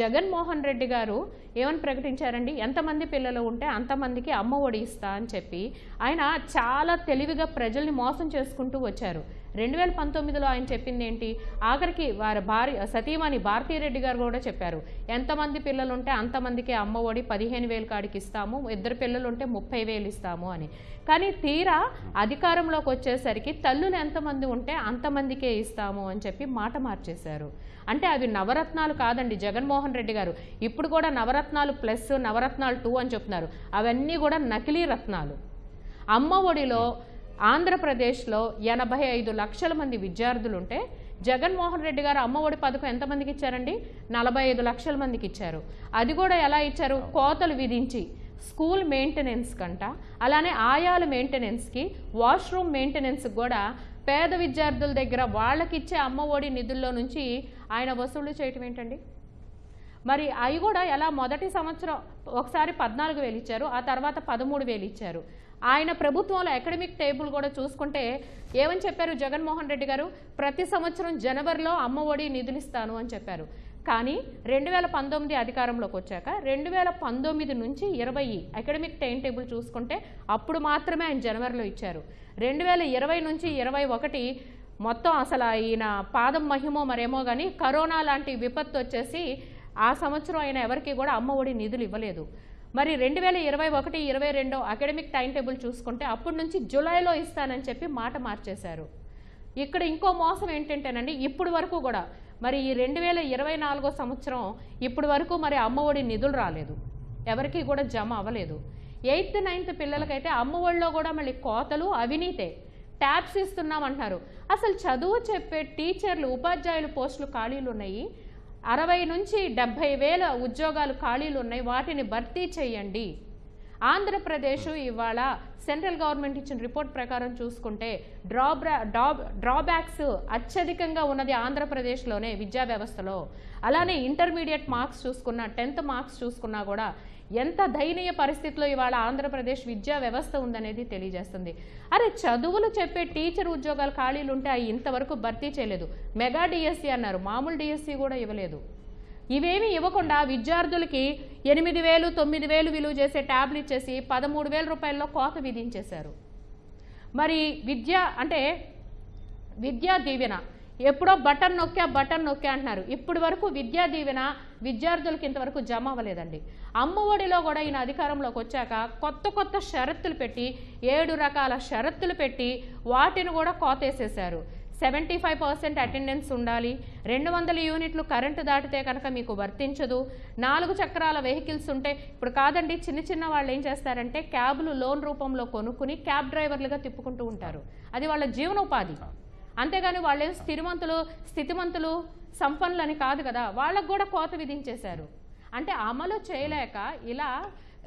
జగన్మోహన్ రెడ్డి గారు ఏమని ప్రకటించారండి, ఎంతమంది పిల్లలు ఉంటే అంతమందికి అమ్మ ఒడి ఇస్తా అని చెప్పి ఆయన చాలా తెలివిగా ప్రజల్ని మోసం చేసుకుంటూ వచ్చారు. 2019లో ఆయన చెప్పింది ఏంటి, ఆఖరికి వారి భార్య సతీమణి భారతీరెడ్డి గారు కూడా చెప్పారు, ఎంతమంది పిల్లలు ఉంటే అంతమందికి అమ్మ ఒడి 15,000 కాడికి ఇస్తాము, 2 పిల్లలు ఉంటే 30,000 ఇస్తాము అని. కానీ తీరా అధికారంలోకి వచ్చేసరికి తల్లులు ఎంతమంది ఉంటే అంతమందికే ఇస్తాము అని చెప్పి మాట మార్చేశారు. అంటే అవి నవరత్నాలు కాదండి. జగన్మోహన్ రెడ్డి గారు ఇప్పుడు కూడా నవరత్నాలు ప్లస్ నవరత్నాలు 2 అని చెప్తున్నారు. అవన్నీ కూడా నకిలీ రత్నాలు. అమ్మ ఒడిలో ఆంధ్రప్రదేశ్లో 85 లక్షల మంది విద్యార్థులు ఉంటే జగన్మోహన్ రెడ్డి గారు అమ్మ ఒడి పథకం ఎంతమందికి ఇచ్చారండి, 45 లక్షల మందికి ఇచ్చారు. అది కూడా ఎలా ఇచ్చారు, కోతలు విధించి స్కూల్ మెయింటెనెన్స్ కంట, అలానే ఆయాల మెయింటెనెన్స్కి, వాష్రూమ్ మెయింటెనెన్స్కి కూడా పేద విద్యార్థుల దగ్గర వాళ్ళకిచ్చే అమ్మ ఒడి నిధుల్లో నుంచి ఆయన వసూలు చేయటం ఏంటండి. మరి అవి కూడా ఎలా, మొదటి సంవత్సరం ఒకసారి 14,000 ఇచ్చారు, ఆ తర్వాత 13,000 ఇచ్చారు. ఆయన ప్రభుత్వంలో అకాడమిక్ టేబుల్ కూడా చూసుకుంటే ఏమని చెప్పారు జగన్మోహన్ రెడ్డి గారు, ప్రతి సంవత్సరం జనవరిలో అమ్మ ఒడి నిధులు ఇస్తాను అని చెప్పారు. కానీ 2019 అధికారంలోకి వచ్చాక 2019 నుంచి 20 అకాడమిక్ టైం టేబుల్ చూసుకుంటే అప్పుడు మాత్రమే ఆయన జనవరిలో ఇచ్చారు. 2020 నుంచి 21 మొత్తం అసలు ఈయన పాదం మహిమో మరేమో కానీ కరోనా లాంటి విపత్తు వచ్చేసి ఆ సంవత్సరం ఆయన ఎవరికి కూడా అమ్మ ఒడి నిధులు ఇవ్వలేదు. మరి 2021, 22 అకాడమిక్ టైం టేబుల్ చూసుకుంటే అప్పటి నుంచి జూలైలో ఇస్తానని చెప్పి మాట మార్చేశారు. ఇక్కడ ఇంకో మోసం ఏంటంటేనండి, ఇప్పుడు వరకు కూడా మరి ఈ 2024 సంవత్సరం ఇప్పుడు వరకు మరి అమ్మ ఒడి నిధులు రాలేదు, ఎవరికి కూడా జమ అవ్వలేదు. 8th, 9th పిల్లలకైతే అమ్మ ఒడిలో కూడా మళ్ళీ కోతలు, అవినీతే. ట్యాబ్స్ ఇస్తున్నామంటున్నారు. అసలు చదువు చెప్పే టీచర్లు, ఉపాధ్యాయులు పోస్టులు ఖాళీలు ఉన్నాయి, 60 నుంచి 70,000 ఉద్యోగాలు ఖాళీలు ఉన్నాయి, వాటిని భర్తీ చేయండి. ఆంధ్రప్రదేశ్ ఇవాళ సెంట్రల్ గవర్నమెంట్ ఇచ్చిన రిపోర్ట్ ప్రకారం చూసుకుంటే డ్రాబ్యాక్స్ అత్యధికంగా ఉన్నది ఆంధ్రప్రదేశ్లోనే విద్యా వ్యవస్థలో. అలానే ఇంటర్మీడియట్ మార్క్స్ చూసుకున్నా, 10th మార్క్స్ చూసుకున్నా కూడా ఎంత దయనీయ పరిస్థితిలో ఇవాళ ఆంధ్రప్రదేశ్ విద్యా వ్యవస్థ ఉందనేది తెలియజేస్తుంది. అరే చదువులు చెప్పే టీచర్ ఉద్యోగాలు ఖాళీలు ఉంటే అవి ఇంతవరకు భర్తీ చేయలేదు. మెగా డిఎస్సి అన్నారు, మామూలు డిఎస్సి కూడా ఇవ్వలేదు. ఇవేమీ ఇవ్వకుండా విద్యార్థులకి 8,000 9,000 విలువ చేసే ట్యాబ్లు ఇచ్చేసి 13,000 రూపాయల్లో కోత విధించేశారు. మరి విద్యా దీవెన ఎప్పుడో బటన్ నొక్కా అంటున్నారు. ఇప్పటి వరకు విద్యా దీవెన విద్యార్థులకు ఇంతవరకు జమ అవ్వలేదండి. అమ్మఒడిలో కూడా ఈయన అధికారంలోకి వచ్చాక కొత్త షరతులు పెట్టి 7 రకాల షరతులు పెట్టి వాటిని కూడా కోతేసేశారు. 75% అటెండెన్స్ ఉండాలి, 200 యూనిట్లు కరెంటు దాటితే కనుక మీకు వర్తించదు, 4 చక్రాల వెహికల్స్ ఉంటే ఇప్పుడు కాదండి, చిన్న వాళ్ళు ఏం చేస్తారంటే క్యాబ్లు లోన్ రూపంలో కొనుక్కుని క్యాబ్ డ్రైవర్లుగా తిప్పుకుంటూ ఉంటారు. అది వాళ్ళ జీవనోపాధి. అంతేగాని వాళ్ళు స్థితిమంతులు సంపన్నులని కాదు కదా, వాళ్ళకు కూడా కోత విధించేశారు. అంటే అమలు చేయలేక ఇలా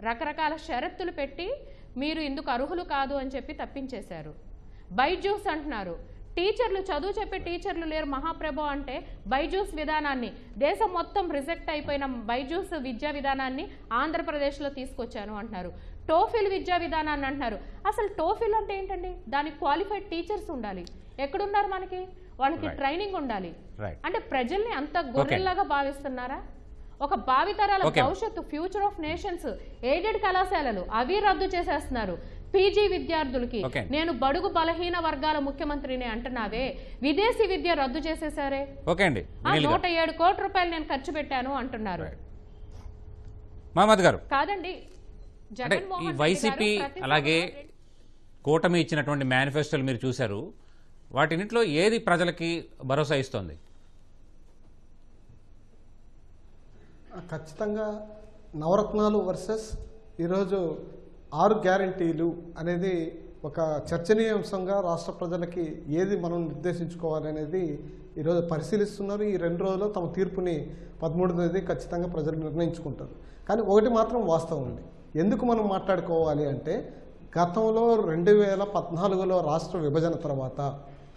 రకరకాల షరతులు పెట్టి మీరు ఇందుకు అర్హులు కాదు అని చెప్పి తప్పించేశారు. బైజూస్ అంటున్నారు, టీచర్లు చదువు చెప్పే టీచర్లు లేరు మహాప్రభు అంటే బైజూస్ విధానాన్ని, దేశం మొత్తం రిజెక్ట్ అయిపోయిన బైజూస్ విద్యా విధానాన్ని ఆంధ్రప్రదేశ్లో తీసుకొచ్చాను అంటున్నారు. టోఫిల్ విద్యా విధానాన్ని అంటున్నారు. అసలు టోఫిల్ అంటే ఏంటండి? దానికి క్వాలిఫైడ్ టీచర్స్ ఉండాలి. ఎక్కడున్నారు మనకి? వాళ్ళకి ట్రైనింగ్ ఉండాలి. అంటే ప్రజల్ని అంత గొర్రెల్లాగా భావిస్తున్నారా? ఒక భావితరాల భవిష్యత్తు, ఫ్యూచర్ ఆఫ్ నేషన్స్ ఎయిడెడ్ కళాశాలలు అవి రద్దు చేసేస్తున్నారు. పీజీ విద్యార్థులకి నేను బడుగు బలహీన వర్గాల ముఖ్యమంత్రిని అంటున్నావే, విదేశీ విద్య రద్దు చేసేసారే. 107 కోట్ల రూపాయలు నేను ఖర్చు పెట్టాను అంటున్నారు. కాదండి, ఈ వైసీపీ అలాగే కూటమి ఇచ్చినటువంటి మేనిఫెస్టోలు మీరు చూశారు, వాటినిట్లో ఏది ప్రజలకి భరోసా ఇస్తోంది? ఖచ్చితంగా నవరత్నాలు వర్సెస్ ఈరోజు 6 గ్యారంటీలు అనేది ఒక చర్చనీయాంశంగా రాష్ట్ర ప్రజలకి ఏది మనం నిర్దేశించుకోవాలి అనేది ఈరోజు పరిశీలిస్తున్నారు. ఈ 2 రోజుల్లో తమ తీర్పుని 13వ తేదీ ఖచ్చితంగా ప్రజలు నిర్ణయించుకుంటారు. కానీ ఒకటి మాత్రం వాస్తవం ఉంది. ఎందుకు మనం మాట్లాడుకోవాలి అంటే గతంలో 2014లో రాష్ట్ర విభజన తర్వాత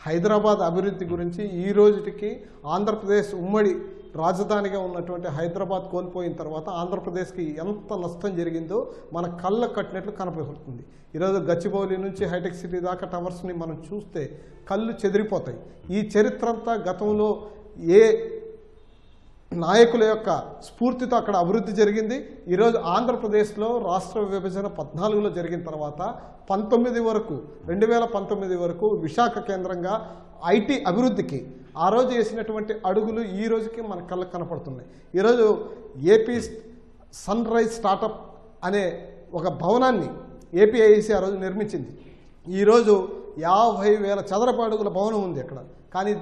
హైదరాబాద్ అభివృద్ధి గురించి ఈ రోజుకి ఆంధ్రప్రదేశ్ ఉమ్మడి రాజధానిగా ఉన్నటువంటి హైదరాబాద్ కోల్పోయిన తర్వాత ఆంధ్రప్రదేశ్కి ఎంత నష్టం జరిగిందో మన కళ్ళ కట్టినట్లు కనపడుతుంది. ఈరోజు గచ్చిబౌలి నుంచి హైటెక్ సిటీ దాకా టవర్స్ని మనం చూస్తే కళ్ళు చెదిరిపోతాయి. ఈ చరిత్ర అంతా గతంలో ఏ నాయకుల యొక్క స్ఫూర్తితో అక్కడ అభివృద్ధి జరిగింది. ఈరోజు ఆంధ్రప్రదేశ్లో రాష్ట్ర విభజన 14లో జరిగిన తర్వాత 2019 వరకు విశాఖ కేంద్రంగా ఐటీ అభివృద్ధికి ఆ రోజు వేసినటువంటి అడుగులు ఈ రోజుకి మన కళ్ళకు కనపడుతున్నాయి. ఈరోజు ఏపీ సన్ రైజ్ స్టార్టప్ అనే ఒక భవనాన్ని ఏపీఐసి ఆ రోజు నిర్మించింది. ఈరోజు 50,000 చదరపు అడుగుల భవనం ఉంది అక్కడ, కానీ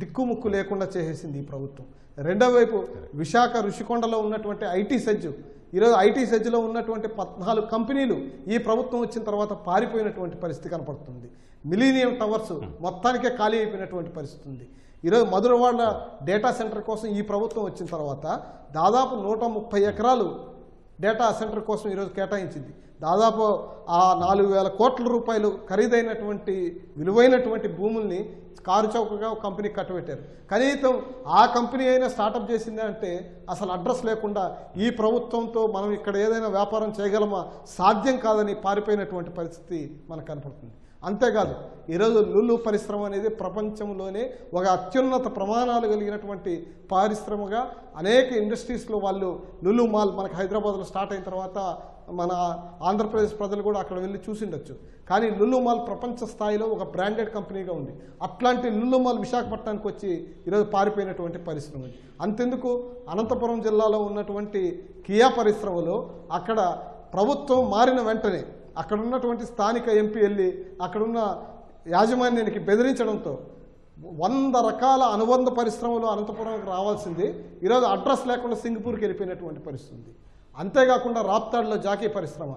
దిక్కుముక్కు లేకుండా చేసేసింది ఈ ప్రభుత్వం. రెండో వైపు విశాఖ ఋషికొండలో ఉన్నటువంటి ఐటీ సెజ్, ఈరోజు ఐటీ సెజ్లో ఉన్నటువంటి 14 కంపెనీలు ఈ ప్రభుత్వం వచ్చిన తర్వాత పారిపోయినటువంటి పరిస్థితి కనపడుతుంది. మిలీనియం టవర్స్ మొత్తానికే ఖాళీ అయిపోయినటువంటి పరిస్థితి ఉంది. ఈరోజు మధురవాడ డేటా సెంటర్ కోసం ఈ ప్రభుత్వం వచ్చిన తర్వాత దాదాపు 130 ఎకరాలు డేటా సెంటర్ కోసం ఈరోజు కేటాయించింది. దాదాపు ఆ 4,000 కోట్ల రూపాయలు ఖరీదైనటువంటి విలువైనటువంటి భూముల్ని కారు చౌకగా ఒక కంపెనీ కట్టబెట్టారు. కనీసం ఆ కంపెనీ అయినా స్టార్టప్ చేసింది అంటే అసలు అడ్రస్ లేకుండా ఈ ప్రభుత్వంతో మనం ఇక్కడ ఏదైనా వ్యాపారం చేయగలమా, సాధ్యం కాదని పారిపోయినటువంటి పరిస్థితి మనకు కనపడుతుంది. అంతేకాదు ఈరోజు లులు పరిశ్రమ అనేది ప్రపంచంలోనే ఒక అత్యున్నత ప్రమాణాలు కలిగినటువంటి పరిశ్రమగా అనేక ఇండస్ట్రీస్లో వాళ్ళు లులు మాల్ మనకు హైదరాబాద్లో స్టార్ట్ అయిన తర్వాత మన ఆంధ్రప్రదేశ్ ప్రజలు కూడా అక్కడ వెళ్ళి చూసిండొచ్చు. కానీ లులు మాల్ ప్రపంచ స్థాయిలో ఒక బ్రాండెడ్ కంపెనీగా ఉంది. అట్లాంటి లులు మాల్ విశాఖపట్నానికి వచ్చి ఈరోజు పారిపోయినటువంటి పరిశ్రమ. అంతెందుకు అనంతపురం జిల్లాలో ఉన్నటువంటి కియా పరిశ్రమలో అక్కడ ప్రభుత్వం మారిన వెంటనే అక్కడ ఉన్నటువంటి స్థానిక ఎంపీ వెళ్ళి అక్కడున్న యాజమాన్యానికి బెదిరించడంతో 100 రకాల అనుబంధ పరిశ్రమలు అనంతపురంకి రావాల్సింది ఈరోజు అడ్రస్ లేకుండా సింగపూర్కి వెళ్ళిపోయినటువంటి పరిస్థితి. అంతేకాకుండా రాప్తాడులో జాకీ పరిశ్రమ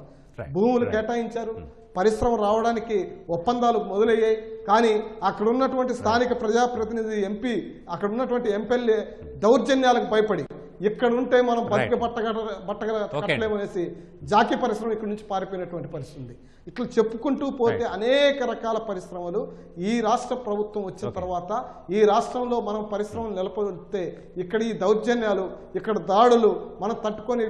భూములు కేటాయించారు, పరిశ్రమ రావడానికి ఒప్పందాలు మొదలయ్యాయి. కానీ అక్కడ ఉన్నటువంటి స్థానిక ప్రజాప్రతినిధి ఎంపీ అక్కడ ఉన్నటువంటి ఎమ్మెల్యే దౌర్జన్యాలకు భయపడి ఇక్కడ ఉంటే మనం బతికి బట్టగలేమనేసి జాకీ పరిశ్రమ ఇక్కడ నుంచి పారిపోయినటువంటి పరిస్థితి. ఇట్లా చెప్పుకుంటూ పోతే అనేక రకాల పరిశ్రమలు ఈ రాష్ట్ర ప్రభుత్వం వచ్చిన తర్వాత ఈ రాష్ట్రంలో మనం పరిశ్రమలు నెలకొల్పితే ఇక్కడ ఈ దౌర్జన్యాలు, ఇక్కడ దాడులు మనం తట్టుకొని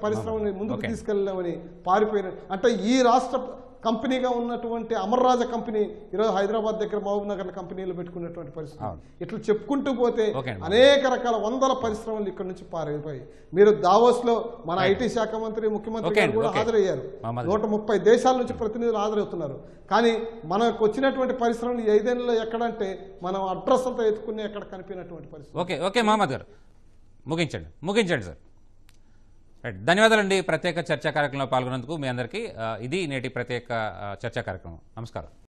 పరిశ్రమని ముందుకు తీసుకెళ్ళలేమని పారిపోయిన అంటే ఈ రాష్ట్ర కంపెనీగా ఉన్నటువంటి అమర్రాజ కంపెనీ ఈరోజు హైదరాబాద్ దగ్గర మహబూబ్ నగర్ కంపెనీలు పెట్టుకున్నటువంటి పరిస్థితి. ఇట్లా చెప్పుకుంటూ పోతే అనేక రకాల వందల పరిశ్రమలు ఇక్కడ నుంచి పారైపోయాయి. మీరు దావోస్లో మన ఐటీ శాఖ మంత్రి ముఖ్యమంత్రి గారు కూడా హాజరయ్యారు. 130 దేశాల నుంచి ప్రతినిధులు హాజరవుతున్నారు. కానీ మనకు వచ్చినటువంటి పరిశ్రమలు 5 ఏళ్ళలో ఎక్కడంటే మనం అడ్రస్ అంతా ఎత్తుకుని ఎక్కడ కనిపినటువంటి పరిస్థితి. ఓకే మహమ్మద్ గారు ముగించండి సార్. రైట్, ధన్యవాదాలండి ప్రత్యేక చర్చా కార్యక్రమంలో పాల్గొన్నందుకు మీ అందరికీ. ఇది నేటి ప్రత్యేక చర్చా కార్యక్రమం. నమస్కారం.